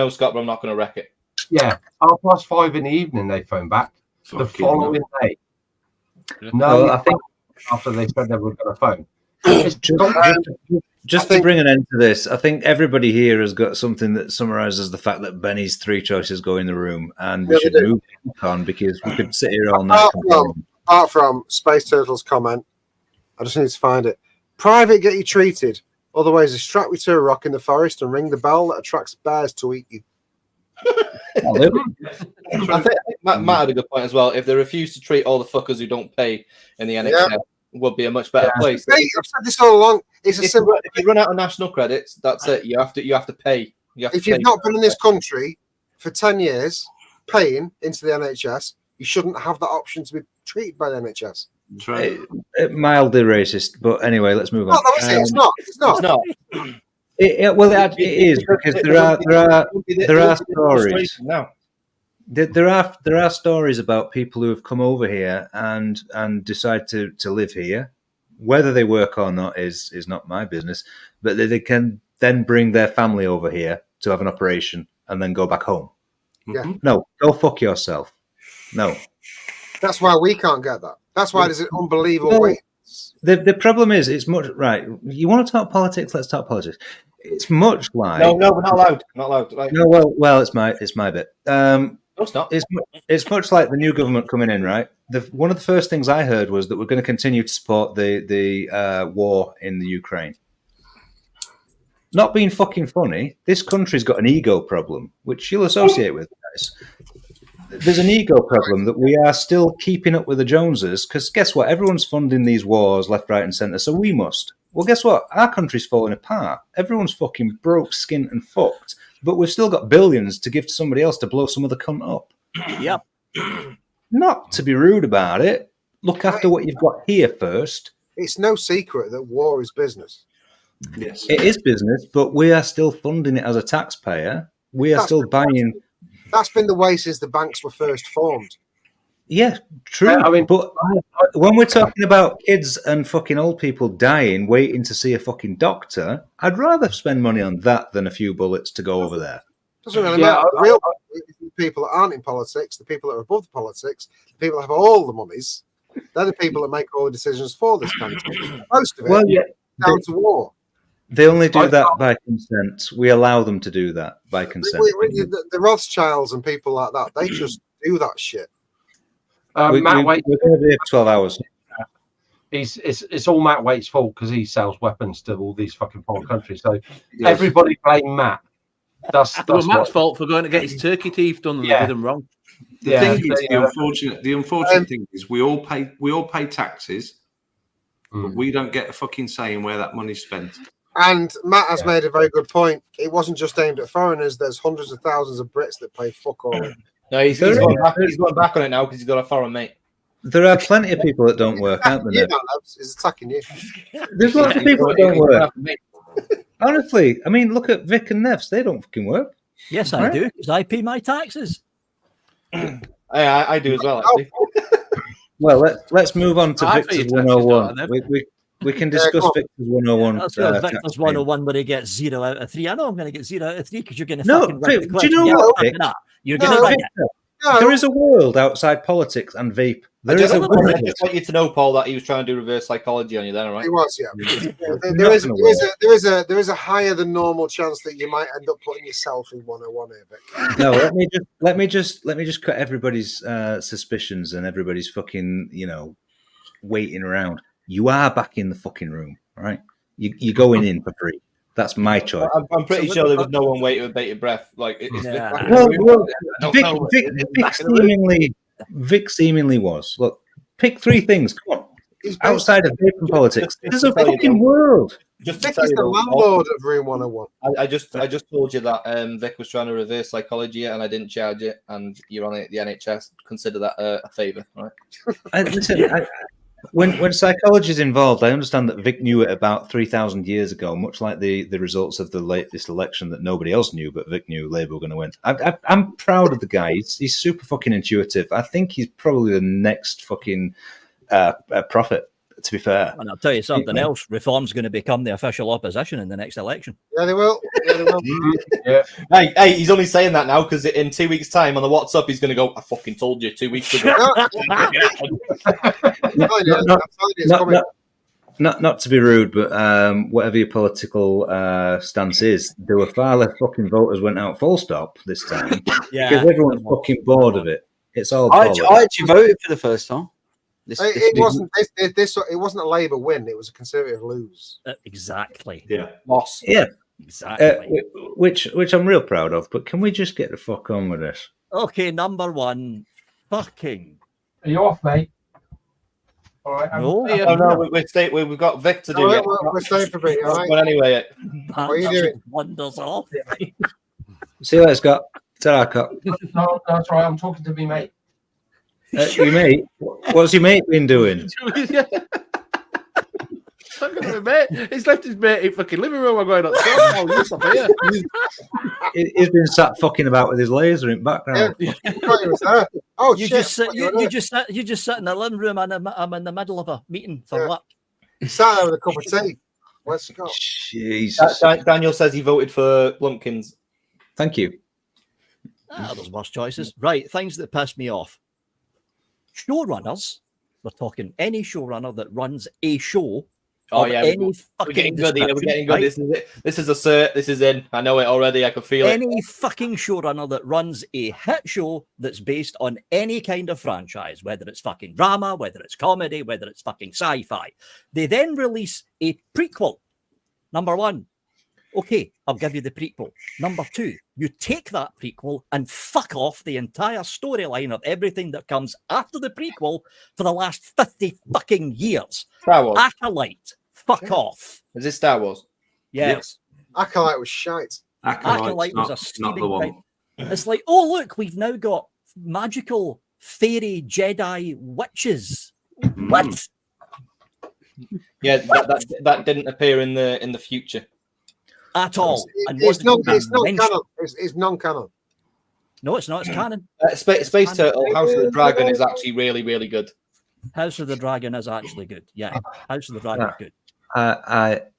Scott, but I'm not going to wreck it. Yeah, 5:30 in the evening they phoned back. The following day. No, I think after they said they were going to phone. Just to bring an end to this, I think everybody here has got something that summarises the fact that Benny's 3 choices go in the room, and we should move on because we could sit here all night. Apart from Space Turtle's comment, I just need to find it. Private, get you treated. Otherwise, they strap you to a rock in the forest and ring the bell that attracts bears to eat you. I think Matt had a good point as well. If they refuse to treat all the fuckers who don't pay in the NHS, would be a much better place. Hey, I've said this all along. It's a simple. If you run out of national credits, that's it. You have to pay. If you've not been in this country for 10 years, paying into the NHS, you shouldn't have that option to be treated by the NHS. That's right. Mildly racist, but anyway, let's move on. It's not. It's not. It is because there are stories. There are stories about people who have come over here and decide to live here. Whether they work or not is not my business, but they can then bring their family over here to have an operation and then go back home. Yeah. No, go fuck yourself. No. That's why we can't get that. That's why there's an unbelievable wait. The problem is, it's much right. You want to talk politics? Let's talk politics. It's much like no, we're not allowed. Not allowed. Like, no, well, it's my bit. No, it's not. It's much like the new government coming in, right? One of the first things I heard was that we're going to continue to support the war in the Ukraine. Not being fucking funny, this country's got an ego problem, which you'll associate with, guys. there's an ego problem that we are still keeping up with the Joneses, because guess what? Everyone's funding these wars left, right, and centre, so we must. Well, guess what? Our country's falling apart. Everyone's fucking broke, skint, and fucked, but we've still got billions to give to somebody else to blow some other cunt up. Yep. Not to be rude about it. Look after what you've got here first. It's no secret that war is business. Yes. It is business, but we are still funding it as a taxpayer. We are still buying. That's been the way since the banks were first formed. Yeah, true. Yeah, I mean, but when we're talking about kids and fucking old people dying, waiting to see a fucking doctor, I'd rather spend money on that than a few bullets to go over there. Doesn't really matter. Real people that aren't in politics, the people that are above the politics, the people that have all the monies, they're the people that make all the decisions for this kind of thing. Most of it down to war. They only do that by consent. We allow them to do that by consent. The Rothschilds and people like that, they just do that shit. We're going to be here for 12 hours. It's all Matt Waite's fault because he sells weapons to all these fucking foreign countries. So everybody blame Matt. That's Matt's fault for going to get his turkey teeth done and they did them wrong. The unfortunate thing is we all pay taxes, but we don't get a fucking say in where that money's spent. And Matt has made a very good point. It wasn't just aimed at foreigners. There's hundreds of thousands of Brits that pay fuck all. No, he's going back on it now because he's got a foreign mate. There are plenty of people that don't work, aren't there? He's attacking you. There's lots of people that don't work. Honestly, I mean, look at Vic and Nevs. They don't fucking work. Yes, I do, because I pay my taxes. I do as well, actually. Well, let's move on to Victor's 101. We can discuss Victor's 101. Let's go Victor's 101 where he gets 0 out of 3. I know I'm going to get 0 out of 3 because you're going to fucking write the question. Do you know what? You're going to write it. There is a world outside politics and vape. I just want you to know, Paul, that he was trying to do reverse psychology on you then, all right? He was, yeah. There is a higher than normal chance that you might end up putting yourself in 101 here, Vic. No, let me just cut everybody's suspicions and everybody's fucking, waiting around. You are back in the fucking room, all right? You're going in for free. That's my choice. I'm pretty sure there was no one waiting with bated breath. Like, Vic seemingly was. Look, pick 3 things. Come on. Outside of vaping politics, there's a fucking world. Vic is the landlord of Room 101. I just told you that Vic was trying to reverse psychology and I didn't charge it, and you're on it at the NHS. Consider that a favour, right? Listen, when psychology is involved, I understand that Vic knew it about 3,000 years ago, much like the results of the latest election that nobody else knew, but Vic knew Labour were going to win. I'm proud of the guy. He's super fucking intuitive. I think he's probably the next fucking prophet, to be fair. And I'll tell you something else. Reform's going to become the official opposition in the next election. Yeah, they will. Yeah. Hey, he's only saying that now because in 2 weeks' time on the WhatsApp, he's going to go, I fucking told you 2 weeks ago. Not to be rude, but whatever your political stance is, there were far less fucking voters went out full stop this time because everyone's fucking bored of it. It's all I actually voted for the first time. It wasn't a Labour win. It was a Conservative lose. Exactly. Yeah. Loss. Yeah. Exactly. Which I'm real proud of. But can we just get the fuck on with this? Okay, number 1, fucking. Are you off, mate? All right. No, we've got Vic to do it. We're staying for Vic, all right? But anyway, what are you doing? Wonders off. See you later, Scott. Ta-ra, Scott. No, that's right. I'm talking to me, mate. Your mate? What's your mate been doing? He's left his mate in fucking living room. I'm going He's been sat fucking about with his laser in background. Oh, you shit. just sat in the living room and I'm in the middle of a meeting for what? He sat there with a cup of tea. Where's Scott? Jesus. Daniel says he voted for Blumpkins. Thank you. There's worse choices. Right, things that piss me off. Showrunners, we're talking any showrunner that runs a show. Oh yeah, we're getting good. We're getting good. Right? This is it. This is a cert. This is in. I know it already. I can feel it. Any fucking showrunner that runs a hit show that's based on any kind of franchise, whether it's fucking drama, whether it's comedy, whether it's fucking sci-fi, they then release a prequel. Number 1. Okay, I'll give you the prequel. Number 2, you take that prequel and fuck off the entire storyline of everything that comes after the prequel for the last 50 fucking years. Star Wars. Acolyte, fuck off. Is this Star Wars? Yes. Acolyte was shite. Acolyte was a not the steaming one. pipe. It's like, oh look, we've now got magical fairy Jedi witches. What? Yeah, that didn't appear in the future At all. And It's wasn't even not mentioned. canon. It's non-canon. No, it's not. It's canon. Space Turtle House of the Dragon is actually really, really good. House of the Dragon is actually good. Yeah, House of the Dragon is good.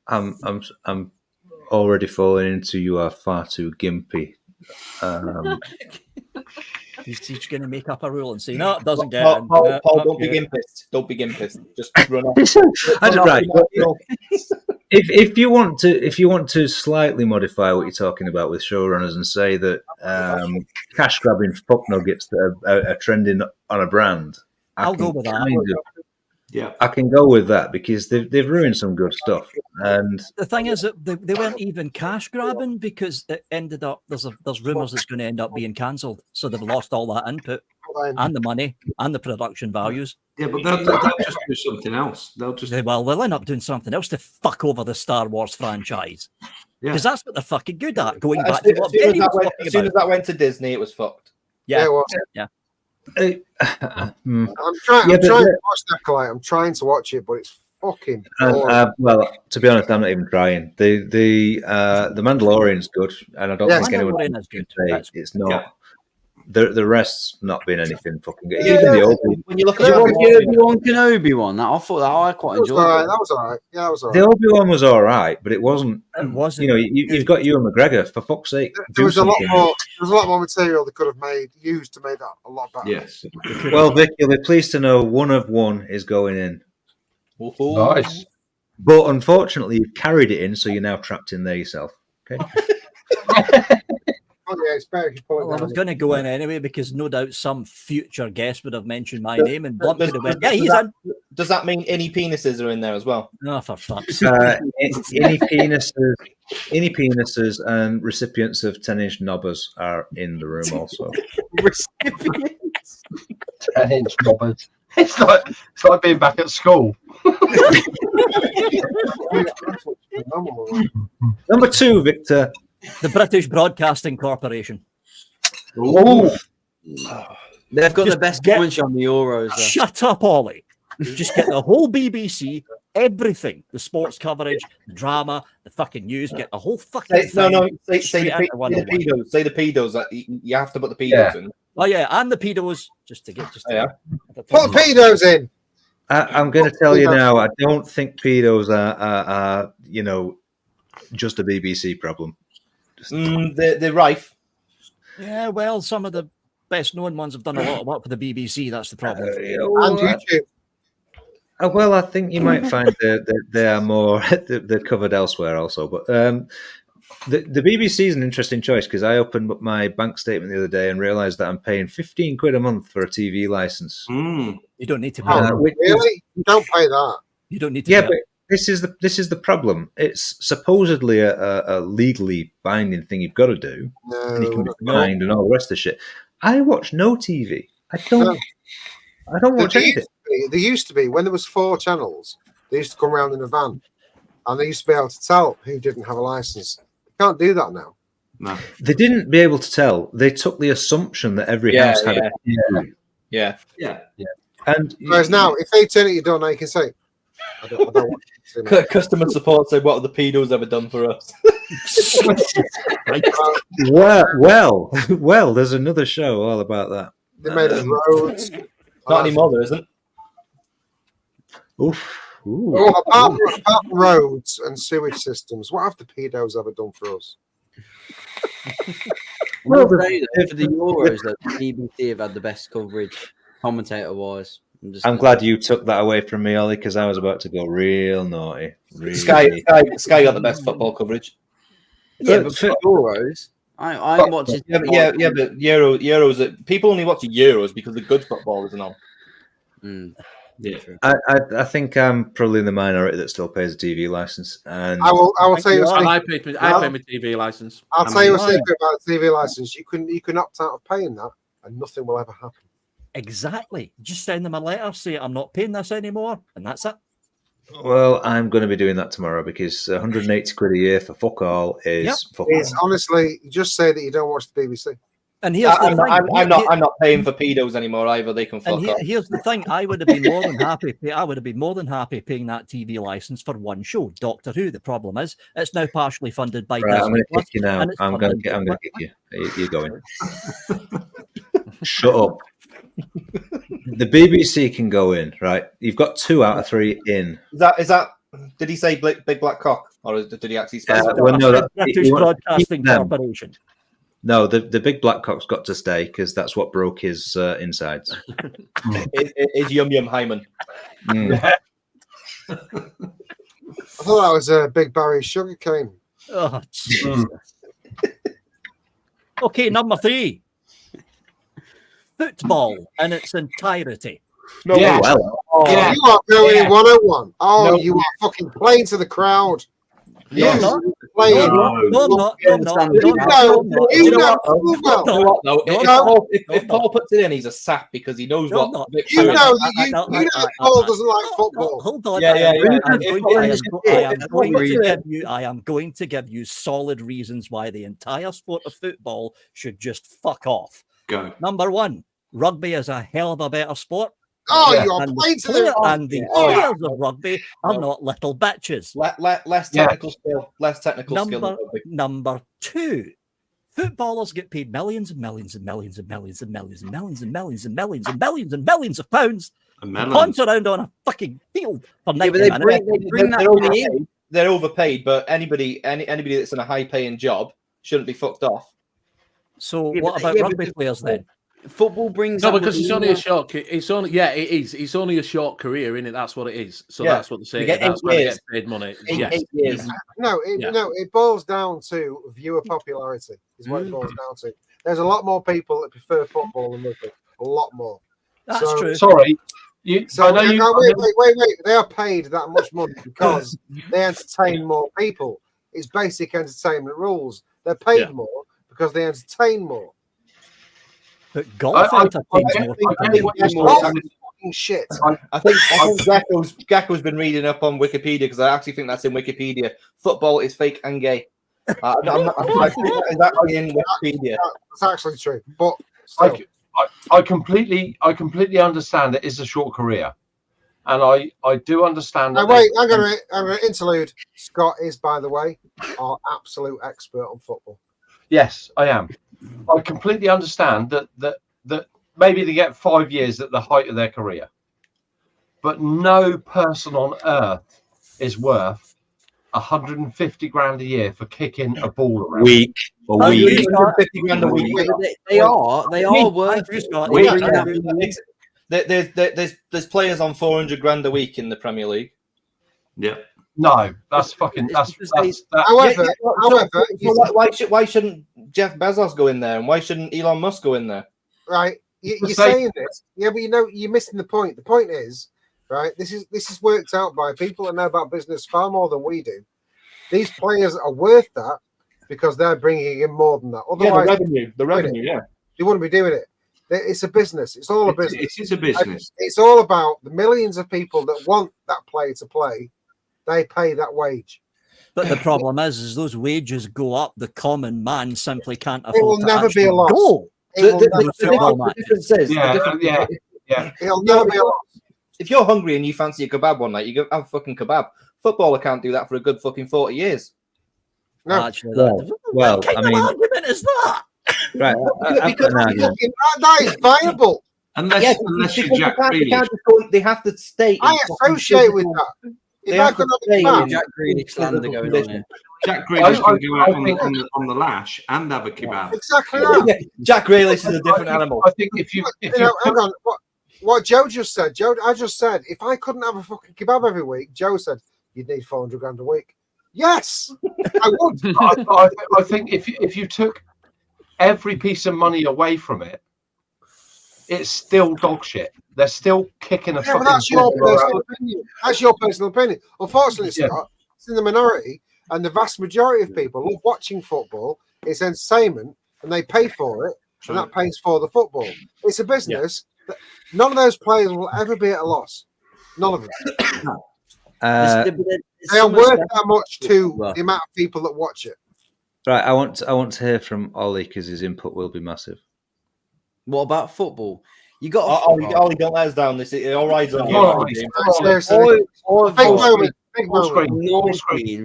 I'm already falling into you are far too gimpy. He's going to make up a rule and say, no, it doesn't get Paul, in. Paul, No, Paul, not don't be good." gimpist. Don't be gimpist. Just run off. Right. If you want to slightly modify what you're talking about with showrunners and say that cash grabbing fuck nuggets that are trending on a brand, I'll go with that. Yeah, I can go with that because they've ruined some good stuff. And The thing is that they weren't even cash grabbing because it ended up, there's rumours it's going to end up being cancelled. So they've lost all that input and the money and the production values. yeah, but they'll just do something else. They'll just They'll end up doing something else to fuck over the Star Wars franchise. yeah. Because that's what they're fucking good at. Going As back to what Benny was talking soon as about. that went to Disney, it was fucked. Yeah, it was. yeah. I'm trying to watch Acolyte. I'm trying to watch it, but it's fucking boring. well, to be honest, I'm not even trying. The Mandalorian's good, and I don't think anyone Mandalorian is good. can say That's it's not. The rest's not been anything fucking good. Yeah. Even the old When you look at Did you watch the it, Obi-Wan Kenobi one? I thought that I quite That was enjoyed. alright. It. That was alright. Yeah, that was the alright. Obi-Wan was all right, but it wasn't. It wasn't. You know, you've got Ewan McGregor, for fuck's sake. There do was a lot something. more. There was a lot more material they could have used to make that a lot better. Yes. Well, Vic, you'll be pleased to know one of one is going in. Nice. But unfortunately, you've carried it in, so you're now trapped in there yourself. Okay. Oh yeah, it's better if you pull it Well, I down. was going to go in anyway because no doubt some future guest would have mentioned my name and Blunt could have went, yeah, he's in. Does that mean any penises are in there as well? No, for fuck's sake. Any penises and recipients of 10-inch knobbers are in the room also. 10-inch knobbers. It's like being back at school. Number 2, Victor. The British Broadcasting Corporation. Oh, They've got Just the best get- commentary on the Euros. Though. Shut up, Ollie. Just get the whole BBC, everything, the sports coverage, the drama, the fucking news, get the whole fucking thing. Say straight the into one of them. pedos. Say the pedos. That you have to put the pedos Yeah. in. Oh yeah, and the pedos, just to get Yeah. Put pedos in. I'm going to tell you now, I don't think pedos are just a BBC problem. They're rife. Yeah, well, some of the best known ones have done a lot of work for the BBC. That's the problem. And YouTube. Well, I think you might find that they are more they're covered elsewhere also. But the BBC is an interesting choice because I opened up my bank statement the other day and realised that I'm paying £15 a month for a TV license. Mm. You don't need to pay that. Really? You don't pay that. You don't need to Yeah, pay but this is the problem. It's supposedly a legally binding thing you've got to do, and you can be fined and all the rest of the shit. I watch no TV. I don't watch anything. There used to be when there was 4 channels. They used to come around in a van, and they used to be able to tell who didn't have a license. You can't do that now. No. They didn't be able to tell. They took the assumption that every house had a TV. Yeah. And Whereas now, if they turn at your door, now you can say, I don't want to see that. Customer support say, "What have the pedos ever done for us?" well, there's another show all about that. They made us roads. Not anymore, there isn't. Oof. Ooh. Well, apart from roads and sewage systems, what have the pedos ever done for us? Well, for the Euros, though, the BBC have had the best coverage, commentator-wise. I'm glad you took that away from me, Ollie, because I was about to go real naughty. Really. Sky got the best football coverage. Yeah, but for Euros, I'm watching. Yeah, but Euros. People only watch the Euros because the good football isn't on. Yeah. I think I'm probably in the minority that still pays a TV license. And I will tell you a And secret. I pay my TV license. I'll tell you a secret about a TV license. You can opt out of paying that, and nothing will ever happen. Exactly. Just send them a letter, say I'm not paying this anymore, and that's it. Well, I'm going to be doing that tomorrow because 180 quid a year for fuck all is fuck It's all. honestly just say that you don't watch the BBC. And here's the thing. I'm not paying for pedos anymore either. They can fuck off. Here's the thing. I would have been more than happy. I would have been more than happy paying that TV license for one show, Doctor Who. The problem is, it's now partially funded by Right, I'm Disney going to kick you now. I'm going to kick you. You're going. Shut up. The BBC can go in, right? You've got 2 out of 3 in. Is that? Did he say big black cock, or did he actually specify? Well, no, British Broadcasting Corporation. No, the big black cock's got to stay because that's what broke his insides. Is Yum Yum Hyman? I thought that was a Big Barry sugarcane. Oh, Jesus. Okay, number 3. Football in its entirety. No, yeah. You are going 101. Oh, no. You are fucking playing to the crowd. Yes. No, if Paul puts it in, he's a sap because he knows what. You know that Paul doesn't like football. Hold on. I am going to give you solid reasons why the entire sport of football should just fuck off. Go. Number 1, rugby is a hell of a better sport. Oh, you're playing to the and the players of rugby are not little bitches. Less technical skill. Less technical skill. Number 2, footballers get paid millions and millions and millions and millions and millions and millions and millions and millions and millions and millions of pounds to punch around on a fucking field for 90 minutes. They're overpaid, but anybody that's in a high-paying job shouldn't be fucked off. So what about rugby players then? Football brings because it's only a short. It's only it is. It's only a short career, isn't it? That's what it is. So that's what they say. That's where they get paid money. Yes. No, it boils down to viewer popularity. Is what it boils down to. There's a lot more people that prefer football than rugby. A lot more. That's true. Sorry. Wait. They are paid that much money because they entertain more people. It's basic entertainment rules. They're paid more because they entertain more. But golf entertains more. Shit. I think Gecko's been reading up on Wikipedia because I actually think that's in Wikipedia. Football is fake and gay. I think that is actually in Wikipedia. That's actually true. But I completely understand it is a short career, and I do understand. Now, wait, I'm going to interlude. Scott is, by the way, our absolute expert on football. Yes, I am. I completely understand that maybe they get 5 years at the height of their career, but no person on earth is worth 150 grand a year for kicking a ball around. Week. 50 grand a week. They are worth it. There's players on 400 grand a week in the Premier League. Yeah. No, that's fucking. However, why shouldn't Jeff Bezos go in there, and why shouldn't Elon Musk go in there? Right, you're saying this, yeah, but you're missing the point. The point is, right, this is worked out by people that know about business far more than we do. These players are worth that because they're bringing in more than that. Otherwise, the revenue, yeah, you wouldn't be doing it. It's a business. It's all a business. It is a business. It's all about the millions of people that want that player to play. They pay that wage. But the problem is those wages go up. The common man simply can't afford it will never be a loss. The difference is, it'll never be a loss. If you're hungry and you fancy a kebab one night, you go have a fucking kebab. Footballer can't do that for a good fucking 40 years. No. Actually, well, what kind of argument is that? Right. That is viable. Unless you're Jack Grealish. They have to stay. I associate with that. They have to stay in Jack Grealish slander going on here. Jack Grealish can go out on the lash and have a kebab. Exactly that. Jack Grealish is a different animal. I think if you hang on. What Joe just said, I just said, if I couldn't have a fucking kebab every week, Joe said, you'd need 400 grand a week. Yes, I would. I think if you took every piece of money away from it, it's still dog shit. They're still kicking a Yeah, but fucking that's your ball personal around. opinion. That's your personal opinion. Unfortunately, Yeah. Scott, it's in the minority, and the vast majority of people love watching football. It's entertainment, and they pay for it, and that pays for the football. It's a business. That none of those players will ever be at a loss. None of them. They are worth that much to the amount of people that watch it. Right, I want to hear from Ollie because his input will be massive. What about football? You got Ollie, don't let us down. This it all rides on you. Big moment.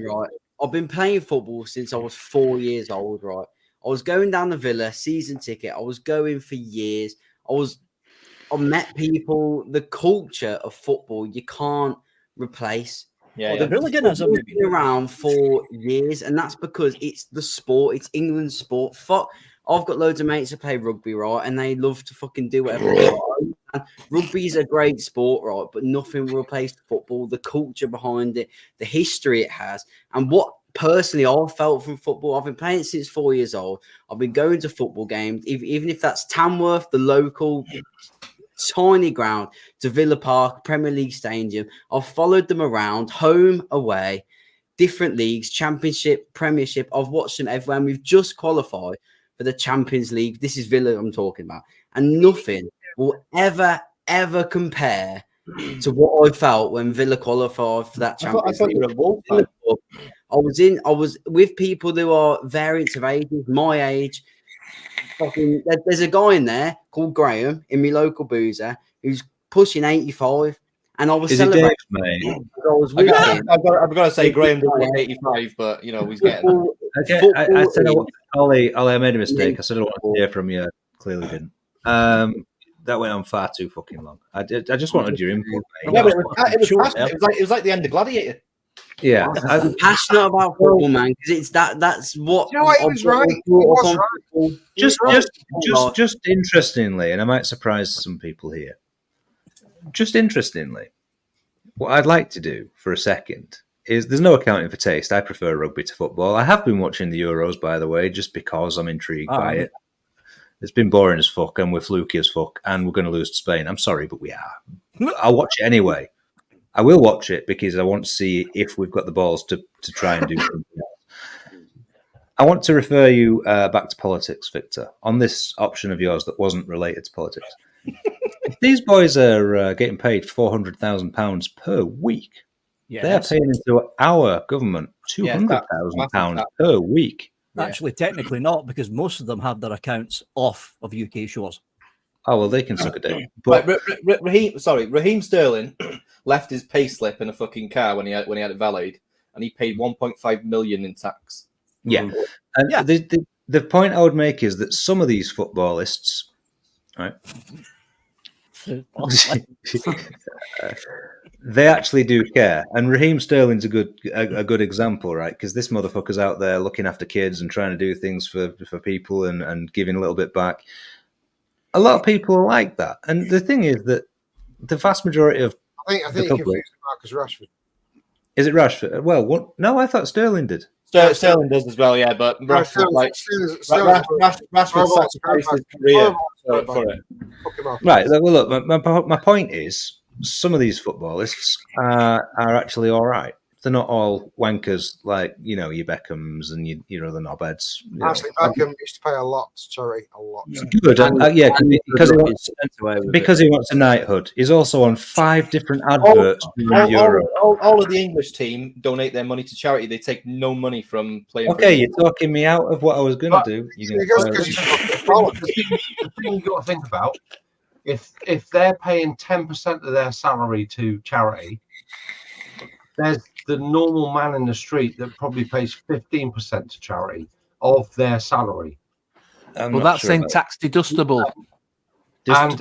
Right. I've been playing football since I was 4 years old. Right. I was going down the Villa season ticket. I was going for years. I met people. The culture of football you can't replace. Yeah, the hooliganism has been around for years, and that's because it's the sport. It's England's sport. Fuck, I've got loads of mates who play rugby, right, and they love to fucking do whatever they want. And rugby is a great sport, right, but nothing will replace football. The culture behind it, the history it has, and what personally I felt from football. I've been playing it since 4 years old. I've been going to football games, even if that's Tamworth, the local tiny ground, to Villa Park, Premier League Stadium. I've followed them around, home, away, different leagues, Championship, Premiership. I've watched them everywhere. And we've just qualified for the Champions League. This is Villa I'm talking about. And nothing will ever compare to what I felt when Villa qualified for that Champions League. You were a Wolf fan. I was with people who are variants of ages, my age. There's a guy in there called Graham in my local boozer who's pushing 85, and I was celebrating. Mate? I was with him. I've got to say, Graham doesn't look 85, but you know he's getting. Okay, I said, Ollie, I made a mistake. I said I wanted to hear from you. Clearly didn't. That went on far too fucking long. I just wanted your input. Yeah, but it was like the end of Gladiator. Yeah, I'm passionate about football, man, because that's what. You know what? He was right. He was right. Just interestingly, and I might surprise some people here. Just interestingly, what I'd like to do for a second is there's no accounting for taste. I prefer rugby to football. I have been watching the Euros, by the way, just because I'm intrigued by it. It's been boring as fuck, and we're fluky as fuck, and we're going to lose to Spain. I'm sorry, but we are. I'll watch it anyway. I will watch it because I want to see if we've got the balls to try and do something else. I want to refer you back to politics, Victor, on this option of yours that wasn't related to politics. If these boys are getting paid £400,000 per week, they're paying into our government £200,000 per week. Actually, technically not, because most of them have their accounts off of UK shores. Oh, well, they can suck a dick. But Raheem Sterling left his pay slip in a fucking car when he had it valeted, and he paid 1.5 million in tax. Yeah. And the point I would make is that some of these footballists, right, they actually do care. And Raheem Sterling's a good example, right? Because this motherfucker's out there looking after kids and trying to do things for people and giving a little bit back. A lot of people are like that. And the thing is that the vast majority of I think you confused Marcus Rashford. Is it Rashford? Well, no, I thought Sterling did. Sterling does as well, yeah, but Rashford sacrificed his career for it. Right. Well, look, my point is, some of these footballists are actually all right. They're not all wankers like your Beckhams and your other knobheads. Actually, Beckham used to pay a lot to charity, a lot. Good, because he wants a knighthood. He's also on 5 different adverts. All of the English team donate their money to charity. They take no money from playing. Okay, you're talking me out of what I was going to do. The thing you've got to think about, if they're paying 10% of their salary to charity, there's the normal man in the street that probably pays 15% to charity of their salary. Well, that's in tax deductible. And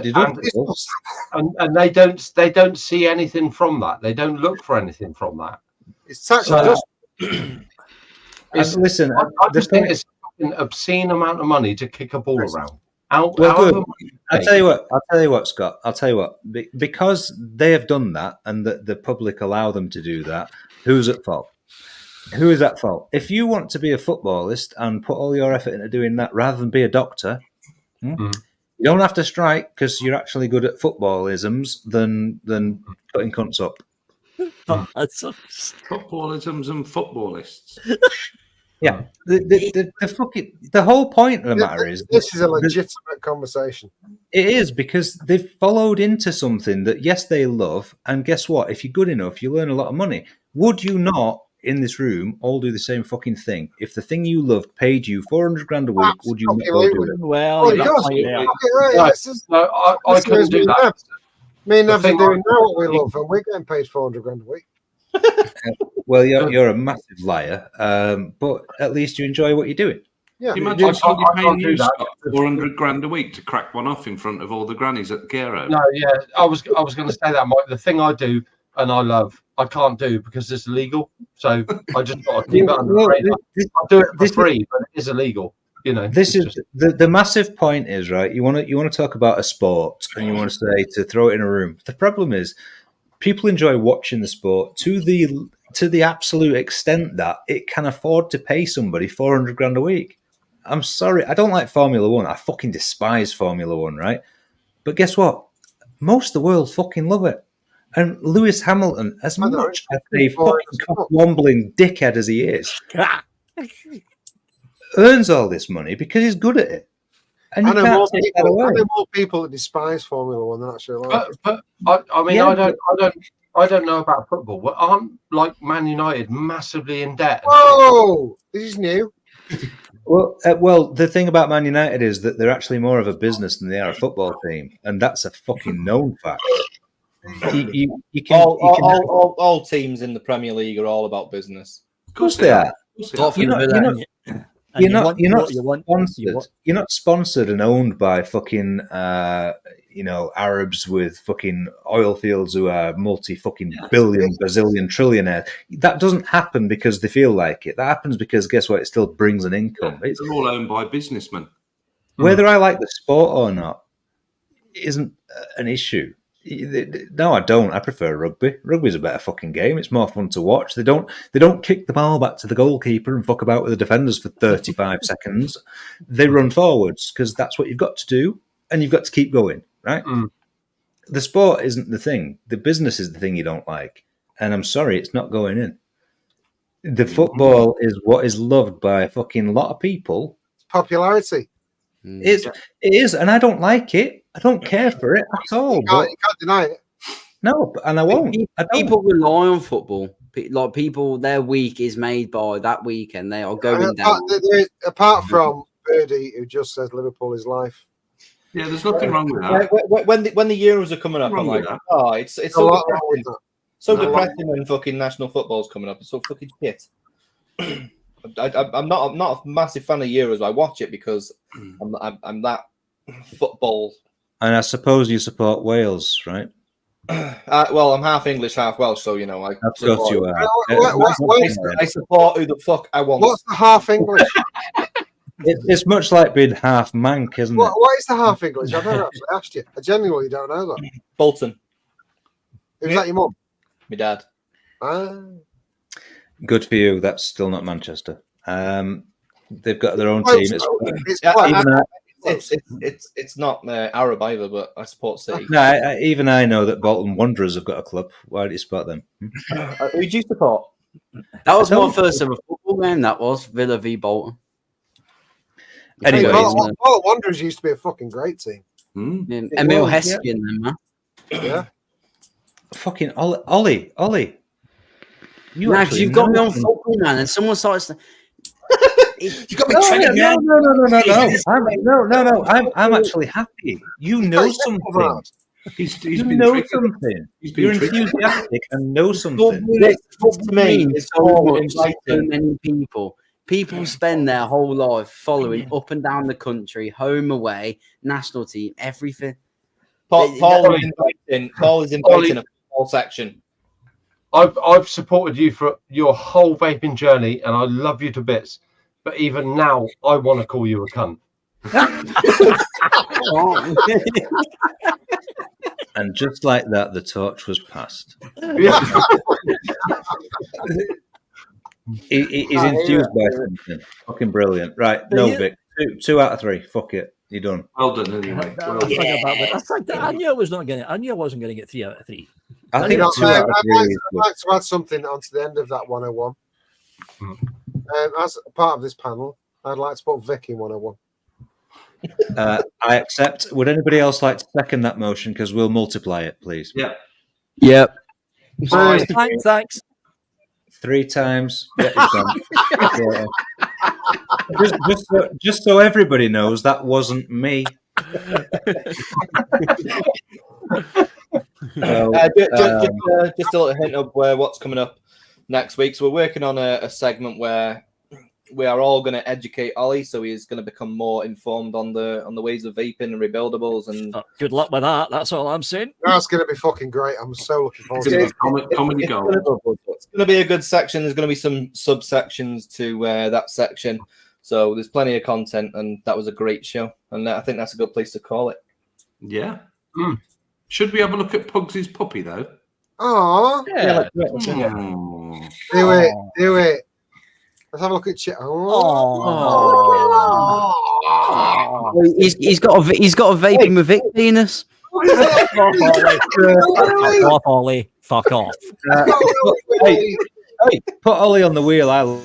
they don't see anything from that. They don't look for anything from that. It's tax deductible. Listen, I just think it's an obscene amount of money to kick a ball around. Good. I'll tell you what, Scott. I'll tell you what. Because they have done that, and the public allow them to do that. Who's at fault? Who is at fault? If you want to be a footballist and put all your effort into doing that, rather than be a doctor, You don't have to strike because you're actually good at footballisms than putting cunts up. Footballisms and footballists. Yeah, the whole point of the matter is this is a legitimate conversation. It is, because they've followed into something that, yes, they love, and guess what? If you're good enough, you learn a lot of money. Would you not, in this room, all do the same fucking thing? If the thing you loved paid you 400 grand a week, would you not go do it? Well, it does. I couldn't do that. Me and Nevs are doing now what we love, and we're getting paid 400 grand a week. Well, you're a massive liar, but at least you enjoy what you're doing. Yeah, You imagine somebody I paying can't do you that. 400 grand a week to crack one off in front of all the grannies at Gero. No, yeah, I was going to say that, Mike. The thing I do and I love, I can't do because it's illegal. So I just got to keep it under the radar. I'll do it for free, but it is illegal. You know, this is the massive point is, right. You want to talk about a sport, and you want to say to throw it in a room. The problem is, people enjoy watching the sport to the absolute extent that it can afford to pay somebody 400 grand a week. I'm sorry, I don't like Formula One. I fucking despise Formula One, right? But guess what? Most of the world fucking love it. And Lewis Hamilton, as much as a fucking cock-wombling dickhead as he is, earns all this money because he's good at it. And you can't take that away. I know more people that despise Formula One than actually like it. But I mean, I don't know about football. Well, aren't like Man United massively in debt? Whoa, this is new. Well, the thing about Man United is that they're actually more of a business than they are a football team, and that's a fucking known fact. All teams in the Premier League are all about business. Of course they are. You're not sponsored and owned by fucking Arabs with fucking oil fields who are multi-fucking billion, bazillion, trillionaires. That doesn't happen because they feel like it. That happens because, guess what? It still brings an income. They're all owned by businessmen. Whether I like the sport or not isn't an issue. No, I don't. I prefer rugby. Rugby's a better fucking game. It's more fun to watch. They don't kick the ball back to the goalkeeper and fuck about with the defenders for 35 seconds. They run forwards because that's what you've got to do, and you've got to keep going, right? The sport isn't the thing. The business is the thing you don't like. And I'm sorry, it's not going in. The football is what is loved by a fucking lot of people. Popularity. It is, and I don't like it. I don't care for it at all. You can't deny it. No, and I won't. People rely on football. Like people, their week is made by that week, and they are going down. Apart from Birdie, who just says Liverpool is life. Yeah, there's nothing wrong with that. When the Euros are coming up, I'm like, it's so depressing. So depressing when fucking national football's coming up. It's so fucking shit. I'm not a massive fan of Euros. I watch it because I'm that football. And I suppose you support Wales, right? Well, I'm half English, half Welsh, so I. Of course you are. I support who the fuck I want. What's the half English? It's much like being half Manc, isn't it? What is the half English? I've never actually asked you. I genuinely don't know that. Bolton. Who's that? Your mum? My dad. Good for you. That's still not Manchester. They've got their own team. It's not Arab either, but I support City. No, even I know that Bolton Wanderers have got a club. Why do you support them? Who do you support? That was my first ever football game. That was Villa v Bolton. Anyway, Bolton Wanderers used to be a fucking great team. Emil Heskey and them, man. Yeah. Fucking Ollie. You've got me on football, man, and someone starts. You got me triggered, man. No. I'm actually happy. You know something. You know something. You're enthusiastic and know something. To me, it's so many people. People spend their whole life following up and down the country, home, away, national team, everything. Paul is inviting a football section. I've supported you for your whole vaping journey, and I love you to bits. But even now, I want to call you a cunt. And just like that, the torch was passed. He's enthused by something. Fucking brilliant. Right, no, Vic. 2 out of 3. Fuck it. You done? Well done, anyway. Well I done. figured that, but I knew I was not going to. I knew I wasn't going to get 3 out of 3. I think You know, 2 out of 3 I'd is good. like to add something onto the end of that 101. As a part of this panel, I'd like to put Vic in 101. I accept. Would anybody else like to second that motion? Because we'll multiply it, please. Yeah. Yep. Thanks. 3 times. Yeah, it's done. just so everybody knows, that wasn't me. So, just a little hint of what's coming up next week. So we're working on a segment where we are all going to educate Ollie, so he's going to become more informed on the ways of vaping and rebuildables. And good luck with that. That's all I'm saying. That's going to be fucking great. I'm so looking forward to it. Comedy gold. It's going to be a good section. There's going to be some subsections to that section. So there's plenty of content, and that was a great show. And I think that's a good place to call it. Yeah. Should we have a look at Pugsy's puppy, though? Oh, Yeah. Do it. Let's have a look at Chip. He's got a vaping with Vic penis. Fuck off, Ollie. Fuck off. Hey, put Ollie on the wheel.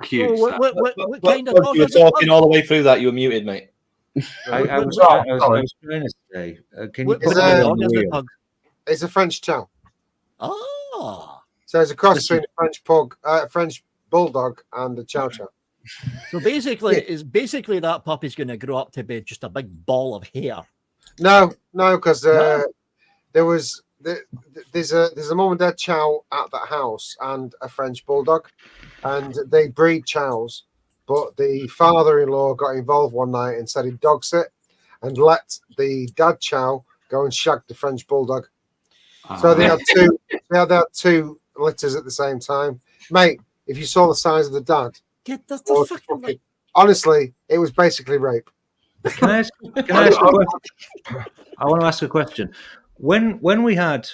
Cute. What kind of dog you were is it? talking all the way through that. You were muted, mate. I was trying to say, can you put Ollie on the wheel? It's a French chow. Oh. So it's a cross between a French bulldog and a chow chow. So basically that puppy's going to grow up to be just a big ball of hair. No, because there's a mum and dad chow at that house and a French bulldog, and they breed chows. But the father-in-law got involved one night and said he'd dog sit and let the dad chow go and shag the French bulldog. So they had two. They had two litters at the same time, mate. If you saw the size of the dad, honestly, it was basically rape. Can I ask a question? I want to ask a question. When we had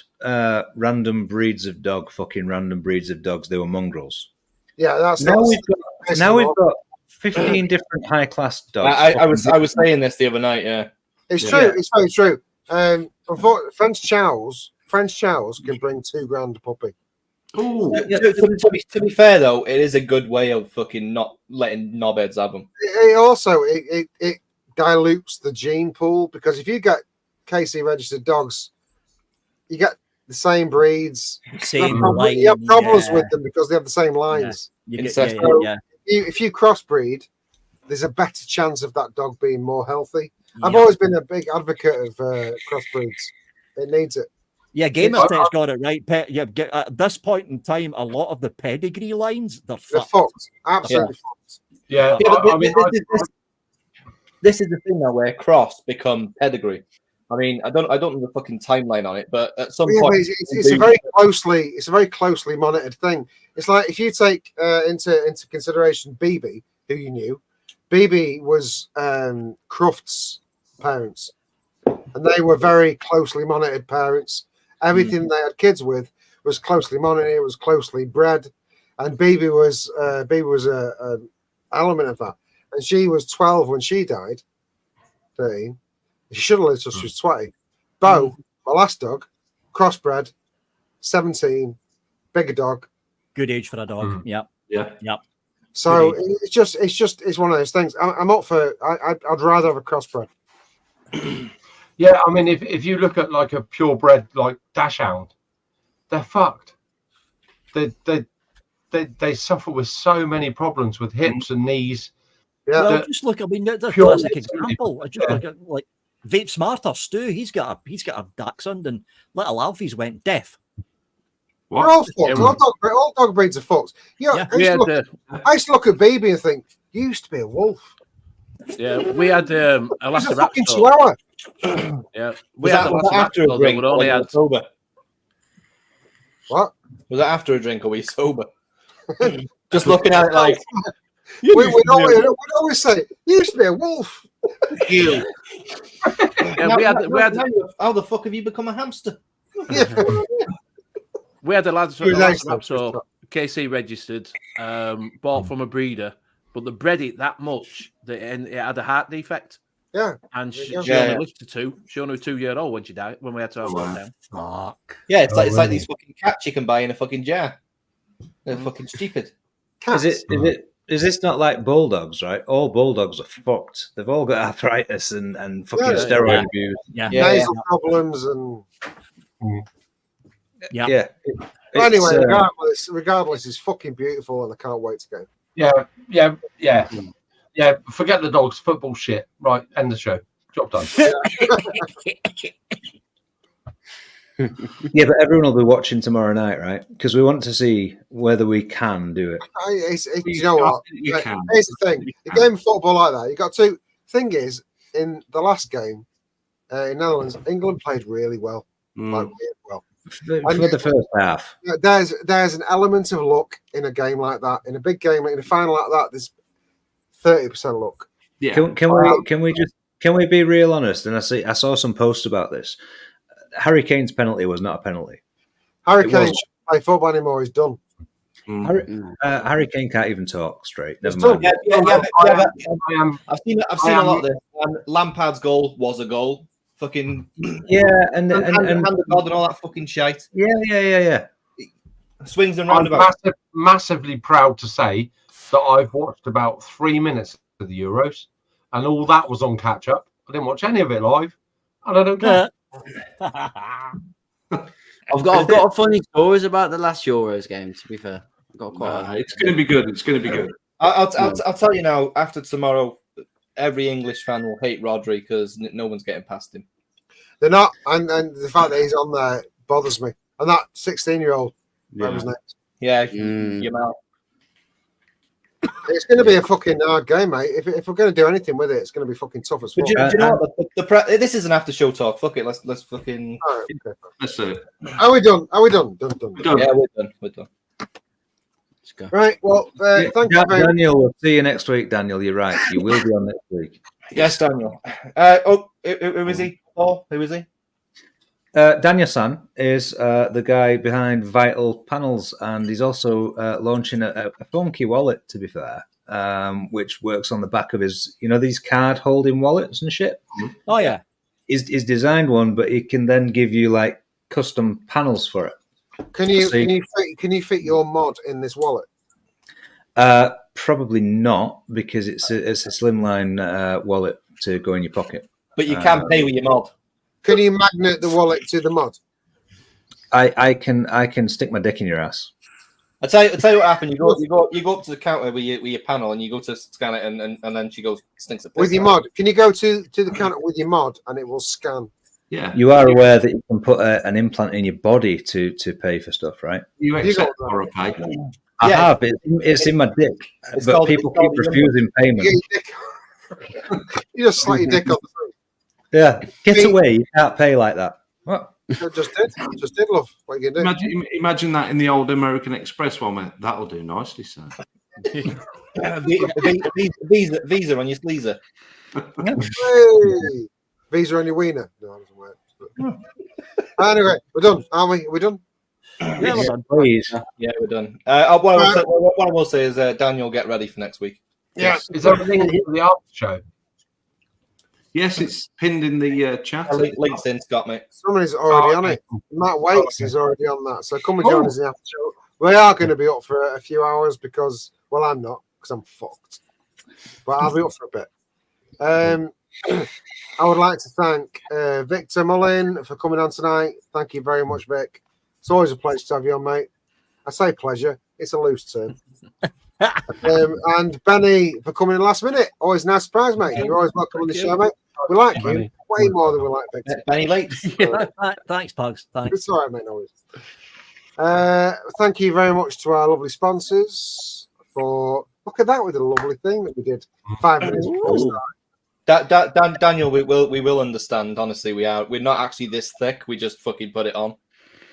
random breeds of dogs, they were mongrels. Yeah, that's now we've got 15 different high class dogs. I was saying this the other night. Yeah, it's true. Yeah. It's very true. French chows can bring $2,000 a puppy. Ooh. To be fair though, it is a good way of fucking not letting knobheads have them. It also dilutes the gene pool, because if you get KC registered dogs, you get the same breeds. You have problems with them because they have the same lines. If you crossbreed, there's a better chance of that dog being more healthy. I've always been a big advocate of crossbreeds. It needs it. Yeah, Gamertech's got it right. At this point in time, a lot of the pedigree lines, they're fucked. Absolutely fucked. Yeah. This is the thing now where cross become pedigree. I mean, I don't know the fucking timeline on it, but at some point, it's a very closely monitored thing. It's like if you take into consideration BB, who you knew, BB was Croft's parents, and they were very closely monitored parents. Everything they had kids with was closely monitored. It was closely bred, and BB was a element of that. And she was 12 when she died. 13. She should have lived till she was 20. Bo, my last dog, crossbred, 17, bigger dog. Good age for a dog. Yeah. So it's one of those things. I'm up for. I'd rather have a crossbred. Yeah, I mean, if you look at like a purebred like dachshund, they're fucked. They suffer with so many problems with hips and knees. Yeah, well, just look. I mean, that's a classic example. Just look at like Vape Smarter Stu. He's got a dachshund, and little Alfie's went deaf. What? They're all fucked. All dog breeds are fucked. I used to look at BB and think, you used to be a wolf. Yeah, we had a It's a last fucking Raptor. chihuahua. Yeah, Was we had that, the was last that after a Raptor. They drink? would Or only were you had. sober? What? Was that after a drink or were you sober? Just looking at it like We'd always say, you used to be a wolf. Yeah, we had how the fuck have you become a hamster? we had the last It was Raptor KC registered, bought from a breeder, but they bred it that much that it had a heart defect. Yeah, and she Yeah, only yeah. lived to 2. She only was 2-year-old when she died. When we had to have her down. Fuck. Yeah, it's like these fucking cats you can buy in a fucking jar. They're fucking stupid. cats. Is this not like bulldogs, right? All bulldogs are fucked. They've all got arthritis and fucking Yeah. steroid abuse. Yeah. Yeah. nasal problems and Yeah. Yeah. But anyway, It's, regardless, it's fucking beautiful, and I can't wait to go. Yeah. Forget the dogs. Football shit. Right. End the show. Job done. yeah, but everyone will be watching tomorrow night, right? Because we want to see whether we can do it. You know what? You can. Here's the thing: a game of football like that, you got to. Thing is, in the last game in Netherlands, England played really well, like really well. For the first half. There's an element of luck in a game like that. In a big game, in a final like that, there's 30% luck. Yeah. Can we be real honest? And I saw some posts about this. Harry Kane's penalty was not a penalty. Harry It Kane wasn't. shouldn't play football anymore. He's done. Harry Kane can't even talk straight. Never Still- mind. I've seen a lot of this. Lampard's goal was a goal. Fucking Yeah, and hand of God and all that fucking shite. yeah. Swings and I'm roundabouts. massively proud to say that I've watched about 3 minutes of the Euros, and all that was on catch up. I didn't watch any of it live, and I don't care. I've got a funny stories about the last Euros game. To be fair, I've got quite. It's going to be good. It's going to be good. I'll tell you now. After tomorrow, every English fan will hate Rodri because no one's getting past him. They're not, and the fact that he's on there bothers me. And that 16-year-old, that was next. Yeah, your mouth. It's going to be a fucking hard game, mate. If we're going to do anything with it, it's going to be fucking tough as fuck. Do you know what? This is an after show talk. Fuck it. Let's fucking. All right, okay. Let's do it. Are we done? Done. Yeah, we're done. Let's go. Right. Well, thank you very much. Daniel, we'll see you next week. Daniel, you're right. You will be on next week. Yes, Daniel. Who is he? Paul, who is he? Daniel San is the guy behind Vital Panels, and he's also launching a funky wallet, to be fair, which works on the back of his, these card holding wallets and shit. Oh, yeah. He's designed one, but he can then give you like custom panels for it. Can you fit your mod in this wallet? Probably not, because it's a slimline wallet to go in your pocket. But you can pay with your mod. Can you magnet the wallet to the mod? I can stick my dick in your ass. I tell you what happened. You go up to the counter with your panel, and you go to scan it, and then she goes stinks of piss With your mod, can you go to the counter with your mod and it will scan? Yeah. You are aware that you can put an implant in your body to pay for stuff, right? You accept or pay? I have. It's in my dick, but people keep refusing payment. You get your dick. You just slap your dick on the thing. Yeah, get away. You can't pay like that. What? Just did, love. What are you gonna do? Imagine that in the old American Express one, mate. That'll do nicely, sir. Visa on your sleazer. Hey, Visa on your wiener. No, it doesn't work. Anyway, we're done, aren't we? Are we done? Yeah, we're done. Please. Yeah, we're done. What I will say is, Daniel, get ready for next week. Yes. Is everything in the after show? Yes, it's pinned in the chat. Links in, Scott, mate. Somebody's already on it. Matt Waits is already on that. So come and join us in the after show. We are going to be up for a few hours because, well, I'm not because I'm fucked. But I'll be up for a bit. I would like to thank Victor Mullin for coming on tonight. Thank you very much, Vic. It's always a pleasure to have you on, mate. I say pleasure. It's a loose term. And Benny for coming in last minute. Always a nice surprise, mate. You're always welcome on the show, mate. We like you way more than we like Victor. Benny late. Thanks, Pugs. Thanks. It's all right, mate. No worries. Thank you very much to our lovely sponsors for. Look at that with a lovely thing that we did 5 minutes before we started. Daniel, we will understand. Honestly, we're not actually this thick. We just fucking put it on.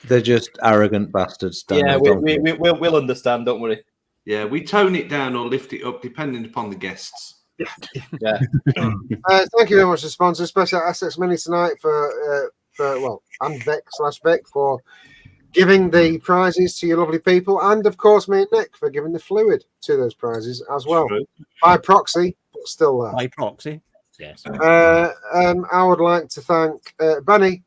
They're just arrogant bastards. Yeah, Daniel, we'll understand. Don't worry. Yeah, we tone it down or lift it up depending upon the guests. Yeah. Thank you very much to sponsor, especially SX Mini tonight for and Vic/Vic for giving the prizes to you lovely people, and of course me and Nick for giving the fluid to those prizes as well. True. By proxy, but still there. By proxy. Yes. I would like to thank Benny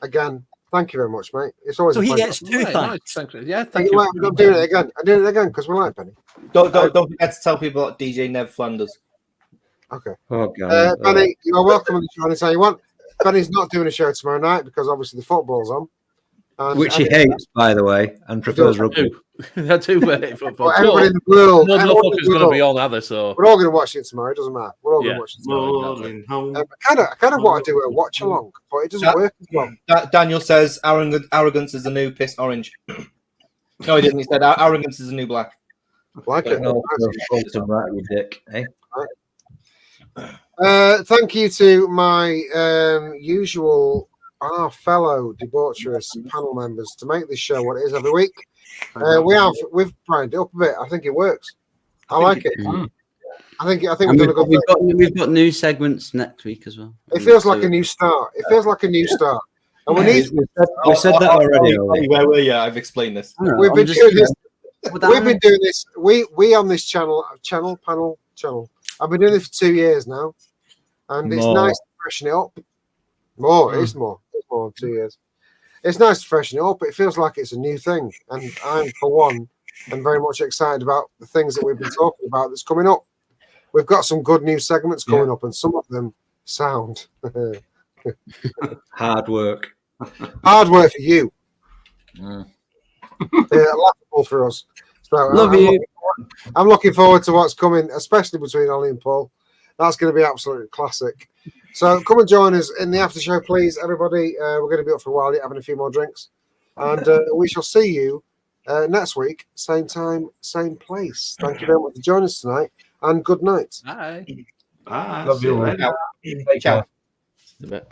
again. Thank you very much, mate. It's always So a he pleasure. gets two Right, thanks. nice, thanks. Yeah, Thank thank you. you. I'm doing it again. I'm doing it again because we like Benny. Don't forget to tell people about DJ Nev Flanders. Okay. Oh, God. Benny, you are welcome on the show anytime you want. Benny's not doing a show tomorrow night because obviously the football's on. And Which he hates, by the way, and prefers rugby. I do hate football. Well, everybody in the world, No everyone in the motherfucker's going to world, be on either, so. we're all going to watch it tomorrow. It doesn't matter. We're all going to watch it tomorrow. Rolling home. I kind of want to do a watch along, but it doesn't work as well. Daniel says arrogance is the new piss orange. No, he didn't. He said arrogance is the new black. Like it. No, right, you dick. Eh? Thank you to my our fellow debaucherous panel members to make this show what it is every week. We've primed it up a bit. I think it works. I like it. I think we've done a good thing. We've got new segments next week as well. It feels like a new start. It feels like a new start. And we need. We said that already. Ollie. Where were you? I've explained this. We've been doing this. We've been doing this. We on this channel. I've been doing this for 2 years now, and it's nice to freshen it up. It's more than 2 years. It's nice to freshen it up. It feels like it's a new thing, and I'm for one, am very much excited about the things that we've been talking about that's coming up. We've got some good new segments coming up, and some of them sound Hard work. hard work for you. Laughable for us. So Love you. I'm looking forward to what's coming, especially between Ollie and Paul. That's going to be absolutely classic. So come and join us in the after show, please, everybody. We're going to be up for a while yet, having a few more drinks, and we shall see you next week, same time, same place. Thank you very much for joining us tonight, and good night. Bye. Bye. Love you all. See later. Take care. A bit.